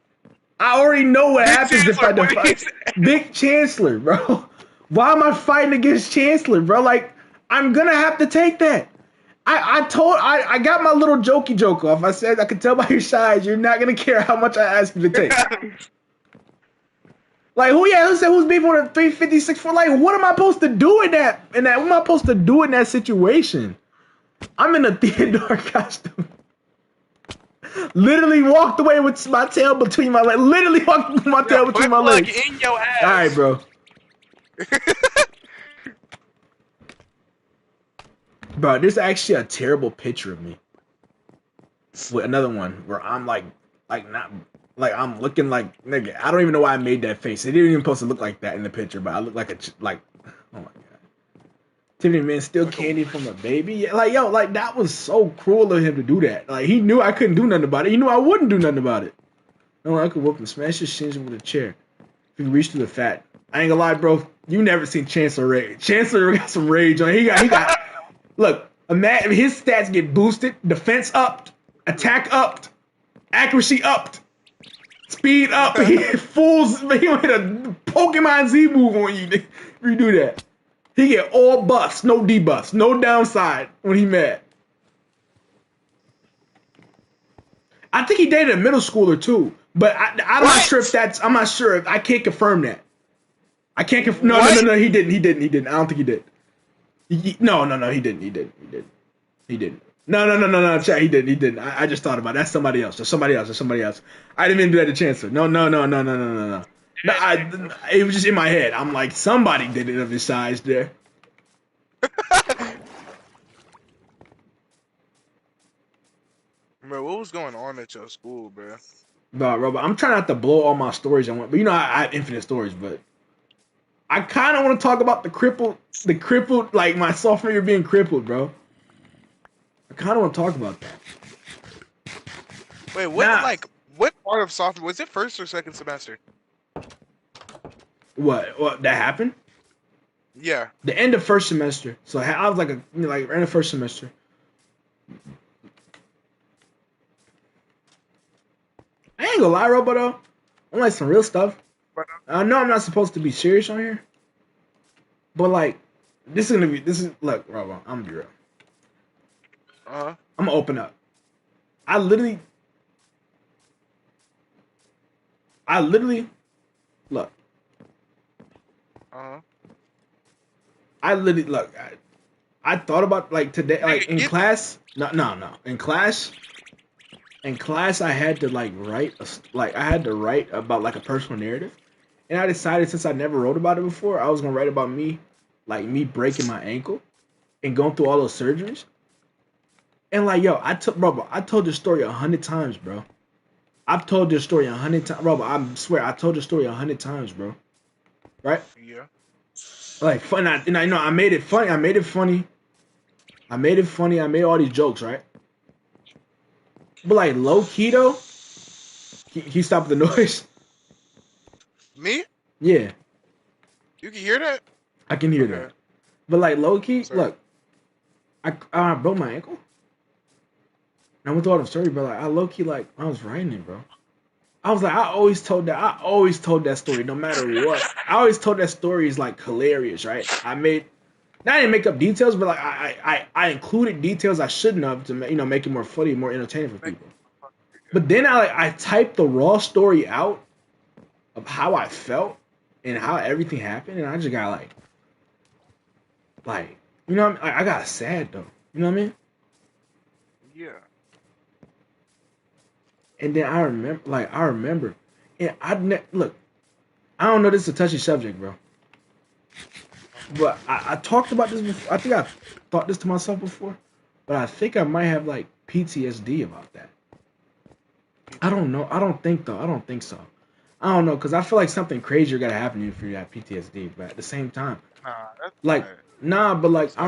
A: I already know what happens
B: Chancellor,
A: if I defy Big Chancellor, bro. Why am I fighting against Chancellor, bro? Like, I'm gonna have to take that. I got my little jokey joke off. I said I could tell by your size you're not gonna care how much I ask you to take. Like, who said who's beefing with a 356 4? Like, what am I supposed to do in that? What am I supposed to do in that situation? I'm in a Theodore costume. Literally walked away with my tail between my legs. Literally walked with my tail between my legs.
B: In your ass.
A: All right, bro. Bro, there's actually a terrible picture of me with another one where I'm I'm looking like nigga. I don't even know why I made that face. It didn't even supposed to look like that in the picture, but I look like oh my god. Tiffany, man, still candy from a baby. Yeah, like that was so cruel of him to do that. Like, he knew I couldn't do nothing about it. He knew I wouldn't do nothing about it. No, I could whoop him, smash his shins with a chair. If he reached through the fat. I ain't gonna lie, bro. You never seen Chancellor rage. Chancellor got some rage on. He got. Look, imagine his stats get boosted, defense upped, attack upped, accuracy upped, speed up. He hit a Pokemon Z move on you. If you do that. He get all buffs, no debuffs, no downside when he mad. I think he dated a middle schooler too, but I'm not sure if that's. I'm not sure. I can't confirm that. I can't confirm. No, he didn't. I don't think he did. No, he didn't. No, chat, he didn't. I just thought about it. That's somebody else. There's somebody else. I didn't even do that to Chancellor. No. No, it was just in my head. I'm like, somebody did it of his size there.
B: Bro, what was going on at your school, bro?
A: Bro, Robo, I'm trying not to blow all my stories I want, but I have infinite stories, but I kind of want to talk about the crippled, like my sophomore year being crippled, bro. I kind of want to talk about that.
B: Wait, what part of sophomore, was it first or second semester?
A: What that happened?
B: Yeah.
A: The end of first semester. So I was like end of first semester. I ain't gonna lie, Robo, though. I'm like some real stuff. I know I'm not supposed to be serious on here. But look, Robo, I'm gonna be real.
B: Uh-huh.
A: I'm gonna open up. I literally, look.
B: Uh-huh.
A: I literally look. I thought about like today, like
B: Nigga,
A: in
B: get
A: class. No, no, no. In class, I had to like like I had to write about like a personal narrative, and I decided since I never wrote about it before, I was gonna write about me, like me breaking my ankle and going through all those surgeries. And like, yo, I told this story 100 times, bro. I've told this story 100 times, bro. I swear, I told this story 100 times, bro. Right?
B: yeah.
A: Like fun, and I know I made it funny. I made it funny. I made it funny. I made all these jokes, right? But like low key though, he stopped the noise.
B: Me?
A: Yeah,
B: You can hear that?
A: I can hear
B: Okay.
A: that. But like low key,
B: Sorry.
A: look, I broke my ankle. And I went through all the story, but like I low key like I was writing it, bro. I was like I always told that story no matter what. I always told that story is like hilarious, right? I didn't make up details, but like I included details I shouldn't have to make it more funny, more entertaining for
B: Like,
A: people. But then I typed the raw story out of how I felt and how everything happened, and I just got like what I mean? I got sad though. You know what I mean?
B: yeah.
A: And then I remember, and look. I don't know. This is a touchy subject, bro. But I talked about this before. I think I thought this to myself before, but I think I might have like PTSD about that. I don't know. I don't think though. I don't think so. I don't know because I feel like something crazier gotta happen to you for you to have PTSD. But at the same time,
B: Nah, that's
A: like
B: not.
A: nah. But like
B: That's not.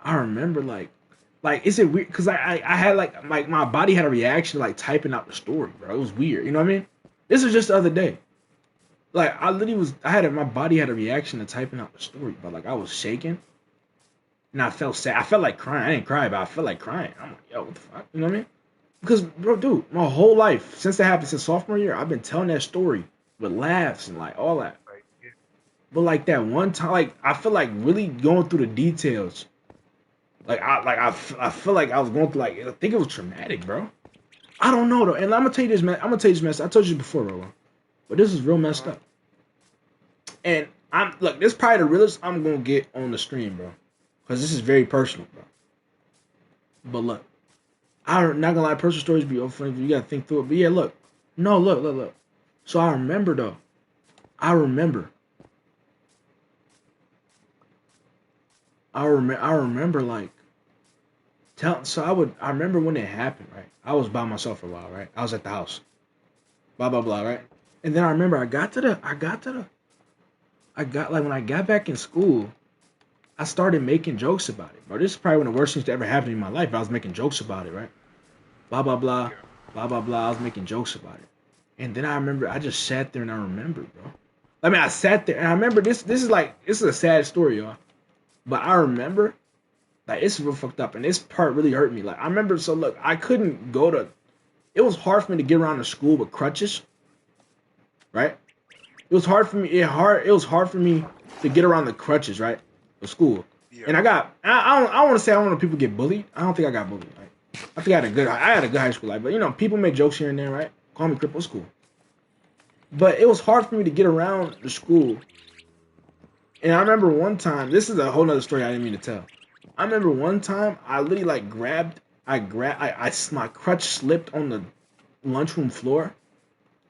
A: I remember like is it weird? Because I had like my body had a reaction to like typing out the story, bro. It was weird. You know what I mean? This was just the other day. Like my body had a reaction to typing out the story, but like I was shaking and I felt sad. I felt like crying. I didn't cry, but I felt like crying. I'm like, yo, what the fuck? You know what I mean? Because bro, dude, my whole life since that happened, since sophomore year, I've been telling that story with laughs and like all that.
B: Like, yeah.
A: But like that one time, like I feel like really going through the details. I feel like I was going through like I think it was traumatic, bro. I don't know though, and I'm gonna tell you this, man. I'm gonna tell you this, man. I told you before, Robo, but this is real messed
B: Uh-huh.
A: up. And this is probably the realest I'm gonna get on the stream, bro, because this is very personal, bro. But look, I'm not gonna lie, personal stories be funny. You gotta think through it. But yeah, look, no, look. So I remember though. I remember. I remember like so I remember when it happened, right? I was by myself for a while, right? I was at the house. Blah blah blah, right? And then I remember I got like when I got back in school, I started making jokes about it, bro. This is probably one of the worst things to ever happen in my life. I was making jokes about it, right? Blah blah blah,
B: Yeah.
A: blah blah blah. I was making jokes about it, and then I remember I just sat there and I remembered, bro. I mean, I sat there and I remember this. This is a sad story, y'all. But I remember like it's real fucked up, and this part really hurt me. Like I remember, so look, I couldn't go to. It was hard for me to get around to school with crutches, right? It was hard for me. It was hard for me to get around the crutches, right? For school.
B: Yeah.
A: And I don't want to say I don't want people get bullied. I don't think I got bullied. Right? I think I had a good high school life, but people make jokes here and there, right? Call me cripple school. But it was hard for me to get around the school. And I remember one time, this is a whole nother story I didn't mean to tell. I remember one time I literally like my crutch slipped on the lunchroom floor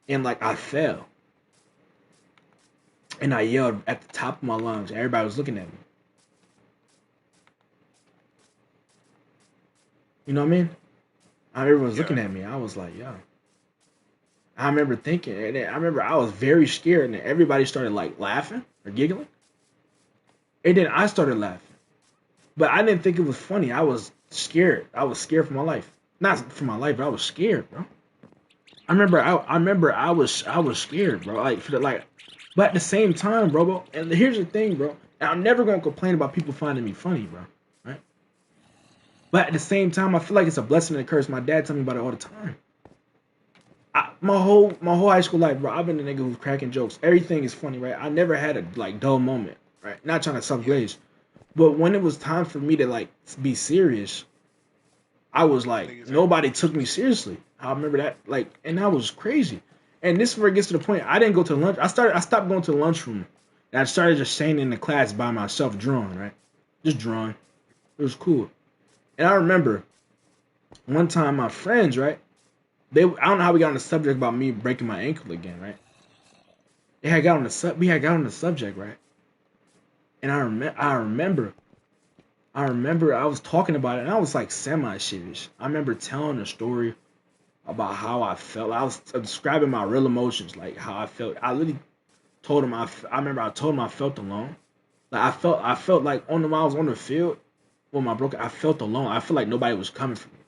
A: and like I fell. And I yelled at the top of my lungs. Everybody was looking at me. You know what I mean? Everyone was looking
B: Yeah.
A: at me. I was like, yo. I remember thinking, and then I remember I was very scared, and then everybody started like laughing or giggling. And then I started laughing. But I didn't think it was funny. I was scared. I was scared for my life. Not for my life, but I was scared, bro. I remember I was scared, bro. Like for the like but at the same time, bro, and here's the thing, bro. And I'm never gonna complain about people finding me funny, bro. Right? But at the same time, I feel like it's a blessing and a curse. My dad tells me about it all the time. My whole high school life, bro, I've been the nigga who's cracking jokes. Everything is funny, right? I never had a like dull moment, right? Not trying to self
B: Yeah.
A: glaze, but when it was time for me to like be serious, I was like,
B: Niggas ain't.
A: nobody took me seriously. I remember that, like, and that was crazy. And this is where it gets to the point. I didn't go to lunch. I stopped going to the lunchroom. And I started just staying in the class by myself, drawing, right? Just drawing. It was cool. And I remember one time my friends, right? I don't know how we got on the subject about me breaking my ankle again, right? We had got on the subject, right? And I remember I was talking about it, and I was like semi-shittish. I remember telling a story about how I felt. I was describing my real emotions, like how I felt. I literally told him I remember I told him I felt alone. Like I felt like when I was on the field with my broken, I felt alone. I felt like nobody was coming for me.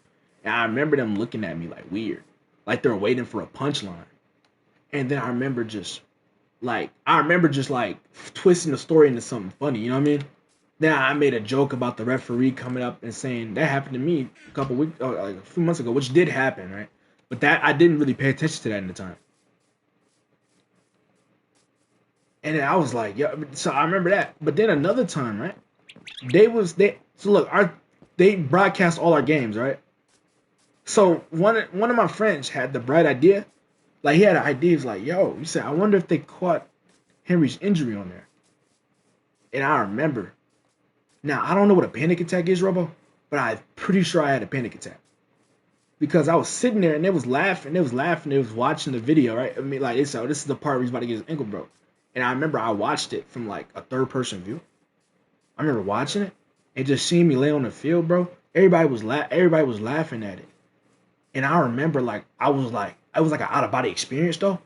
A: And I remember them looking at me like weird, like they were waiting for a punchline. And then I remember just like twisting the story into something funny. You know what I mean? Then I made a joke about the referee coming up and saying that happened to me a couple weeks, like a few months ago, which did happen, right? But that I didn't really pay attention to that in the time. And then I was like, yeah. So I remember that. But then another time, right? So look, they broadcast all our games, right? So one of my friends had the bright idea. Like he had an idea. He's like, yo, he said, I wonder if they caught Henry's injury on there. And I remember. Now I don't know what a panic attack is, Robo, but I'm pretty sure I had a panic attack. Because I was sitting there and they was laughing, they was watching the video, right? I mean, like they said, oh, this is the part where he's about to get his ankle broke. And I remember I watched it from like a third person view. I remember watching it and just seeing me lay on the field, bro. Everybody was laughing at it. And I remember it was like an out of body experience though.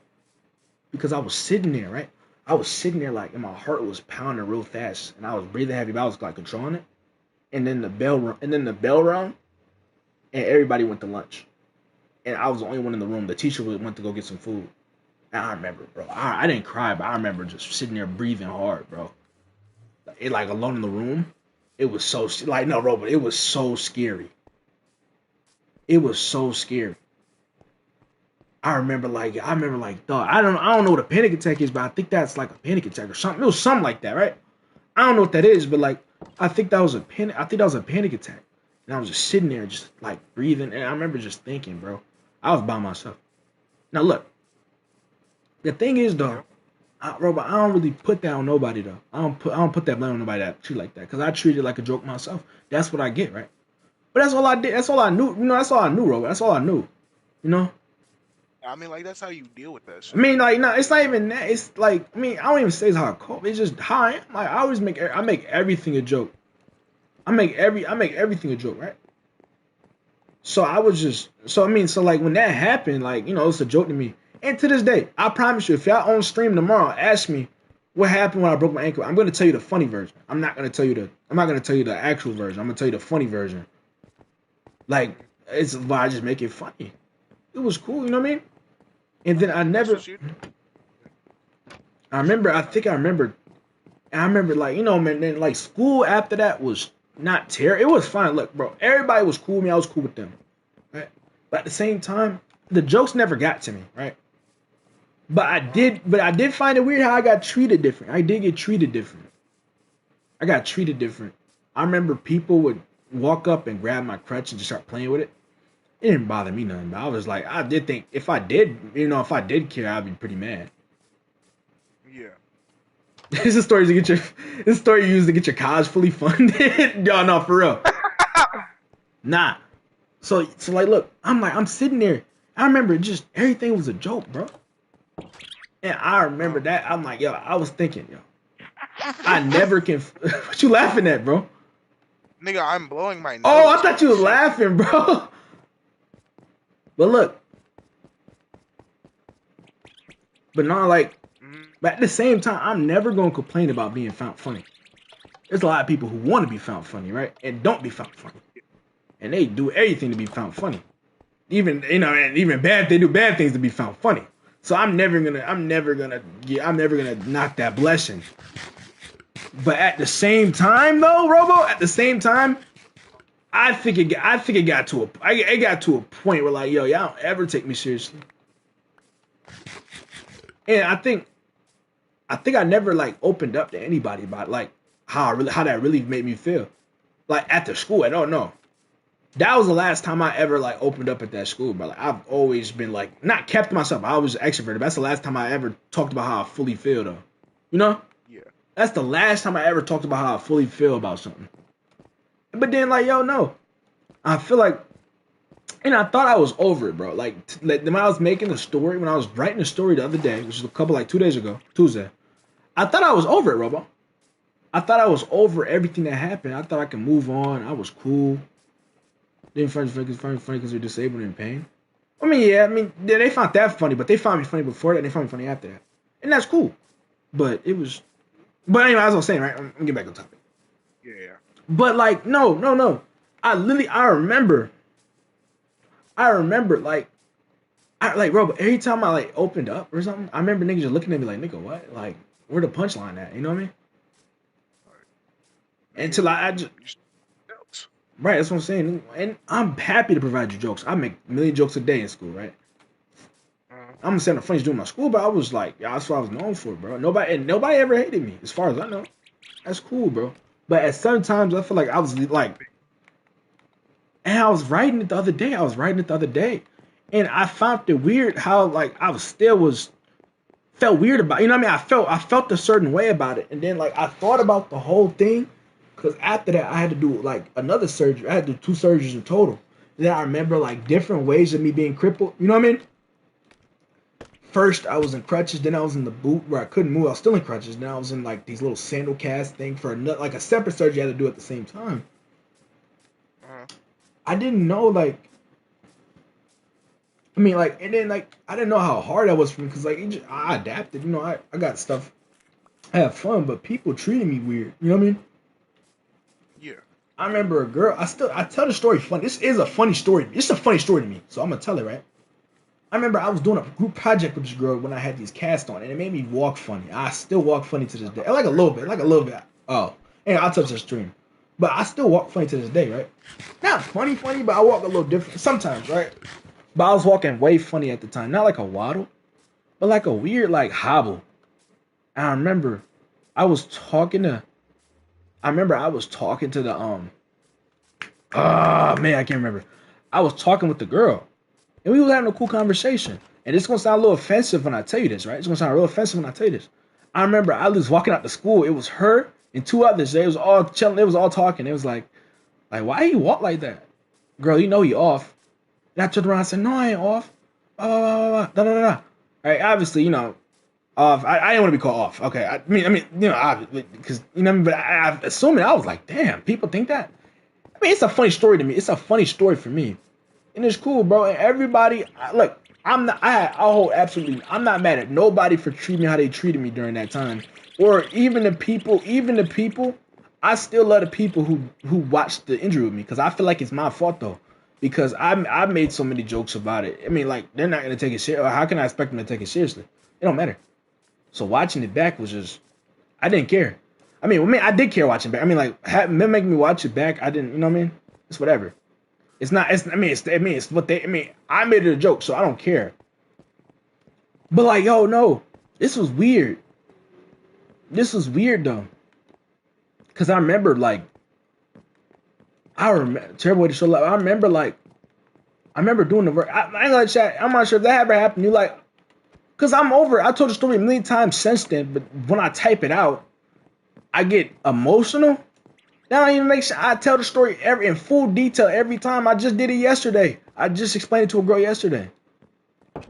A: Because I was sitting there, right? I was sitting there like and my heart was pounding real fast and I was breathing heavy, but I was like controlling it. And then the bell rung and everybody went to lunch. And I was the only one in the room. The teacher went to go get some food. And I remember, bro. I didn't cry, but I remember just sitting there breathing hard, bro. Like alone in the room. It was so like no, bro, but it was so scary. It was so scary. I remember dog. I don't know what a panic attack is, but I think that's like a panic attack or something. It was something like that, right? I don't know what that is, but like I think that was a panic attack. And I was just sitting there, just like breathing. And I remember just thinking, bro, I was by myself. Now look, the thing is though, Robert, I don't really put that on nobody though. I don't put that blame on nobody that treat like that because I treat it like a joke myself. That's what I get, right? But that's all I did. That's all I knew. You know, that's all I knew, Robert. That's all I knew. You know.
B: I mean, like that's how you deal with that shit.
A: I mean, like, no, it's not even that. It's like, I mean, I don't even say it's how I cope. It's just how I am. Like, I make everything a joke. I make everything a joke, right? So so like when that happened, like, you know, it's a joke to me. And to this day, I promise you, if y'all on stream tomorrow, ask me what happened when I broke my ankle. I'm gonna tell you the funny version. I'm not gonna tell you the actual version. I'm gonna tell you the funny version. Like, it's why I just make it funny. It was cool, you know what I mean? And then I remember like, you know, man, then like school after that was not terrible. It was fine. Look, bro, everybody was cool with me. I was cool with them. Right? But at the same time, the jokes never got to me, right? But I did find it weird how I got treated different. I did get treated different. I got treated different. I remember people would walk up and grab my crutch and just start playing with it. It didn't bother me none, but I was like, I did think if I did care, I'd be pretty mad.
B: Yeah.
A: This is a story you use to get your college fully funded. Y'all no, for real. Nah. So like, look, I'm sitting there. I remember just everything was a joke, bro. And I remember that. I'm like, yo, I was thinking, yo, I never can. What you laughing at, bro?
B: Nigga, I'm blowing my nose.
A: Oh, I thought you was laughing, bro. But look, but not like, but at the same time, I'm never gonna complain about being found funny. There's a lot of people who want to be found funny, right, and don't be found funny, and they do everything to be found funny. Even they do bad things to be found funny. So I'm never gonna knock that blessing. But at the same time, though, Robo, I think it got to a point where like, yo, y'all don't ever take me seriously. And I think I never like opened up to anybody about like how that really made me feel. Like after school, I don't know. That was the last time I ever like opened up at that school, bro. Like I've always been like not kept myself. I was extroverted. But that's the last time I ever talked about how I fully feel, though. You know,
B: Yeah.
A: that's the last time I ever talked about how I fully feel about something. But then, like, yo, no, I feel like, and I thought I was over it, bro. Like when I was making the story, when I was writing the story the other day, which is a couple like 2 days ago, Tuesday, I thought I was over it, Robo. I thought I was over everything that happened. I thought I could move on. I was cool. Didn't find it funny because they're disabled and in pain. I mean, yeah, they found that funny, but they found me funny before that, and they found me funny after that. And that's cool. But it was, but anyway, as I was saying, right, I'm getting back on topic.
B: Yeah.
A: But like, no. I remember, like, bro, every time I like opened up or something, I remember niggas just looking at me like, nigga, what? Like, where the punchline at? You know what I mean? Until I just, right, that's what I'm saying. And I'm happy to provide you jokes. I make a million jokes a day in school, right? I'm gonna say I'm the funniest dude in my school, but I was like, yeah, that's what I was known for, bro. Nobody ever hated me, as far as I know. That's cool, bro. But at some times, I feel like I was like, and I was writing it the other day. And I found it weird how like I was still felt weird about it. You know what I mean? I felt a certain way about it. And then like I thought about the whole thing. Cause after that I had to do like another surgery. I had to do 2 surgeries in total. And then I remember like different ways of me being crippled. You know what I mean? First I was in crutches, then I was in the boot where I couldn't move. I was still in crutches. Then I was in like these little sandal cast thing for like a separate surgery I had to do at the same time. I didn't know like and then like I didn't know how hard that was for me because like I adapted. You know, I got stuff. I have fun, but people treated me weird. You know what I mean?
B: Yeah.
A: I remember a girl. I tell the story funny. This is a funny story. It's a funny story to me, so I'm gonna tell it, right? I remember I was doing a group project with this girl when I had these casts on, and it made me walk funny. I still walk funny to this day, like a little bit. Oh, and I'll touch the stream, but I still walk funny to this day, right? Not funny, but I walk a little different sometimes, right? But I was walking way funny at the time, not like a waddle, but like a weird like hobble. And I remember I was talking to the man, I can't remember. I was talking with the girl, and we were having a cool conversation. And it's gonna sound a little offensive when I tell you this, right? It's gonna sound real offensive when I tell you this. I remember I was walking out to school. It was her and 2 others. They was all chilling. They was all talking. It was like why he walk like that? Girl, you know he off. And I turned around and said, no, I ain't off. Da. Right, obviously, you know, off. I didn't want to be called off. Okay, I mean, you know, because you know, but I assuming I was like, damn, people think that. I mean, it's a funny story to me. It's a funny story for me, and it's cool, bro. And everybody, look, I'm not. I'm not mad at nobody for treating me how they treated me during that time, or even the people. I still love the people who watched the injury with me because I feel like it's my fault though. Because I made so many jokes about it. I mean, like, they're not going to take it seriously. How can I expect them to take it seriously? It don't matter. So watching it back was just, I didn't care. I mean, I did care watching back. I mean, like, them making me watch it back, I didn't, you know what I mean? It's whatever. It's not, it's what they, I made it a joke, so I don't care. But like, yo, no, this was weird. This was weird, though. Because I remember, like, terrible way to show love. I remember doing the work. I ain't gonna chat. I'm not sure if that ever happened. You like, cause I'm over it. I told the story a million times since then, but when I type it out, I get emotional. That don't even make sense. I tell the story in full detail every time. I just did it yesterday. I just explained it to a girl yesterday. Why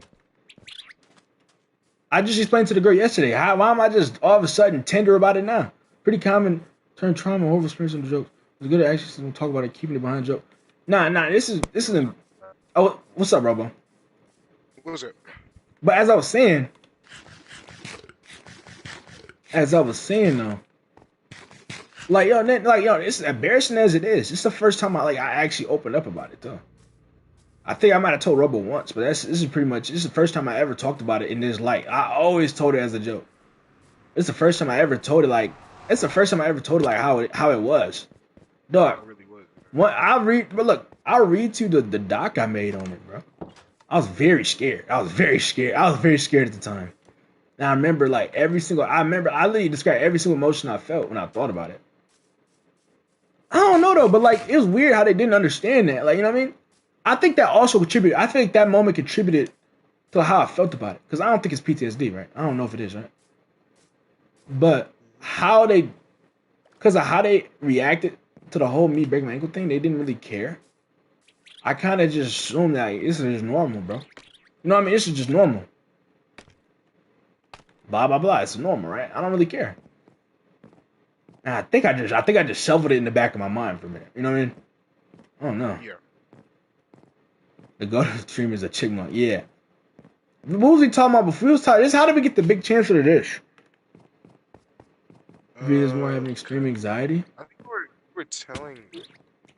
A: am I just all of a sudden tender about it now? Pretty common turn trauma over experience into jokes. It's good to actually talk about it, keeping it behind a joke. Nah. This isn't. Oh, what's up, Robo?
B: What was it?
A: But as I was saying though, like yo, it's embarrassing as it is. It's the first time I actually opened up about it though. I think I might have told Robo once, but this is the first time I ever talked about it in this light. I always told it as a joke. It's the first time I ever told it how it was. Dog. I'll read to you the doc I made on it, bro. I was very scared. I was very scared at the time. And I remember I literally described every single emotion I felt when I thought about it. I don't know though, but like it was weird how they didn't understand that. Like you know what I mean? I think that also contributed. I think that moment contributed to how I felt about it because I don't think it's PTSD, right? I don't know if it is, right? But how they, because of how they reacted to the whole me breaking my ankle thing, they didn't really care. I kind of just assumed that like, this is just normal, bro. You know what I mean? This is just normal. Blah blah blah. It's normal, right? I don't really care. And I think I just shoveled it in the back of my mind for a minute. You know what I mean? I don't know.
B: Yeah.
A: The go-to stream is a chipmunk. Yeah. What was he talking about before? We was talking. This how did we get the big chance of the dish? Because more having extreme anxiety.
B: I think we're telling.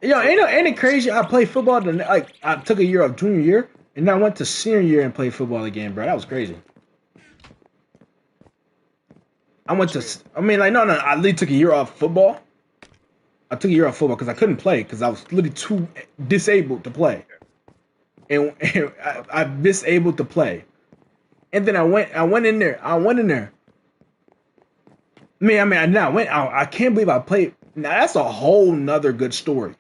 A: Yo, ain't it crazy? I played football. Like I took a year off junior year, and then I went to senior year and played football again, bro. That was crazy. I went to. I mean, like no. I literally took a year off football. I took a year off football because I couldn't play because I was literally too disabled to play, and I'm disabled to play. And then I went in there. I can't believe I played. Now that's a whole nother good story.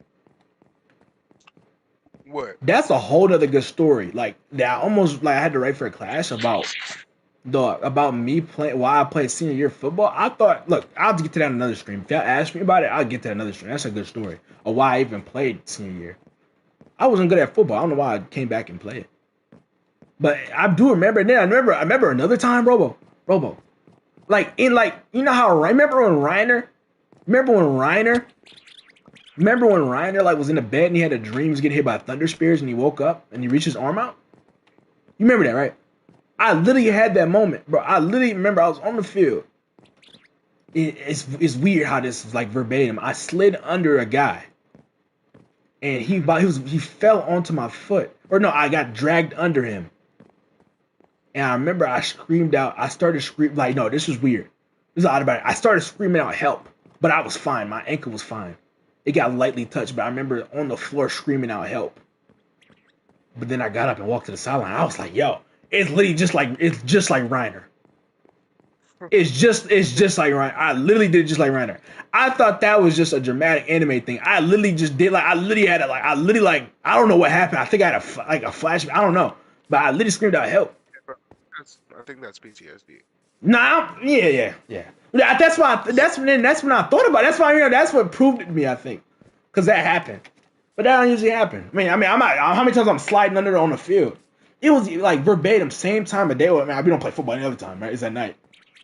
B: What?
A: That's a whole nother good story. Like that, almost like I had to write for a class about me playing why I played senior year football. I thought, look, I'll get to that in another stream. If y'all ask me about it, I'll get to that another stream. That's a good story of why I even played senior year. I wasn't good at football. I don't know why I came back and played it. But I do remember. Then I remember another time, Robo. Like in like you know how remember when Reiner like was in the bed and he had a dream he was getting hit by thunder spears and he woke up and he reached his arm out? You remember that, right? I literally had that moment, bro. I literally remember I was on the field. It's weird how this is like verbatim. I slid under a guy and he fell onto my foot. Or no, I got dragged under him. And I remember I screamed out. I started screaming like, no, this was weird. This is odd about it. I started screaming out help, but I was fine. My ankle was fine. It got lightly touched, but I remember on the floor screaming out help. But then I got up and walked to the sideline. I was like, yo, it's literally just like Reiner. It's just like Reiner. I literally did just like Reiner. I thought that was just a dramatic anime thing. I literally just did like I don't know what happened. I think I had a flashback. I don't know, but I literally screamed out help.
B: I think that's PTSD.
A: Nah, yeah. That's when I thought about it. That's what proved it to me. I think because that happened, but that don't usually happen. I mean, I'm not, how many times I'm sliding under on the field? It was like verbatim, same time of day. We don't play football any other time, right? It's at night.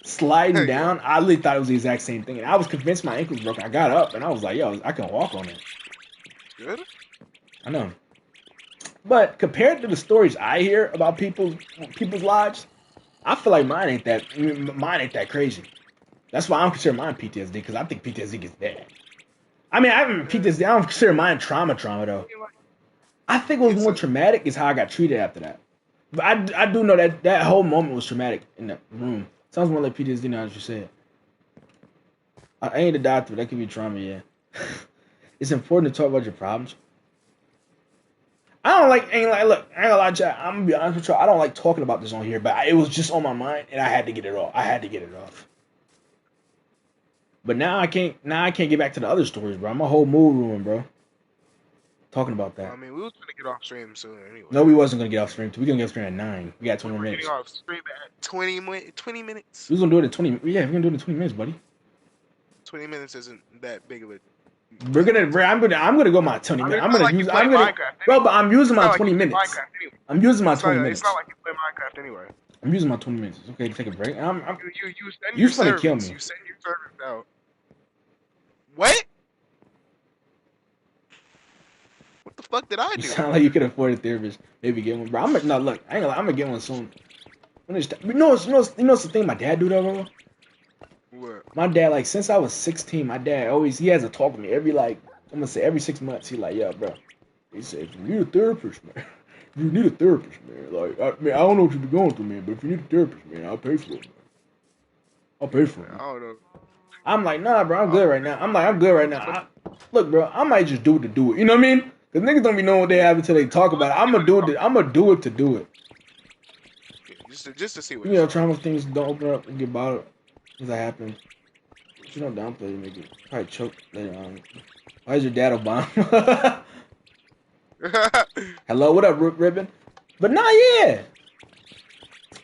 A: Sliding down, I literally thought it was the exact same thing, and I was convinced my ankle was broken. I got up and I was like, yo, I can walk on it.
B: Good.
A: I know, but compared to the stories I hear about people's lives. I feel like mine ain't that crazy. That's why I don't consider mine PTSD because I think PTSD gets bad. I mean, I haven't PTSD. I don't consider mine trauma though. I think what was more traumatic is how I got treated after that. But I do know that whole moment was traumatic in that room. Sounds more like PTSD now as you said. I ain't a doctor, but that could be trauma, yeah. It's important to talk about your problems. I ain't gonna lie to you. I'm gonna be honest with you. I don't like talking about this on here, but it was just on my mind and I had to get it off. But now I can't get back to the other stories, bro. I'm a whole mood ruined, bro. Talking about that.
B: I mean, we was gonna get off stream soon anyway.
A: No, we wasn't gonna get off stream. We gonna get off stream at 9. We got 20 minutes.
B: Getting off stream at 20 minutes.
A: We was gonna do it in 20. Yeah, we're gonna do it in 20 minutes, buddy.
B: 20 minutes isn't that big of a.
A: I'm gonna go my 20 minutes. But I'm using my 20 minutes. I'm using my 20 minutes.
B: It's not like you play Minecraft anyway.
A: I'm using my 20 minutes. It's okay to take a break.
B: You
A: trying to kill me.
B: You send your servants out. What? What the fuck did I do?
A: You sound like you could afford a therapist. Maybe get one, bro. I'm gonna get one soon. You know what's the thing my dad do though, bro?
B: What?
A: My dad, like, since I was 16, my dad he has a talk with me every 6 months. He like, yeah, bro. He said, if you need a therapist, man. Like, I don't know what you be going through, man, but if you need a therapist, man, I'll pay for it, man. I'll pay for it. Man.
B: I don't know.
A: I'm like, nah, bro, I'm good right now. I'm good right now. Look, bro, I might just do it to do it. You know what I mean? Because niggas don't be knowing what they have until they talk about it. I'm gonna do it to do it.
B: Just to see what.
A: You know, trauma things don't open up and get bottled. Because that happened. You don't downplay it, nigga. Probably choke later on. Why is your dad Obama? Hello, what up, Ribbon? But nah, yeah.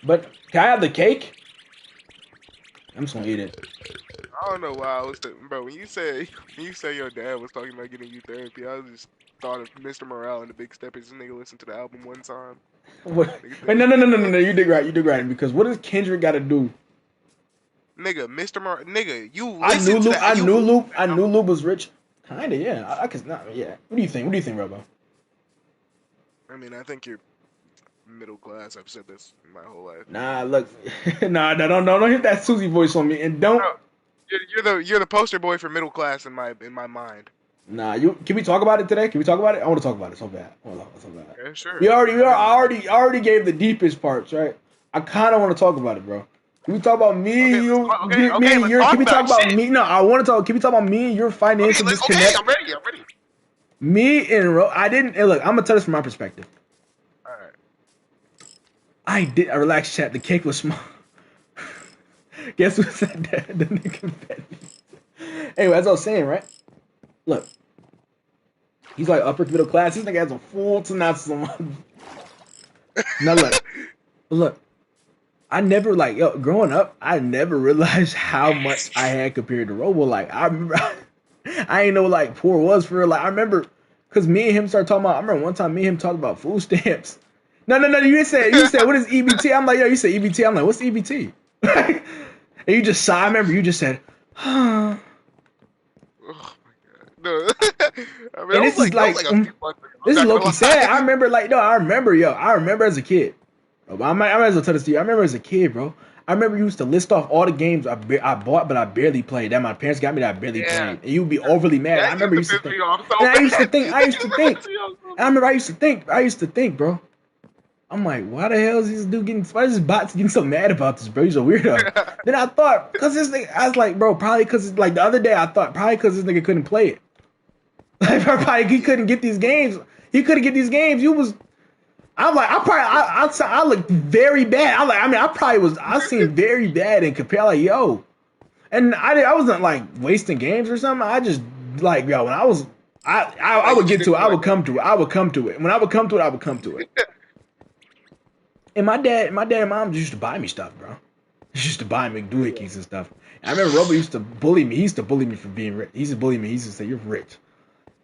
A: But can I have the cake? I'm just gonna eat it.
B: I don't know why I was, bro. When you say your dad was talking about getting you therapy, I just thought of Mr. Morale and the Big Steppers. This nigga listened to the album one time.
A: What? Wait, no. You did right. You did right. Because what does Kendrick got to do?
B: Nigga, nigga, you
A: I knew
B: listen to
A: Luke.
B: that.
A: I
B: You
A: knew Luke. I knew Luke was rich. Kinda, yeah. I could not. Yeah. What do you think? What do you think, Robo?
B: I mean, I think you're middle class. I've said this my whole life.
A: Nah, look. Nah, don't hit that Susie voice on me, and don't.
B: No, you're the poster boy for middle class in my mind.
A: Nah, can we talk about it today? Can we talk about it? I want to talk about it so bad. I want to talk so bad.
B: Yeah, sure.
A: I already gave the deepest parts, right? I kind of want to talk about it, bro. Can we talk about me,
B: Okay,
A: you,
B: okay,
A: me, and your? Can we talk about
B: shit.
A: me? No, I want to talk. Can we talk about me and your financial disconnect?
B: Okay, I'm ready.
A: Me and I didn't. Hey, look, I'm gonna tell this from my perspective.
B: All right.
A: I relaxed, chat. The cake was small. Guess who said that? The nigga fed me. Anyway, as I was saying, right? Look, he's like upper middle class. This nigga has a full synopsis on. Now look. I never growing up. I never realized how much I had compared to Robo. Like I remember, I ain't know like poor was for real. Like I remember, cause me and him started talking about. I remember one time me and him talked about food stamps. No. You said what is EBT? I'm like, yo, you said EBT. I'm like, what's EBT? And you just sighed. I remember you just said, huh.
B: Oh my god. No. I mean,
A: And this is like, this is low-key sad. I remember I remember as a kid. I might as well tell this to you. I remember as a kid, bro. I remember you used to list off all the games I bought, but I barely played. That my parents got me that I barely played. And you'd be overly mad. I remember you used to think. I used to think. I remember I used to think, bro. I'm like, why the hell is this dude why is this bot getting so mad about this, bro? He's a weirdo. Then I thought, because this nigga, I was like, bro, probably because, like, the other day I thought, probably because this nigga couldn't play it. Like, probably he couldn't get these games. He couldn't get these games. I'm like, I looked very bad. I seemed very bad and compare, like, yo. And I wasn't, like, wasting games or something. I just, like, yo, when I was, I would get to it. I would come to it. When I would come to it, I would come to it. And my dad and mom just used to buy me stuff, bro. He used to buy me doohickeys and stuff. And I remember Robo used to bully me. He used to bully me for being rich. He used to bully me. He used to say, "You're rich."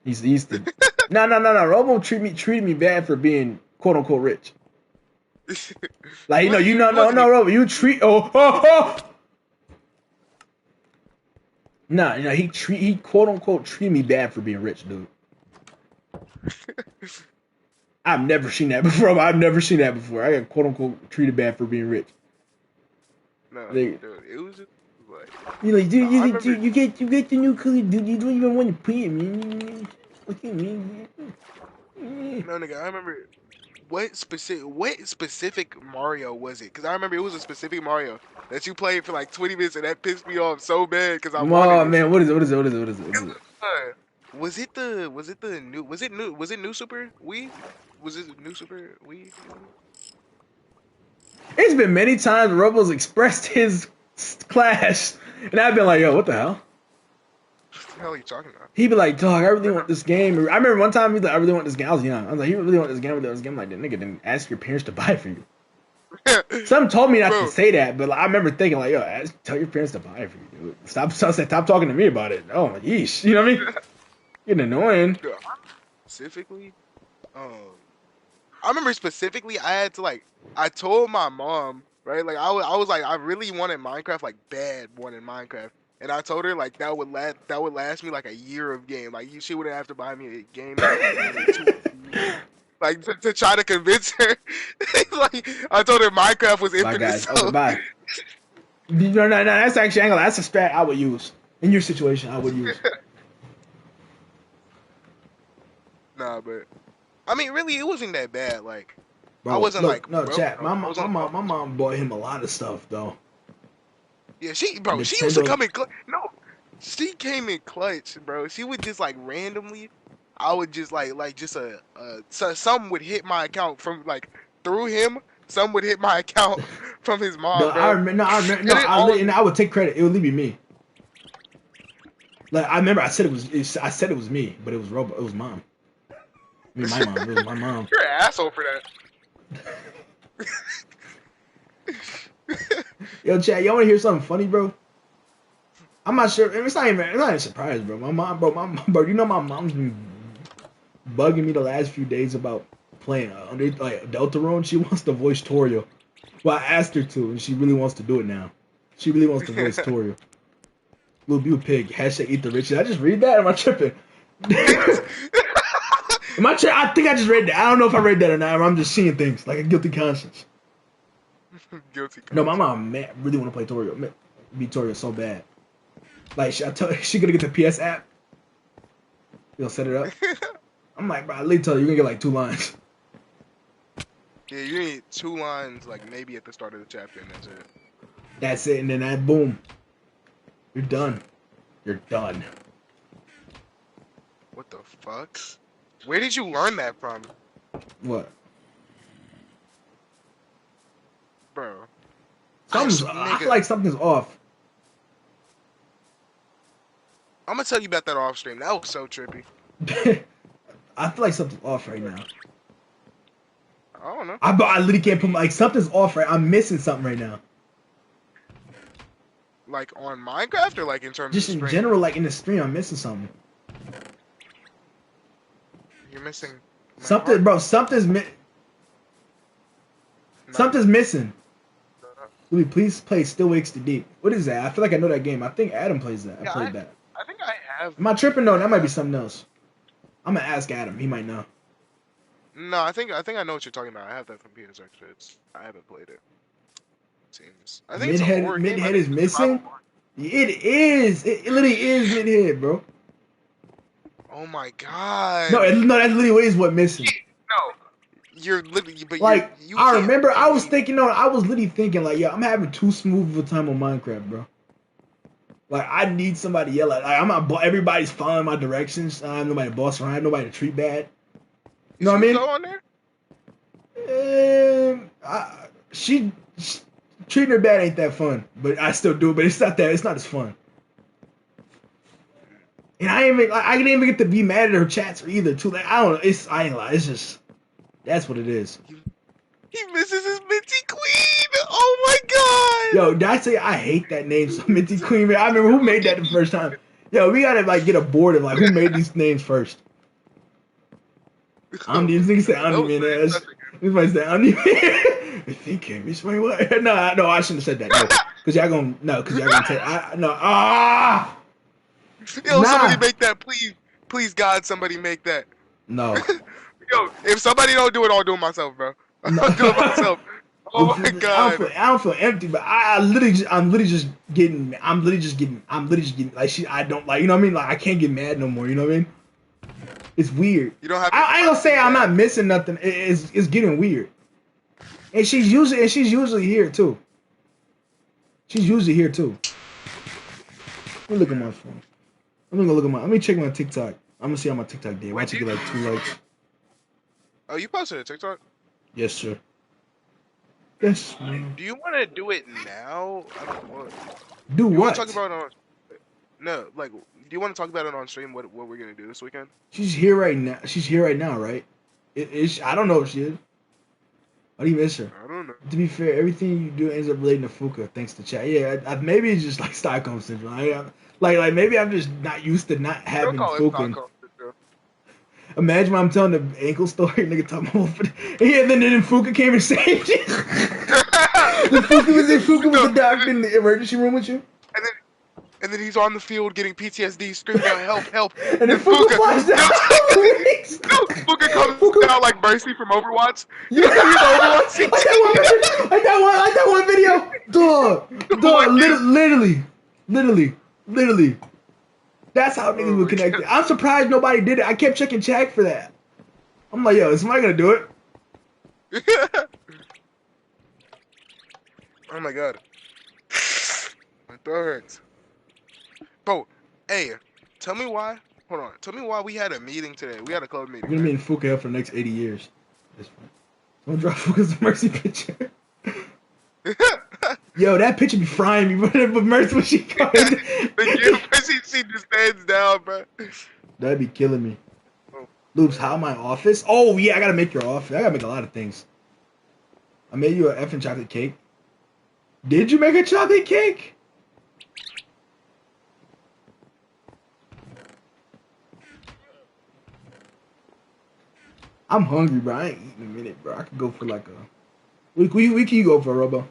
A: He used to. No. Robo treated me bad for being quote unquote rich. Like no, Robo, you treat oh. No, he quote unquote treated me bad for being rich, dude. I've never seen that before. I got quote unquote treated bad for being rich.
B: No, dude, it was just like
A: you get the new color, dude. You don't even want to play it, man. What do you mean?
B: No, nigga, I remember what specific Mario was it? Because I remember it was a specific Mario that you played for like 20 minutes, and that pissed me off so bad because I wanted it.
A: Oh man, what is it?
B: Was it New Super Wii? Was it New Super Wii?
A: It's been many times Robo's expressed his clash, and I've been like, yo, what the hell?
B: What the hell are you talking about?
A: He'd be like, dog, I really want this game. I remember one time he's like, I really want this game. I was young. I was like, you really want this game? I'm like, that nigga didn't ask your parents to buy it for you. Some told me not to say that, but like, I remember thinking like, yo, tell your parents to buy it for you, dude. Stop talking to me about it. Oh, yeesh. You know what I mean? Getting annoying.
B: Dude, specifically, I remember specifically I had to like, I told my mom, right? Like I was like, I really wanted Minecraft, like bad wanted Minecraft. And I told her like that would last me like a year of game. Like she wouldn't have to buy me a game. Like to try to convince her. Like I told her Minecraft was infinite.
A: Bye guys. So. Okay, bye. No. That's actually angle. That's a strat I would use in your situation. I would use.
B: Nah, but I mean, really, it wasn't that bad. Like
A: bro,
B: I wasn't
A: look,
B: like
A: no
B: bro,
A: chat.
B: No,
A: My mom bought him a lot of stuff though.
B: Yeah, she used to come in she came in clutch, bro. She would just like randomly, I would just so some would hit my account from like through him. Some would hit my account from his mom.
A: I remember. I would take credit. It would be me. Like I remember, I said I said it was me, but it was Robo. It was mom. I mean, my mom. It was my mom.
B: You're an asshole for that.
A: Yo, Chad, y'all want to hear something funny, bro? I'm not sure. It's not even a surprise, bro. My mom, bro. You know my mom's been bugging me the last few days about playing under like Deltarune. She wants to voice Torio. Well, I asked her to, and she really wants to do it now. She really wants to voice Torio. Little Butte Pig, hashtag eat the rich. Did I just read that? Am I tripping? I think I just read that. I don't know if I read that or not. I'm just seeing things like a guilty conscience.
B: Guilty conscience.
A: No, my mom really want to play Torio. Beat Torio so bad. Like, she gonna get the PS app. You'll set it up. I'm like, bro, I literally tell you, you're gonna get like 2 lines.
B: Yeah, you need 2 lines, like maybe at the start of the chapter, and that's it.
A: That's it, and then that boom. You're done. You're done.
B: What the fuck? Where did you learn that from?
A: What?
B: Bro.
A: I feel like something's off.
B: I'm gonna tell you about that off stream. That was so trippy.
A: I feel like something's off right now.
B: I don't know.
A: I literally can't put like something's off right. I'm missing something right now.
B: Like on Minecraft or like in terms
A: Just
B: of
A: in
B: stream?
A: general, like in the stream, I'm missing something.
B: You're missing
A: Something,
B: heart.
A: bro. Something's missing. Louis, please play Still Wakes the Deep. What is that? I feel like I know that game. I think Adam plays that. I played that.
B: I think I have.
A: Am I tripping? No, that might be something else. I'm gonna ask Adam. He might know.
B: No, I think I know what you're talking about. I have that from PS Experts. I haven't played it. Seems. I think
A: Midhead is missing. It is. It literally is Midhead, bro.
B: Oh my god.
A: No, that's literally what is what missing.
B: No. You're literally, but
A: like
B: you
A: I remember, I was literally thinking like, yeah, I'm having too smooth of a time on Minecraft, bro. Like I need somebody to yell at. Like I'm not. Everybody's following my directions. I have nobody to boss around. I have nobody to treat bad. You know what I mean?
B: Go on there?
A: She treating her bad ain't that fun, but I still do it. But it's not that. It's not as fun. And I didn't even get to be mad at her chats either. Too. Like I don't know. I ain't lie. It's just that's what it is.
B: He misses his Minty Queen. Oh my god.
A: Yo, did I say I hate that name, so Minty Queen? Man, I remember who made that the first time. Yo, we gotta like get a board of like who made these names first. These niggas say Omni Man ass. This might say Omni Man. I think him. It's my what? No, I shouldn't have said that. No, because y'all gonna take.
B: Yo, somebody make that, please. Please, God, somebody make that.
A: No.
B: Yo, if somebody don't do it, I'll do it myself, bro. I'll do it myself. Oh my god.
A: I don't feel empty, but I'm literally just getting like I don't like, you know what I mean? Like I can't get mad no more, you know what I mean? It's weird.
B: You don't have.
A: I ain't gonna say I'm not missing nothing. It's getting weird. And she's usually here too. She's usually here too. Let me look at my phone. Let me check my TikTok. I'm gonna see how my TikTok did. Watch it get like 2 likes.
B: Oh, you posted a TikTok?
A: Yes, sir. Yes.
B: Do you want to do it now?
A: Do what?
B: You want to talk about it on? No, like, do you want to talk about it on stream? What we're gonna do this weekend?
A: She's here right now. Right? I don't know if she is. Why do you miss her?
B: I don't know.
A: To be fair, everything you do ends up relating to Fuka, thanks to chat. Yeah, maybe it's just like Stockholm syndrome. Like maybe I'm just not used to not having Fuka. Imagine when I'm telling the ankle story, nigga talking about and then Fuka came and saved you. Fuka was the doctor in the emergency room with you.
B: And then he's on the field getting PTSD, screaming out, help, help.
A: And then Fuka flies down.
B: Fuka comes down like Mercy from Overwatch. Yeah.
A: I got one video. Dog, literally. That's how niggas were connected. I'm surprised nobody did it. I kept checking chat for that. I'm like, yo, is somebody gonna do it?
B: Oh my god. My throat hurts. Bro, hey, tell me why. Hold on. Tell me why we had a meeting today. We had a club meeting.
A: We're gonna be in Fuka for the next 80 years. Don't drop Fuka's Mercy picture. Yo, that picture be frying me, but Mercy when she comes.
B: The she just stands down, bro.
A: That'd be killing me.
B: Oh,
A: Loops, how my office? Oh yeah, I gotta make your office. I gotta make a lot of things. I made you an effing chocolate cake. Did you make a chocolate cake? I'm hungry, bro. I ain't eating in a minute, bro. I could go for like a. We can go for a Robo.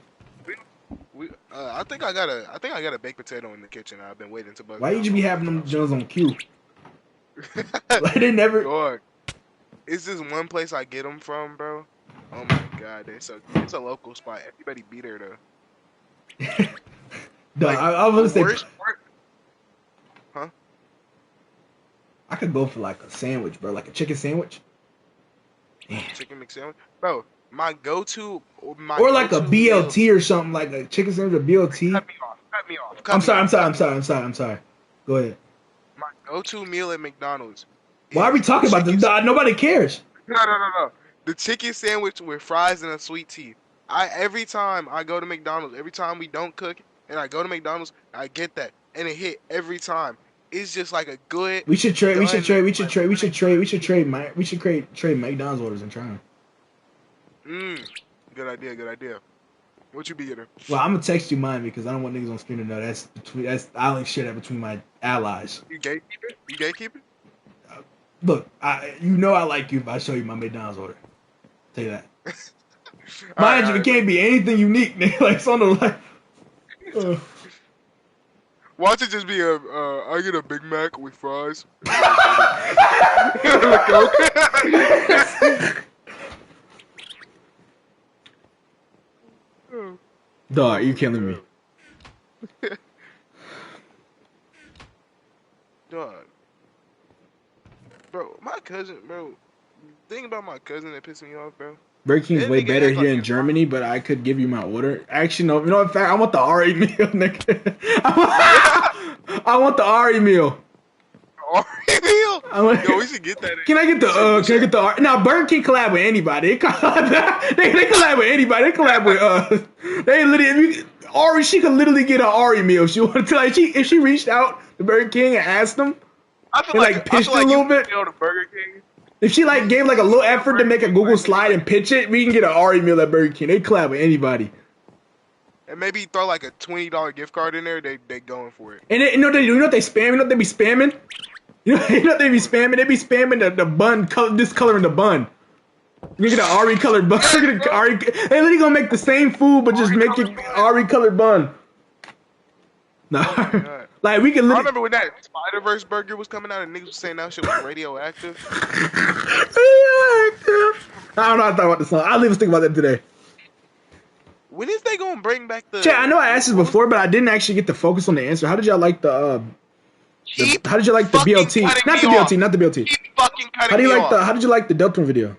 B: I think I got a baked potato in the kitchen. I've been waiting to bug.
A: Why you be having them Jones on cue? Like they never.
B: Dog, it's just one place I get them from, bro. Oh my god, it's a local spot. Everybody be there though.
A: Duh,
B: Like,
A: I was gonna say.
B: Huh?
A: I could go for like a sandwich, bro, like a chicken sandwich.
B: Chicken McSandwich, bro. My go-to,
A: or like a BLT meal, or something, like a chicken sandwich or BLT.
B: Cut me off.
A: I'm sorry. Go ahead.
B: My go-to meal at McDonald's.
A: Why are we talking about this? Nobody cares.
B: No. The chicken sandwich with fries and a sweet tea. Every time I go to McDonald's, every time we don't cook and I go to McDonald's, I get that, and it hit every time. It's just like a good.
A: We should trade McDonald's orders and try them.
B: Good idea. What you be getting?
A: Well, I'm gonna text you mine because I don't want niggas on screen to know. I only share that between my allies.
B: You gatekeep it?
A: Look, I like you if I show you my McDonald's order. Tell you that. Mind you, it can't be anything unique, nigga. Like it's on the left.
B: Watch it just be I get a Big Mac with fries.
A: Dog, you killing me.
B: Dog. Bro, my cousin, bro. The thing about my cousin that pissed me off, bro.
A: Burger King's way better here in Germany, but I could give you my order. Actually, no. You know, in fact, I want the Ari meal, nigga. I want the Ari meal.
B: Ari meal? Yo, we should get that.
A: Can I get the Ari? Now, Burger King collab with anybody. They collab with anybody. They collab with They literally. Ari, she could literally get an Ari meal if she wanted to. Like, if she reached out to Burger King and asked them, pitched a little bit.
B: To Burger King.
A: If she gave a little effort to make a Google slide and pitch it, we can get an Ari meal at Burger King. They collab with anybody.
B: And maybe throw like a $20 gift card in there. They going for it.
A: And you know what they spam? You know what they be spamming? You know what they be spamming? They be spamming the bun, discoloring the bun. You get an Ari colored bun. They literally gonna make the same food, but just make it Ari colored bun. No. Oh, like we can.
B: I remember when that Spider-Verse burger was coming out and niggas was saying that shit was radioactive.
A: I don't know. I thought about the song. I didn't even think about that today.
B: When is they gonna bring back the?
A: Chat, I know I asked this before, but I didn't actually get to focus on the answer. How did y'all like the? How did you like the BLT? Not the BLT. Not the BLT.
B: Keep fucking cutting me off.
A: How did you like the Deltron video?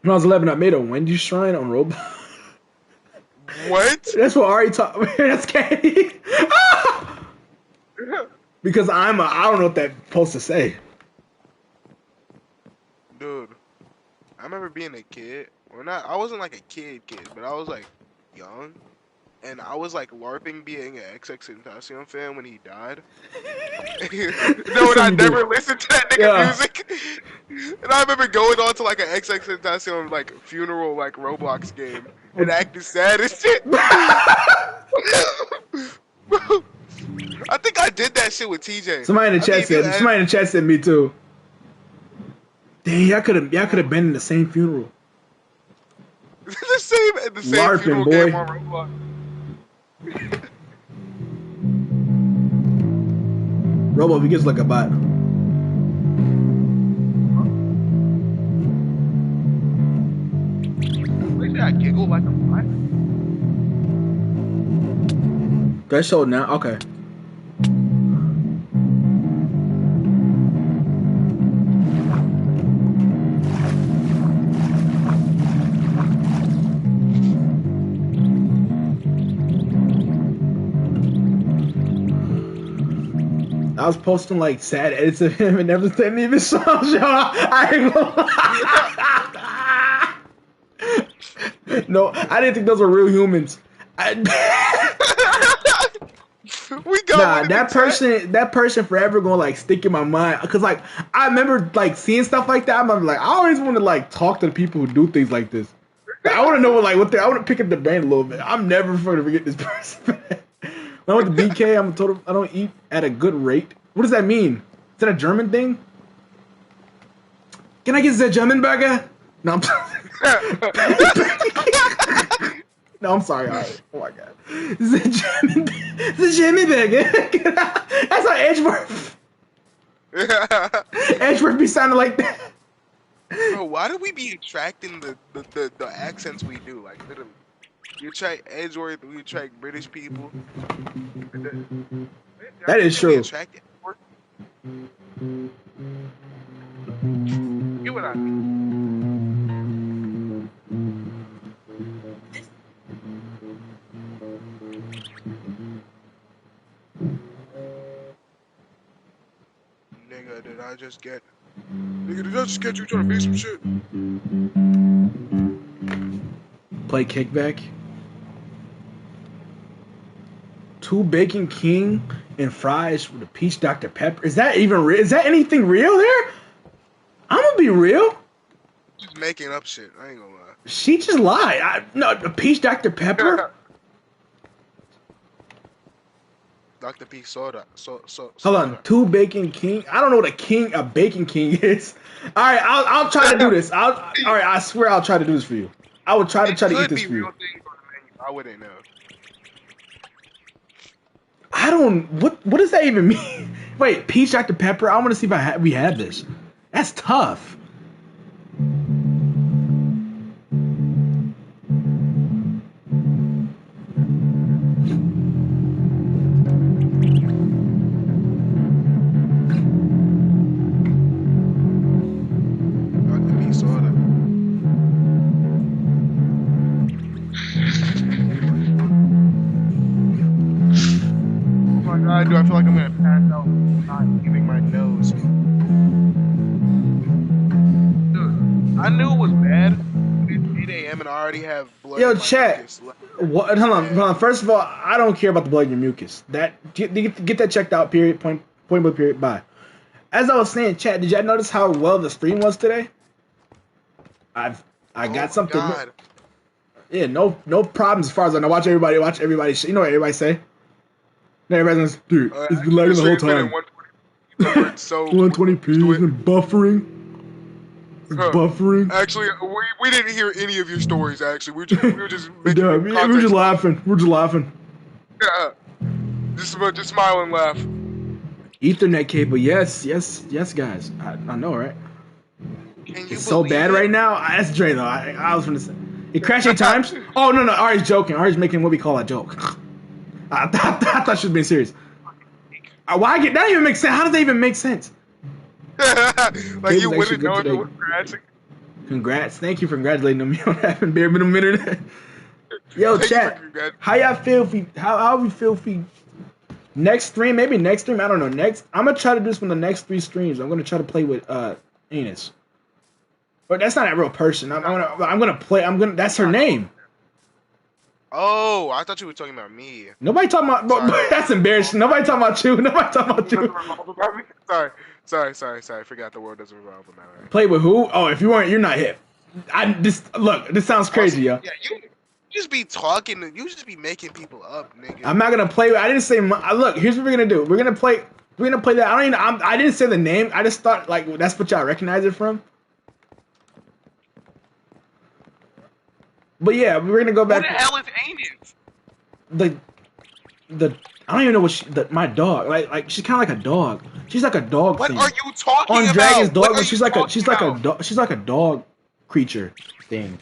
A: When I was 11, I made a Wendy shrine on Robo.
B: What?
A: That's what Ari taught me. That's Katie. Because I don't know what that's supposed to say.
B: Dude, I remember being a kid. I wasn't like a kid, but I was like young. And I was like LARPing being an XXXTentacion fan when he died. No, and I never listened to that nigga music. And I remember going on to like an XXXTentacion like funeral like Roblox game and acting sad as shit. I think I did that shit with TJ.
A: Somebody in the chat said me too. Dang, y'all could have been in the same funeral.
B: the same
A: LARPing,
B: funeral
A: boy.
B: game on Roblox.
A: Robo, if he gets like a bot.
B: Wait, did I giggle like a bot?
A: Threshold now? Okay. I was posting like sad edits of him and never sent me his songs, y'all. I ain't gonna lie. No, I didn't think those were real humans.
B: We got
A: Nah,
B: one in the chat.
A: that person forever gonna like stick in my mind. Cause like I remember like seeing stuff like that. I'm like, I always want to like talk to the people who do things like this. Like, I want to know what like I want to pick up the brain a little bit. I'm never going to forget this person. When I went to BK, I don't eat at a good rate. What does that mean? Is that a German thing? Can I get the German burger? No, I'm no, I'm sorry. All right. Oh my god, the German burger. That's how Edgeworth. Edgeworth be sounding like that.
B: Bro, why do we be attracting the accents we do? Like literally, you attract Edgeworth, we attract British people.
A: That is true.
B: Get what I mean. Nigga, did I just get? Nigga, did I just get you trying to be some shit?
A: Play kickback. 2 Bacon King and fries with a peach Dr. Pepper. Is that even real? Is that anything real there? I'm gonna be real.
B: Just making up shit. I ain't gonna lie.
A: She just lied. No, the peach Dr. Pepper.
B: Dr. P soda.
A: Hold on, 2 Bacon King. I don't know what a Bacon King is. All right, I'll try to do this. All right, I swear I'll try to do this for you. I would try to eat this for you.
B: I wouldn't know.
A: I don't. What does that even mean? Wait, peach Dr. Pepper. I want to see if we have this. That's tough.
B: I feel like I'm gonna pass out not giving my nose. Dude, I knew it was bad. It's 8 a.m. and I already have blood.
A: Yo,
B: in my
A: chat.
B: mucus.
A: What? Hold on. First of all, I don't care about the blood in your mucus. Get that checked out. Period. Point blank. Period. Bye. As I was saying, chat. Did y'all notice how well the stream was today? I got something.
B: God.
A: Yeah, no problems as far as I know. Watch everybody. You know what everybody say? Everybody's like, dude, it's been lagging the whole time. 120p, it's been buffering. Buffering.
B: Actually, we didn't hear any of your stories. Actually, we were just making
A: we're just laughing. We're just laughing.
B: Yeah, just smile and laugh.
A: Ethernet cable, yes, guys. I know, right? It's so bad right now. That's Dre though. I was gonna say it crashed 8 times. Oh no, Ari's joking. Ari's making what we call a joke. I thought she was being serious. Why that even makes sense? How does that even make sense?
B: Like you wouldn't know if it was crashing.
A: Congrats. Thank you for congratulating me on having bare minimum internet. Yo, chat. How y'all feel if we how we feel if we next stream, maybe next stream, I don't know. I'm gonna try to do this from the next 3 streams. I'm gonna try to play with Enos. But that's not a real person. I'm gonna that's her name.
B: Oh, I thought you were talking about me.
A: Nobody talking about. That's embarrassing. Nobody talking about you. Nobody talking about you.
B: Sorry. Forgot the world doesn't revolve on that. Right?
A: Play with who? Oh, if you weren't, you're not hip. This sounds crazy, yo.
B: Yeah, you just be talking. You just be making people up, nigga.
A: I'm not gonna play. I didn't say. Look, here's what we're gonna do. We're gonna play that. I didn't say the name. I just thought like that's what y'all recognize it from. But yeah, we're gonna go back.
B: Who the hell is Anus?
A: I don't even know what my dog like she's kind of like a dog. She's like a dog.
B: What
A: thing.
B: are you talking
A: on
B: about?
A: Dragon's Dog? She's like a dog creature thing.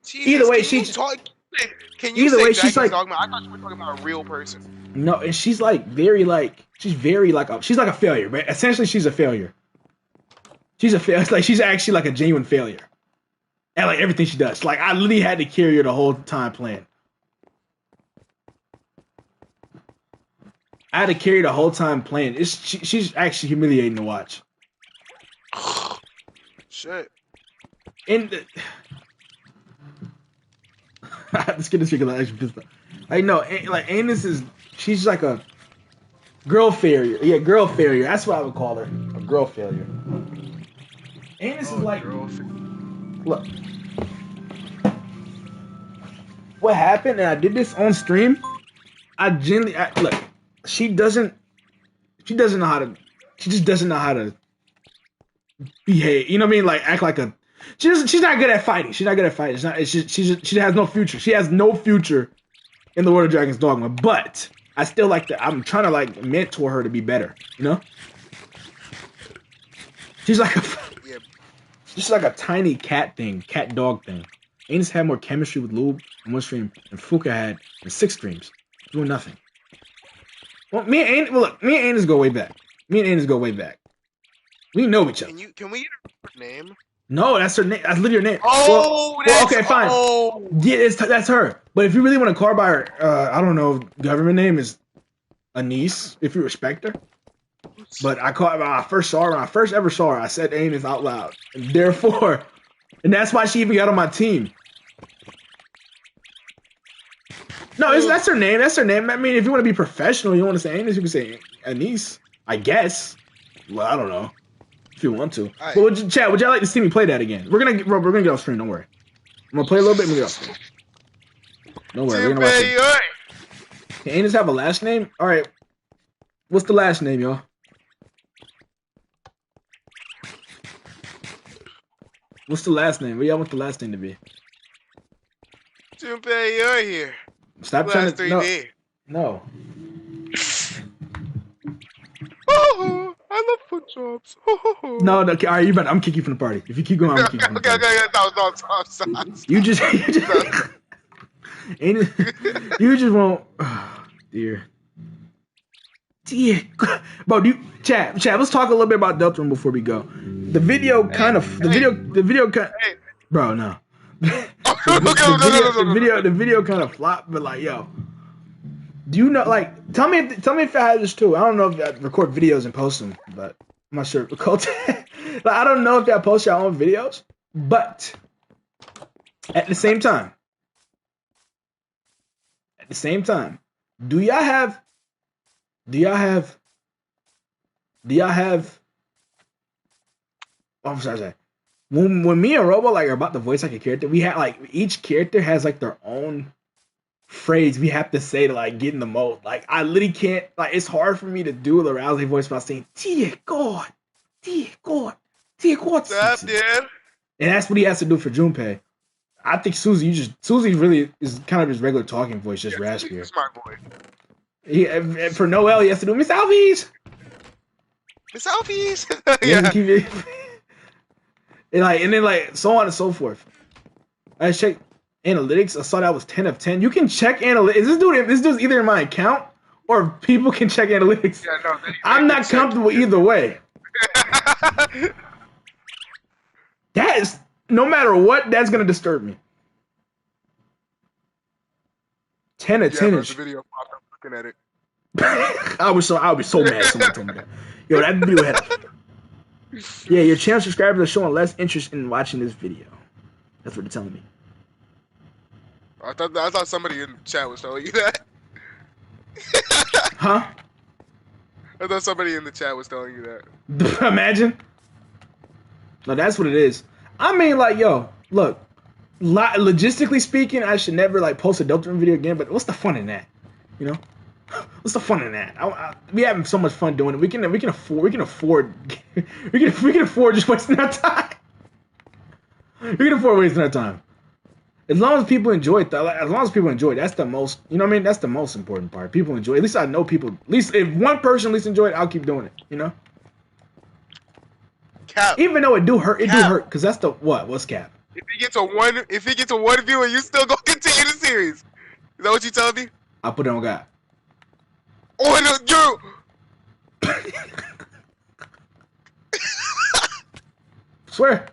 B: Jesus,
A: either way,
B: she's like. I thought you were talking about a real person.
A: No, and she's like she's like a failure. But essentially, she's a failure. She's a failure. Like she's actually like a genuine failure. And like everything she does, like I literally had to carry her the whole time playing. I had to carry the whole time playing. She's actually humiliating to watch.
B: Shit.
A: And Let's get this figure like extra pissed off. Like no, like Anus is she's like a girl failure. Yeah, girl failure. That's what I would call her. A girl failure. Anus is like look. What happened? And I did this on stream. Look. She doesn't know how to. She just doesn't know how to behave. You know what I mean? Like act like a. She's not good at fighting. She's not good at fighting. She has no future. She has no future in the World of Dragon's Dogma. But I still like to. I'm trying to like mentor her to be better. You know. She's like a. She's like a tiny cat dog thing. Anus had more chemistry with Lube in one stream than Fuka had in 6 streams, doing nothing. Well, me and Anus go way back. We know each other.
B: Can we get her name?
A: No, that's her name. That's literally her name.
B: Oh,
A: well, okay, fine. Oh. Yeah, that's her. But if you really want to call her by her, I don't know, government name is Anise, if you respect her. But when I first ever saw her, I said Anus out loud. And therefore, and that's why she even got on my team. No, that's her name. That's her name. I mean, if you want to be professional, you want to say Anus, you can say Anise, I guess. Well, I don't know. If you want to. Right. But Chad, would y'all like to see me play that again? We're gonna get off screen. Don't worry. I'm gonna play a little bit and we get off screen. Don't worry. We're gonna watch it. Can Anus have a last name? All right. What's the last name, y'all? What's the last name? What y'all want the last name to be?
B: Junpei, you're here.
A: Stop trying to. No.
B: Oh, I love foot jobs.
A: No. All right, you better. I'm kicking you from the party. If you keep going, I'm kicking you from the party.
B: Okay.
A: You just you just won't. Oh, dear. Bro, Chad, let's talk a little bit about Deltarune before we go. The video kind of. Bro, no. The video kind of flopped, but like, yo. Do you know, like, tell me if I had this too. I don't know if I record videos and post them, but I'm not sure. Like, I don't know if y'all post your own videos, but at the same time, do y'all have oh, I'm sorry. When me and Robo like are about to voice like a character, we have like each character has like their own phrase we have to say to like get in the mode. Like I literally can't, like it's hard for me to do a Rousey voice without saying dear God.
B: Stop, dude.
A: And that's what he has to do for Junpei. I think Susie really is kind of his regular talking voice, just raspier.
B: Smart boy.
A: For Noel, he has to do Miss Alvies.
B: Yeah.
A: And then like so on and so forth. I checked analytics. I saw that was 10 of 10. You can check analytics. This dude's either in my account or people can check analytics. Yeah, no, I'm not comfortable either way. That is, no matter what, that's gonna disturb me. 10 of 10.
B: The video popped up looking at it.
A: I would be so mad if someone told me that. Yo, that video had. Yeah, your channel subscribers are showing less interest in watching this video. That's what they're telling me.
B: I thought somebody in the chat was telling you that.
A: Huh?
B: I thought somebody in the chat was telling you that.
A: Imagine. No, that's what it is. I mean, like, yo, look. Logistically speaking, I should never like post a Deltarune video again. But what's the fun in that? You know, what's the fun in that? We having so much fun doing it. We can afford just wasting our time. We can afford wasting our time. As long as people enjoy it, that's the most. You know what I mean? That's the most important part. People enjoy it. At least I know people. At least if one person at least enjoy it, I'll keep doing it. You know.
B: Cap.
A: Even though it do hurt because that's the what? What's cap?
B: If he gets a one viewer, you still gonna continue the series. Is that what you telling me?
A: I'll put it on God.
B: Oh no, you.
A: Swear.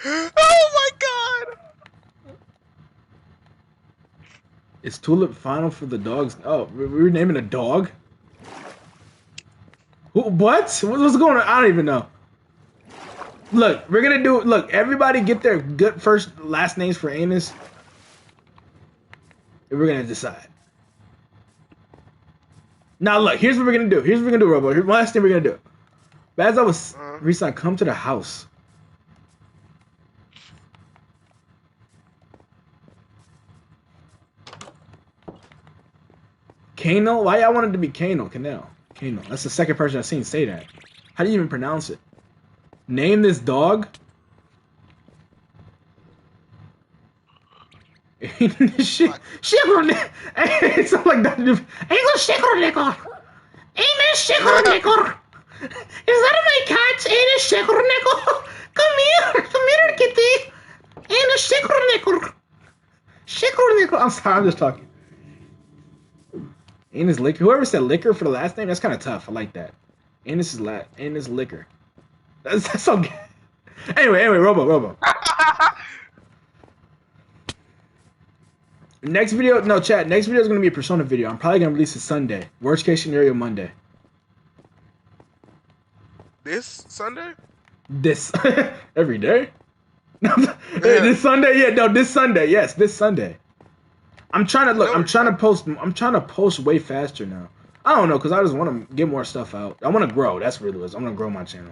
B: Oh my God.
A: It's Tulip final for the dogs. Oh, we're naming a dog? What? What's going on? I don't even know. Look, we're gonna do. Look, everybody get their good last names for Anus. And we're gonna decide. Now look, here's what we're gonna do. Here's what we're gonna do, Robo. Here's one last thing we're gonna do. But as I was recently, come to the house. Kano? Why y'all wanted to be Kano? Canal. Kano. That's the second person I've seen say that. How do you even pronounce it? Name this dog? Shit. It's not like that. Ain't no Shekronikor. Ain't no Shekronikor. Is that my cat? Ain't no Shekronikor. Come here, kitty. Ain't no Shekronikor. Shekronikor. I'm sorry, I'm just talking. Anus Liquor. Whoever said liquor for the last name, that's kind of tough. I like that. Anus is Anus Liquor. That's so good. Anyway, Robo. Next video, no chat. Next video is gonna be a Persona video. I'm probably gonna release it Sunday. Worst case scenario, Monday.
B: This Sunday?
A: This every day? Hey, this Sunday? Yeah, no, this Sunday. Yes, this Sunday. I'm trying to look. I'm trying to post way faster now. I don't know, because I just want to get more stuff out. I want to grow. That's really what it is. I want to grow my channel.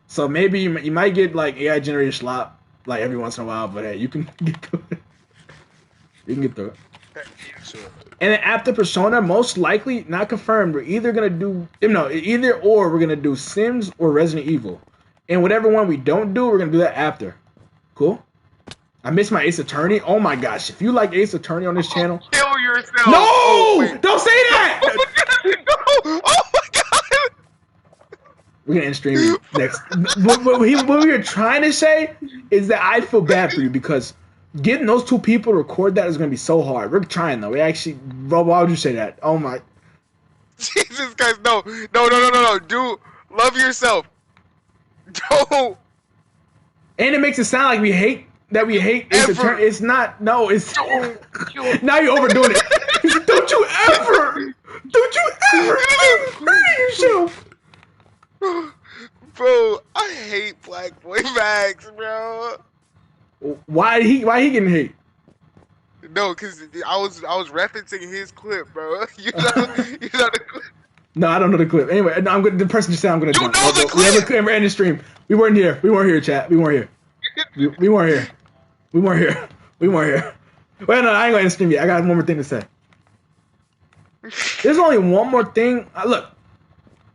A: So maybe you might get like AI generated slop like every once in a while, but hey, you can get through it. You can get through it. Sure. And then after Persona, most likely, not confirmed, we're either gonna do we're gonna do Sims or Resident Evil. And whatever one we don't do, we're gonna do that after. Cool? I missed my Ace Attorney. Oh my gosh. If you like Ace Attorney on this channel.
B: Kill yourself.
A: No! Oh, don't say that!
B: No! Oh my god!
A: We're gonna end streaming next. What we were trying to say is that I feel bad for you because getting those two people to record that is gonna be so hard. We're trying though. We actually, bro, why would you say that? Oh my.
B: Jesus Christ, no. Do love yourself. Don't.
A: And it makes it sound like we hate Ace Attorney. It's not. No, it's. Now you're overdoing it. Don't you ever hurt yourself.
B: Bro, I hate Black Boy Max, bro.
A: Why he getting hate?
B: No, cause I was referencing his clip, bro. You know the clip.
A: No, I don't know the clip. Anyway, no, the person just said I'm gonna jump.
B: You know the clip.
A: We're in the stream. We weren't here, chat. We weren't here. We weren't here. Well, no, I ain't gonna end the stream yet. I got one more thing to say. There's only one more thing. Look.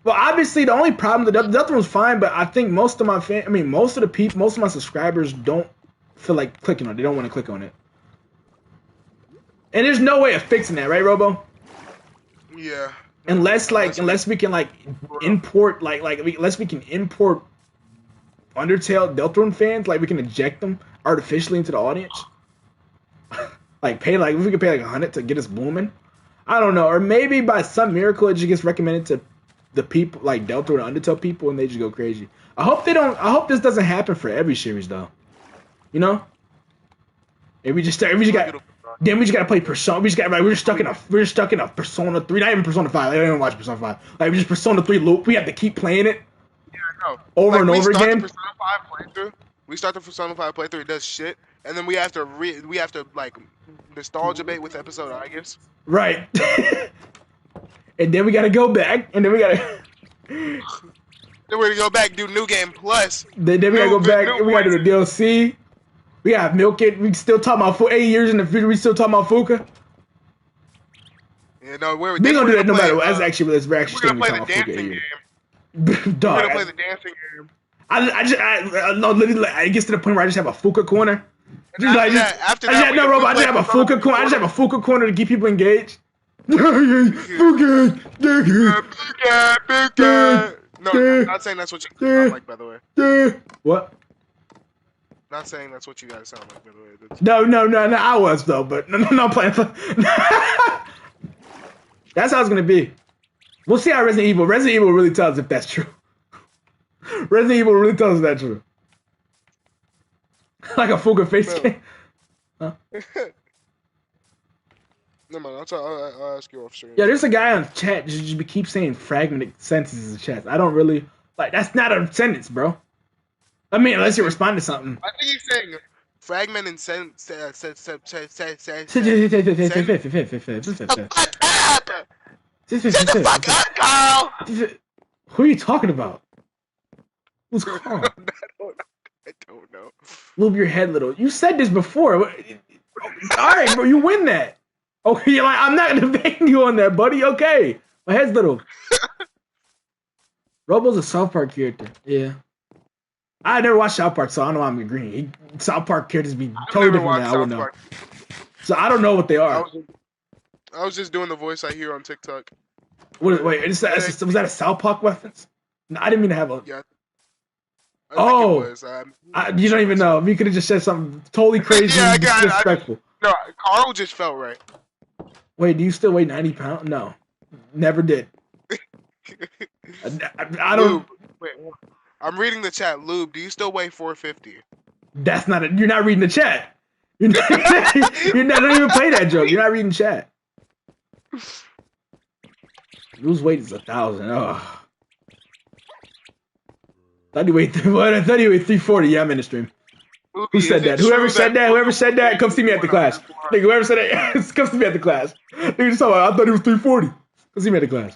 A: Well, obviously, the only problem, the other one's fine, but I think most of my most of my subscribers don't feel like clicking on it. They don't want to click on it. And there's no way of fixing that, right, Robo?
B: Yeah.
A: Unless we can import unless we can import Undertale Deltarune fans, like we can inject them artificially into the audience. If we could pay like 100 to get us booming. I don't know, or maybe by some miracle it just gets recommended to the people like Deltarune and Undertale people, and they just go crazy. I hope this doesn't happen for every series though. You know? Then we just gotta play Persona. We're just stuck in a Persona 3. Not even Persona 5. I don't even watch Persona 5. Like we just Persona 3 loop. We have to keep playing it.
B: Yeah, I know.
A: Over and over again.
B: We start the Persona 5 playthrough. It does shit, and then we have to like nostalgia bait with episode August.
A: Right. And then we gotta go back, and then we gotta.
B: Then we're gonna go back, do New Game Plus.
A: Then we gotta go back. We gotta do the DLC. We gotta milk it. We still talking about 8 years in the future. We still talking about Fuka.
B: Yeah, no,
A: we're gonna do that no matter what. We're actually still
B: gonna play the dancing game.
A: Dog,
B: we're gonna play the dancing game.
A: Literally, it gets to the point where I just have a Fuka corner. I just have a Fuka corner. I just have a Fuka corner to keep people engaged. Fuka.
B: No, not saying that's what you sound like, by the way.
A: What?
B: Not saying that's what you guys sound like, by the way.
A: No, I was though, but no, I'm playing. That's how it's gonna be. We'll see how Resident Evil really tells us if that's true. Resident Evil really tells us that's true. Like a Fuka face game. Huh?
B: No man, I'll ask you off stream.
A: Yeah, there's a guy on chat just keep saying fragmented sentences in chat. I don't really like. That's not a sentence, bro. I mean, unless you respond to something.
B: I think he's saying Fragment and send the fuck up! Shut the fuck up, Carl!
A: Who are you talking about? Who's Carl?
B: I don't know.
A: Move your head, little. You said this before. All right, bro, you win that. Okay, you're like, I'm not debating you on that, buddy. Okay, my head's little. Robo's a South Park character. Yeah. I never watched South Park, so I don't know why I'm agreeing. South Park characters be totally different than I would know. So I don't know what they are.
B: I was just doing the voice I hear on TikTok.
A: Wait, was that a South Park reference? No, I didn't mean to have a.
B: Yeah.
A: Oh, you don't even know. You could have just said something totally crazy and disrespectful.
B: No, Carl just felt right.
A: Wait, do you still weigh 90 pounds? No, never did. I don't.
B: Lube. Wait, I'm reading the chat. Lube, do you still weigh 450?
A: That's not it. You're not reading the chat. You're not, don't even play that joke. You're not reading chat. Lose weight is 1,000. Oh. I thought you weighed 340. Yeah, I'm in the stream. Who said that? Whoever said that, come see me at the class. Nigga, whoever said that, come see me at the class. Nigga, I thought he was 340. Come see me at the class.